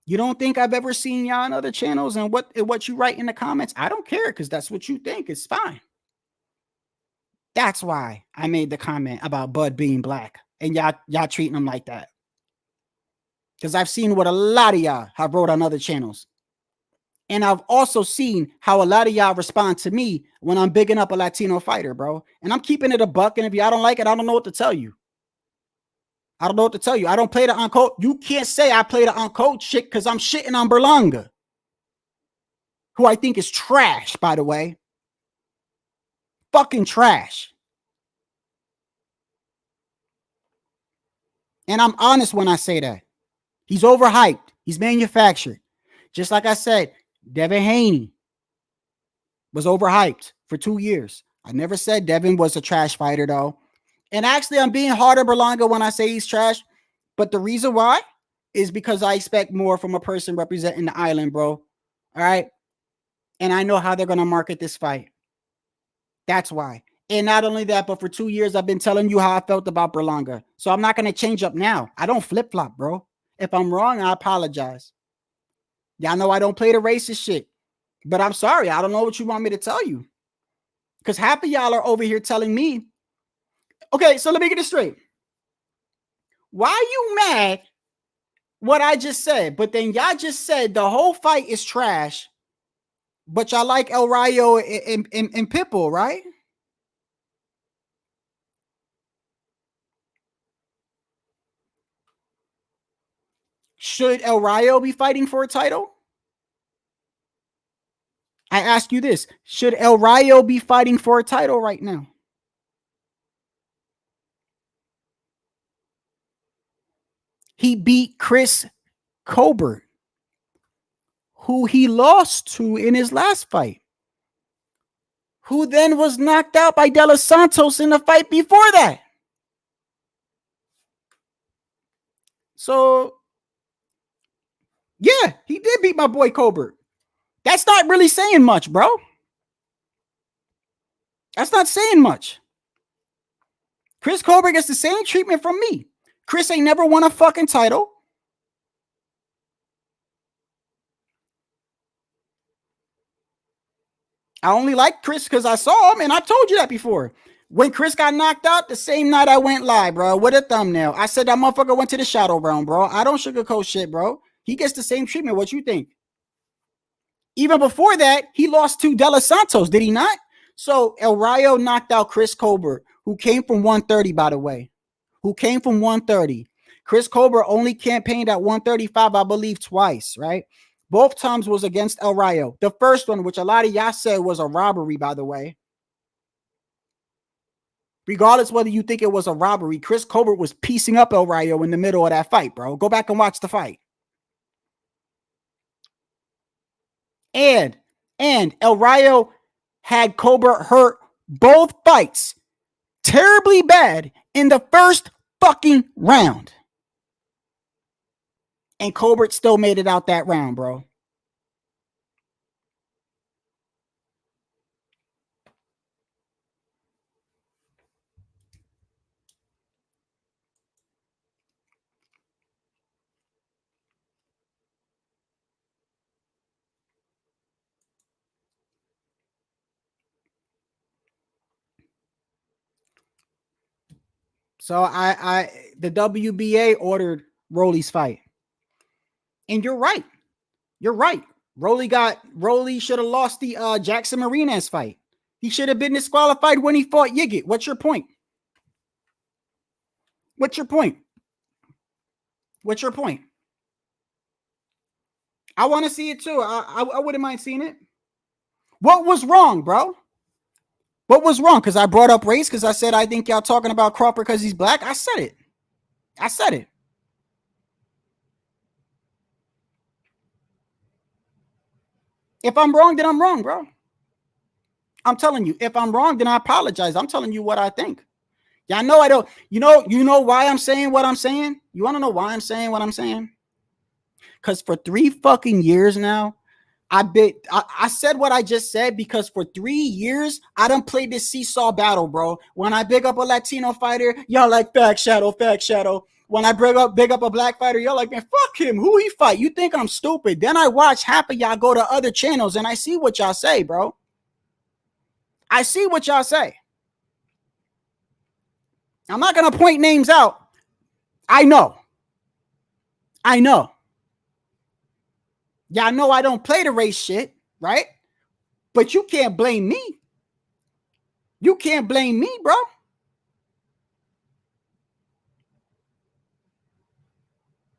You don't think I've ever seen y'all on other channels and what you write in the comments? I don't care because that's what you think. It's fine. That's why I made the comment about Bud being black and y'all treating him like that. Because I've seen what a lot of y'all have wrote on other channels. And I've also seen how a lot of y'all respond to me when I'm bigging up a Latino fighter, bro. And I'm keeping it a buck. And if y'all don't like it, I don't know what to tell you. I don't know what to tell you. I don't play the on-code. You can't say I play the on-code shit because I'm shitting on Berlanga, who I think is trash, by the way. Fucking trash. And I'm honest when I say that. He's overhyped. He's manufactured. Just like I said, Devin Haney was overhyped for 2 years. I never said Devin was a trash fighter, though. And actually, I'm being hard on Berlanga when I say he's trash. But the reason why is because I expect more from a person representing the island, bro. All right? And I know how they're going to market this fight. That's why. And not only that, but for 2 years, I've been telling you how I felt about Berlanga. So I'm not going to change up now. I don't flip-flop, bro. If I'm wrong, I apologize. Y'all know I don't play the racist shit. But I'm sorry. I don't know what you want me to tell you. Because half of y'all are over here telling me. Okay, so let me get this straight. Why are you mad what I just said? But then y'all just said the whole fight is trash. But y'all like El Rayo and Pitbull, right? Should El Rayo be fighting for a title? I ask you this. Should El Rayo be fighting for a title right now? He beat Chris Colbert, who he lost to in his last fight, who then was knocked out by De Los Santos in the fight before that. So, yeah, he did beat my boy Colbert. That's not really saying much, bro. That's not saying much. Chris Colbert gets the same treatment from me. Chris ain't never won a fucking title. I only like Chris because I saw him, and I told you that before. When Chris got knocked out, the same night I went live, bro, with a thumbnail. I said that motherfucker went to the shadow realm, bro. I don't sugarcoat shit, bro. He gets the same treatment. What you think? Even before that, he lost to De Los Santos, did he not? So El Rayo knocked out Chris Colbert, who came from 130, by the way. Who came from 130. Chris Colbert only campaigned at 135, I believe, twice, right? Both times was against El Rayo. The first one, which a lot of y'all said was a robbery, by the way. Regardless whether you think it was a robbery, Chris Colbert was piecing up El Rayo in the middle of that fight, bro. Go back and watch the fight. And El Rayo had Colbert hurt both fights terribly bad in the first fucking round. And Colbert still made it out that round, bro. So the WBA ordered Rolly's fight. And you're right. You're right. Rolly should have lost the Jackson Marinez fight. He should have been disqualified when he fought Yigit. What's your point? What's your point? What's your point? I want to see it too. I wouldn't mind seeing it. What was wrong, bro? What was wrong? Because I brought up race, because I said I think y'all talking about Crawford because he's black. I said it. I said it. If I'm wrong, then I'm wrong, bro. I'm telling you, if I'm wrong, then I apologize. I'm telling you what I think. Y'all know I don't. You know why I'm saying what I'm saying? You want to know why I'm saying what I'm saying? Because for 3 fucking years now, I said what I just said because for 3 years, I done played this seesaw battle, bro. When I big up a Latino fighter, y'all like fact shadow. When I big up a black fighter, y'all like, man, fuck him. Who he fight? You think I'm stupid? Then I watch half of y'all go to other channels and I see what y'all say, bro. I see what y'all say. I'm not going to point names out. I know. Y'all know I don't play the race shit, right? But you can't blame me. You can't blame me, bro.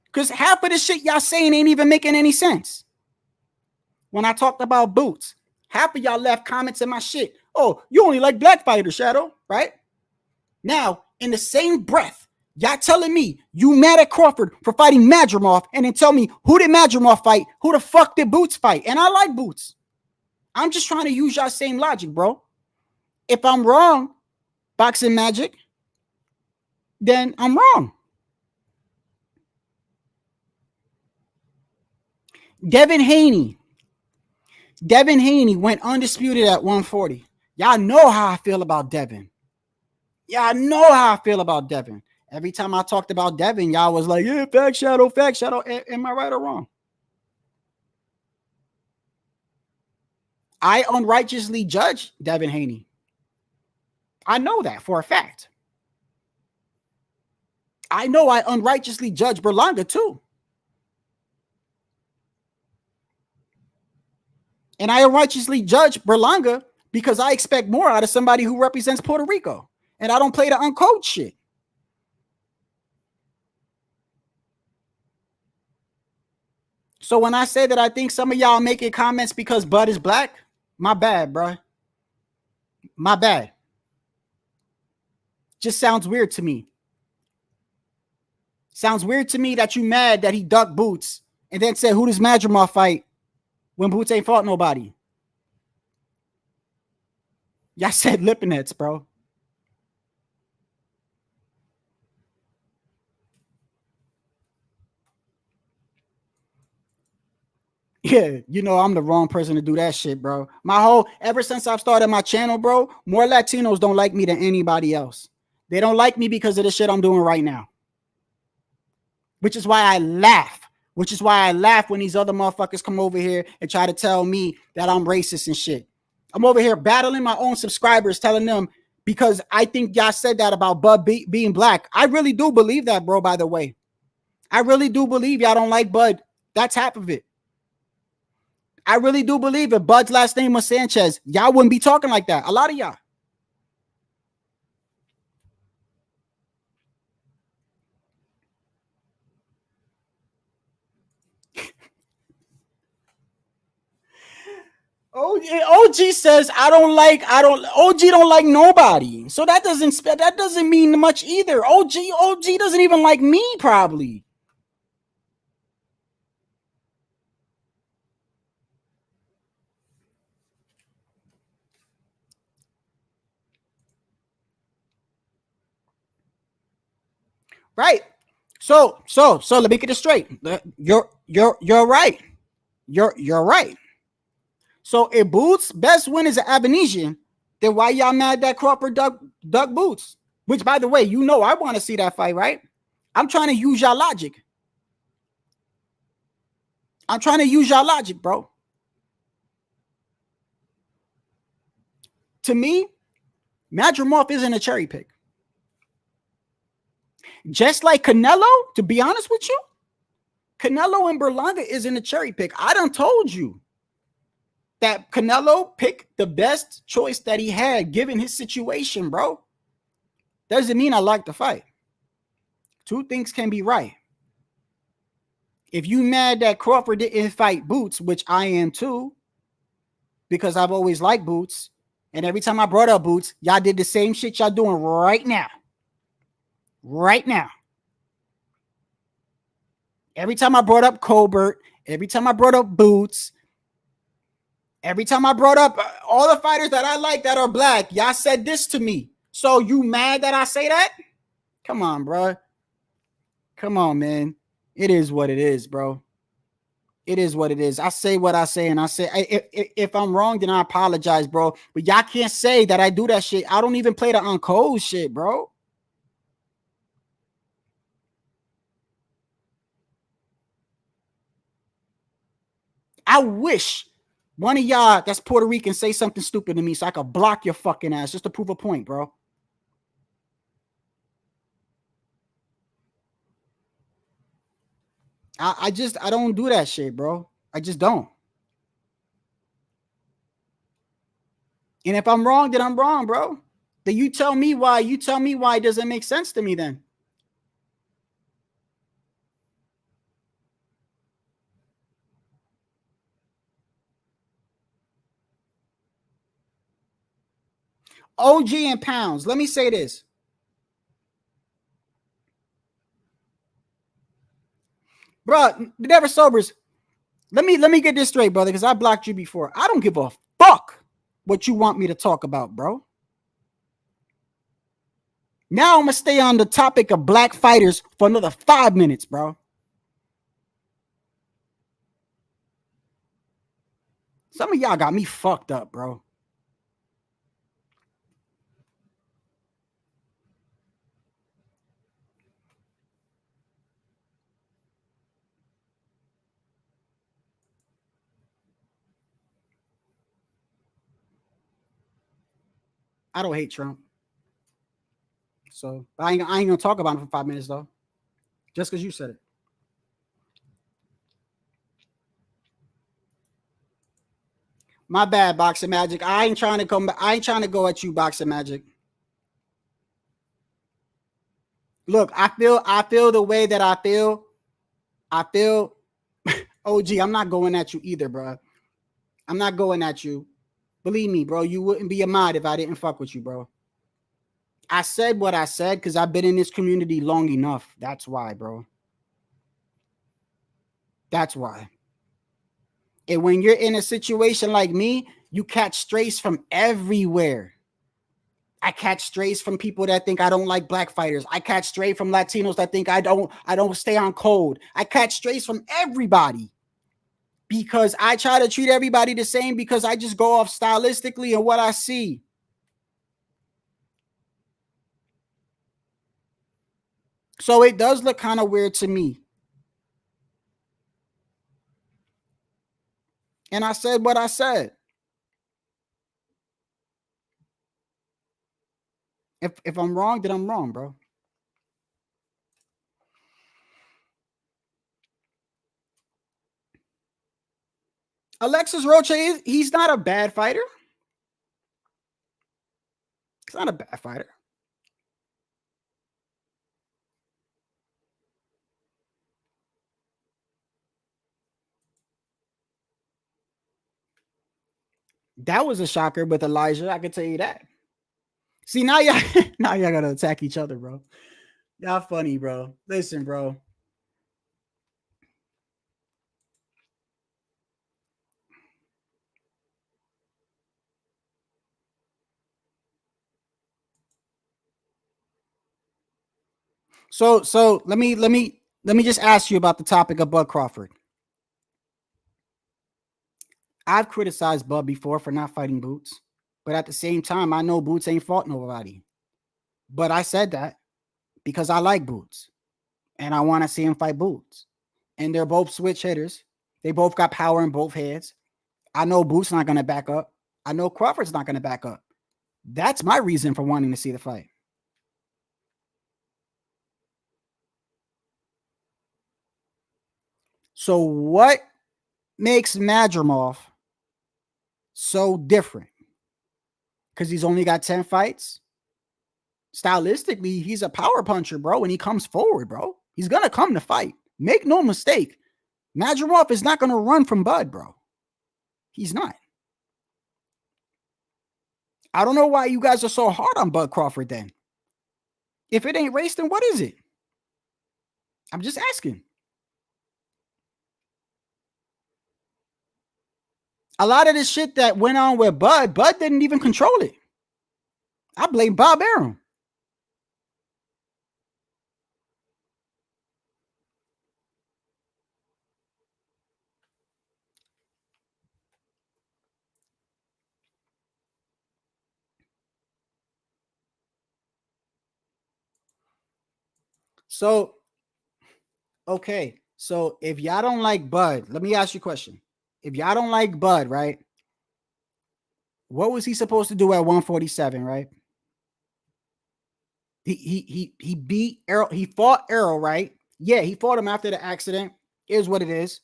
Because half of the shit y'all saying ain't even making any sense. When I talked about boots, half of y'all left comments in my shit. Oh, you only like black fighters, Shadow, right? Now, in the same breath, Y'all telling me you mad at Crawford for fighting Madrimov, and then tell me who did Madrimov fight? Who the fuck did Boots fight? And I like Boots. I'm just trying to use y'all same logic, bro. If I'm wrong, boxing magic, then I'm wrong. Devin Haney went undisputed at 140. Y'all know how I feel about Devin. Y'all know how I feel about Devin. Every time I talked about Devin, y'all was like, yeah, fact shadow. Am I right or wrong? I unrighteously judge Devin Haney. I know that for a fact. I know I unrighteously judge Berlanga too. And I unrighteously judge Berlanga because I expect more out of somebody who represents Puerto Rico. And I don't play the uncode shit. So when I say that I think some of y'all making comments because Bud is black, my bad, bro. My bad. Just sounds weird to me. Sounds weird to me that you mad that he ducked Boots and then said, who does Madrimov fight when Boots ain't fought nobody? Y'all said Lipinets, bro. Yeah, you know, I'm the wrong person to do that shit, bro. Ever since I've started my channel, bro, more Latinos don't like me than anybody else. They don't like me because of the shit I'm doing right now. Which is why I laugh. Which is why I laugh when these other motherfuckers come over here and try to tell me that I'm racist and shit. I'm over here battling my own subscribers, telling them because I think y'all said that about Bud being black. I really do believe that, bro, by the way. I really do believe y'all don't like Bud. That's half of it. I really do believe if Bud's last name was Sanchez, y'all wouldn't be talking like that. A lot of y'all. OG says OG don't like nobody. So that doesn't mean much either. OG doesn't even like me, probably. Right. So let me get it straight. You're right. You're right. So if Boots' best win is an Abenesian, then why y'all mad that Crawford duck Boots? Which, by the way, you know I want to see that fight, right? I'm trying to use y'all logic. Bro. To me, Madrimov isn't a cherry pick. Just like Canelo, to be honest with you, Canelo and Berlanga isn't a cherry pick. I done told you that Canelo picked the best choice that he had given his situation, bro. Doesn't mean I like the fight. Two things can be right. If you mad that Crawford didn't fight Boots, which I am too, because I've always liked Boots, and every time I brought up Boots, y'all did the same shit y'all doing right now. Right now. Every time I brought up Colbert, every time I brought up Boots, every time I brought up all the fighters that I like that are black, y'all said this to me. So you mad that I say that? Come on, bro. Come on, man. It is what it is, bro. It is what it is. I say what I say, and I say if I'm wrong, then I apologize, bro. But y'all can't say that I do that shit. I don't even play the uncode shit, bro. I wish one of y'all that's Puerto Rican say something stupid to me so I could block your fucking ass just to prove a point, bro. I don't do that shit, bro. I just don't. And if I'm wrong, then I'm wrong, bro. Then you tell me why. You tell me why it doesn't make sense to me then. OG and pounds. Let me say this. bro. Never sobers. Let me get this straight, brother, because I blocked you before. I don't give a fuck what you want me to talk about, bro. Now I'm gonna stay on the topic of black fighters for another 5 minutes, bro. Some of y'all got me fucked up, bro. I don't hate Trump. So I ain't gonna talk about him for 5 minutes though. Just because you said it. My bad, Boxing Magic. I ain't trying to come back. I ain't trying to go at you, Boxing Magic. Look, I feel the way that I feel. OG, I'm not going at you either, bro. I'm not going at you. Believe me, bro. You wouldn't be a mod if I didn't fuck with you, bro. I said what I said because I've been in this community long enough. That's why, bro. That's why. And when you're in a situation like me, you catch strays from everywhere. I catch strays from people that think I don't like black fighters. I catch stray from Latinos that think I don't stay on code. I catch strays from everybody because I try to treat everybody the same because I just go off stylistically and what I see. So it does look kind of weird to me. And I said what I said. If I'm wrong, then I'm wrong, bro. Alexis Roche, he's not a bad fighter. He's not a bad fighter. That was a shocker with Elijah. I can tell you that. See, now y'all gotta attack each other, bro. Y'all funny, bro. Listen, bro. So let me just ask you about the topic of Bud Crawford. I've criticized Bud before for not fighting Boots, but at the same time, I know Boots ain't fought nobody. But I said that because I like Boots and I want to see him fight Boots. And they're both switch hitters. They both got power in both heads. I know Boots not going to back up. I know Crawford's not going to back up. That's my reason for wanting to see the fight. So what makes Madrimov so different? Because he's only got 10 fights. Stylistically, he's a power puncher, bro. When he comes forward, bro, he's going to come to fight. Make no mistake. Madrimov is not going to run from Bud, bro. He's not. I don't know why you guys are so hard on Bud Crawford then. If it ain't race, then what is it? I'm just asking. A lot of this shit that went on with Bud didn't even control it. I blame Bob Arum. So, okay. So if y'all don't like Bud, let me ask you a question. If y'all don't like Bud, right? What was he supposed to do at 147, right? He beat Errol. He fought Errol, right? Yeah, he fought him after the accident. Is what it is.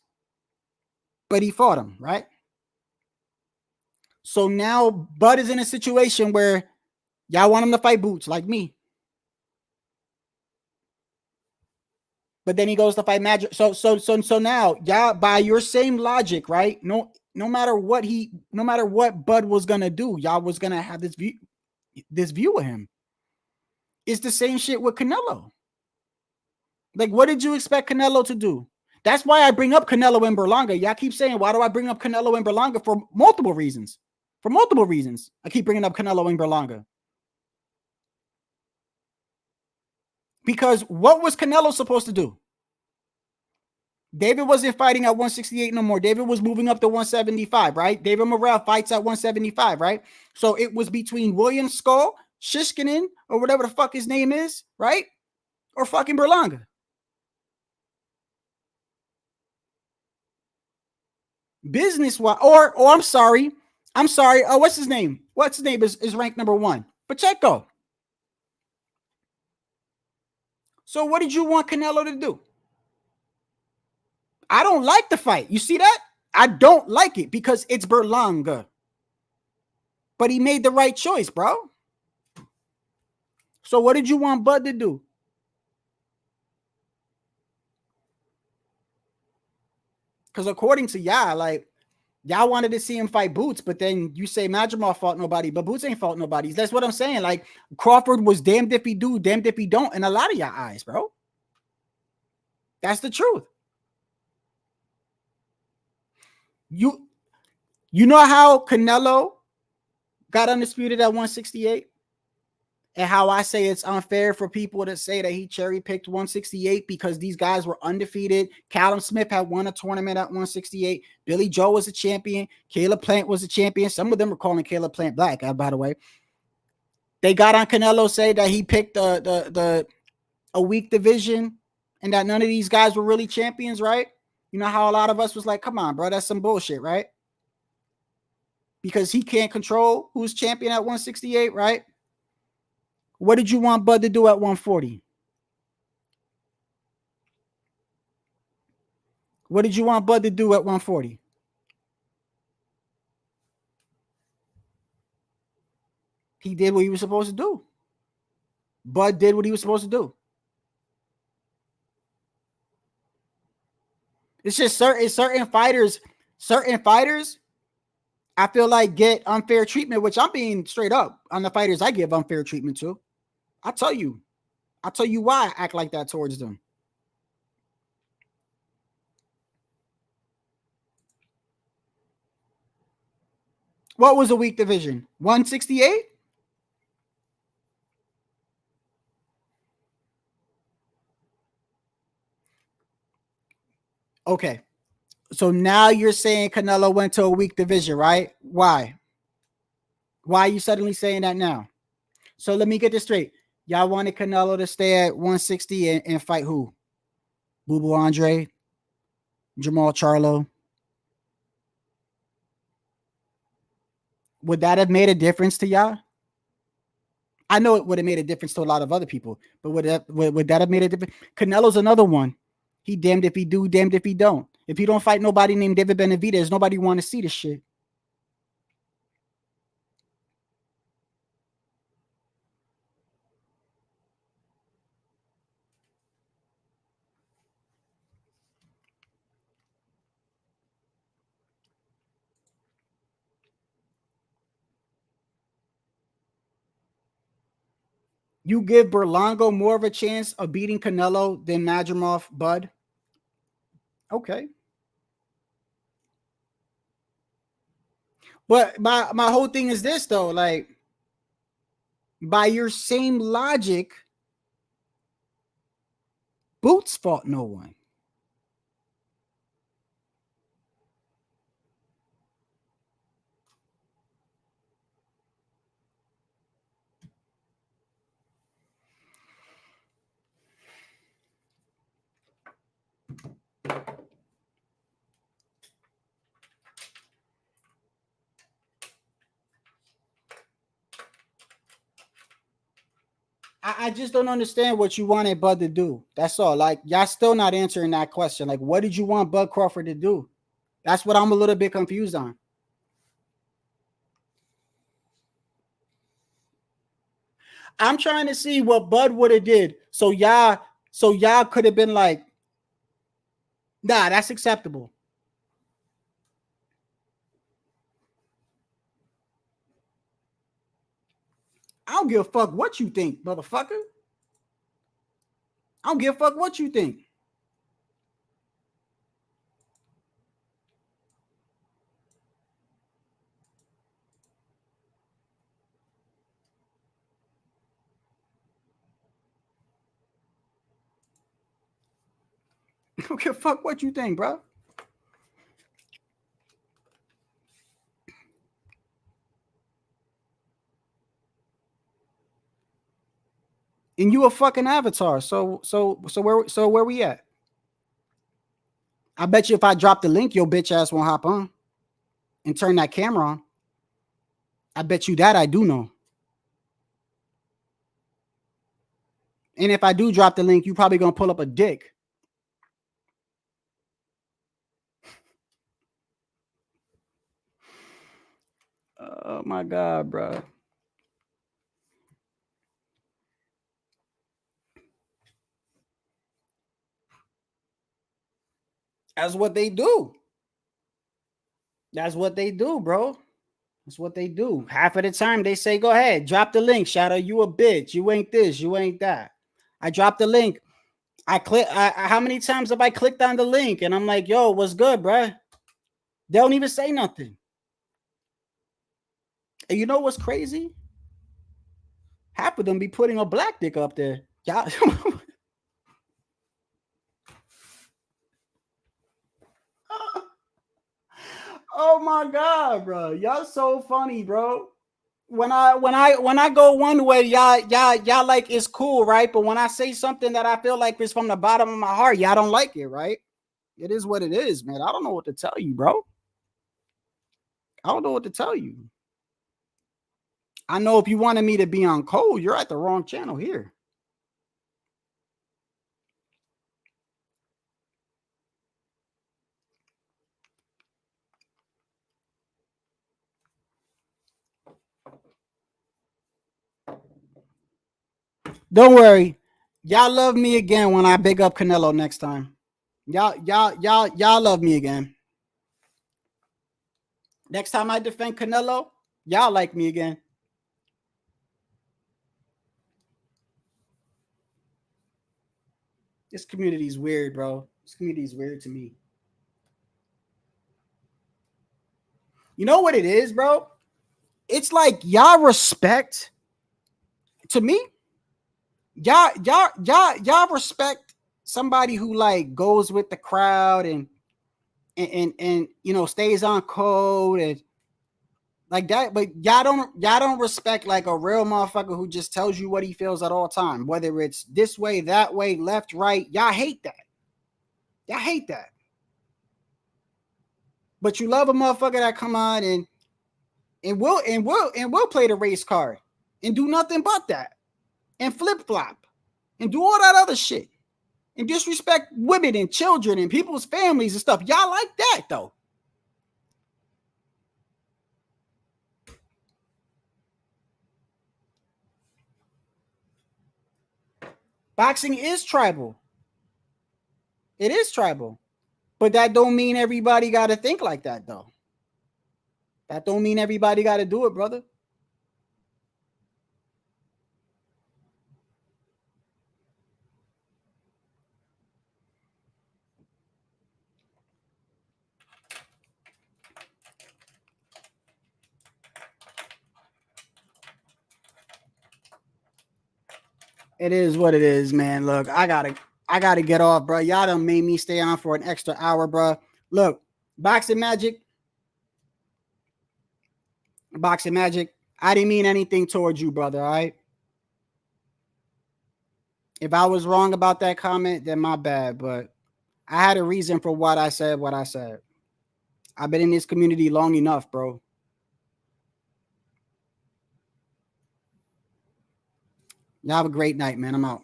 But he fought him, right? So now Bud is in a situation where y'all want him to fight Boots like me. But then he goes to fight Magic. So now, y'all, by your same logic, right? No matter what Bud was gonna do, y'all was gonna have this view of him. It's the same shit with Canelo. Like, what did you expect Canelo to do? That's why I bring up Canelo and Berlanga. Y'all keep saying, why do I bring up Canelo and Berlanga? For multiple reasons. For multiple reasons. I keep bringing up Canelo and Berlanga. Because what was Canelo supposed to do? David wasn't fighting at 168 no more. David was moving up to 175, right? David Morrell fights at 175, right? So it was between William Skull, Shishkinin, or whatever the fuck his name is, right? Or fucking Berlanga. Business wise, or I'm sorry. Oh, what's his name? What's his name is ranked number 1? Pacheco. So what did you want Canelo to do? I don't like the fight. You see that? I don't like it because it's Berlanga. But he made the right choice, bro. So what did you want Bud to do? Because according to y'all, like, y'all wanted to see him fight Boots, but then you say Madrimov fought nobody, but Boots ain't fought nobody. That's what I'm saying. Like, Crawford was damned if he do, damned if he don't, in a lot of y'all eyes, bro. That's the truth. You know how Canelo got undisputed at 168? And how I say it's unfair for people to say that he cherry-picked 168 because these guys were undefeated. Callum Smith had won a tournament at 168. Billy Joe was a champion. Caleb Plant was a champion. Some of them were calling Caleb Plant black, by the way. They got on Canelo, say that he picked a weak division and that none of these guys were really champions, right? You know how a lot of us was like, come on, bro, that's some bullshit, right? Because he can't control who's champion at 168, right? What did you want Bud to do at 140? What did you want Bud to do at 140? He did what he was supposed to do. Bud did what he was supposed to do. It's just certain fighters, I feel like get unfair treatment, which I'm being straight up on the fighters I give unfair treatment to. I'll tell you why I act like that towards them. What was a weak division? 168? Okay. So now you're saying Canelo went to a weak division, right? Why? Why are you suddenly saying that now? So let me get this straight. Y'all wanted Canelo to stay at 160 and fight who? Boo Boo Andre? Jamal Charlo? Would that have made a difference to y'all? I know it would have made a difference to a lot of other people, but would that have made a difference? Canelo's another one. He damned if he do, damned if he don't. If he don't fight nobody named David Benavidez, nobody want to see this shit. You give Berlanga more of a chance of beating Canelo than Madrimov, Bud? Okay. But my whole thing is this, though. Like, by your same logic, Boots fought no one. I just don't understand what you wanted Bud to do. That's all. Like, y'all still not answering that question. Like, what did you want Bud Crawford to do? That's what I'm a little bit confused on. I'm trying to see what Bud would have did. So y'all could have been like, nah, that's acceptable. I don't give a fuck what you think, motherfucker. I don't give a fuck what you think. I don't give a fuck what you think, bro. And you a fucking avatar. So where we at? I bet you if I drop the link, your bitch ass won't hop on and turn that camera on. I bet you that I do know. And if I do drop the link, you probably gonna pull up a dick. Oh my God, bro. That's what they do. That's what they do, bro. That's what they do. Half of the time they say, go ahead, drop the link. Shadow, you a bitch. You ain't this, you ain't that. I dropped the link. How many times have I clicked on the link and I'm like, yo, what's good, bro? They don't even say nothing. And you know what's crazy? Half of them be putting a black dick up there. Y'all. Oh my God, bro. Y'all so funny, bro. When I go one way, y'all like it's cool, right? But when I say something that I feel like is from the bottom of my heart, y'all don't like it, right? It is what it is, man. I don't know what to tell you, bro. I don't know what to tell you. I know if you wanted me to be on cold, you're at the wrong channel here. Don't worry. Y'all love me again when I big up Canelo next time. Y'all love me again. Next time I defend Canelo, y'all like me again. This community is weird, bro. This community is weird to me. You know what it is, bro? It's like y'all respect, to me, y'all respect somebody who like goes with the crowd and you know stays on code and like that, but y'all don't respect like a real motherfucker who just tells you what he feels at all time, whether it's this way, that way, left, right. Y'all hate that. Y'all hate that. But you love a motherfucker that come on and will play the race card and do nothing but that and flip flop and do all that other shit and disrespect women and children and people's families and stuff. Y'all like that though. Boxing is tribal. It is tribal. But that don't mean everybody got to think like that though. That don't mean everybody got to do it, brother. It is what it is, man. Look, I gotta get off, bro. Y'all done made me stay on for an extra hour, bro. Look, Boxing Magic. I didn't mean anything towards you, brother. All right. If I was wrong about that comment, then my bad. But I had a reason for what I said. I've been in this community long enough, bro. Y'all have a great night, man. I'm out.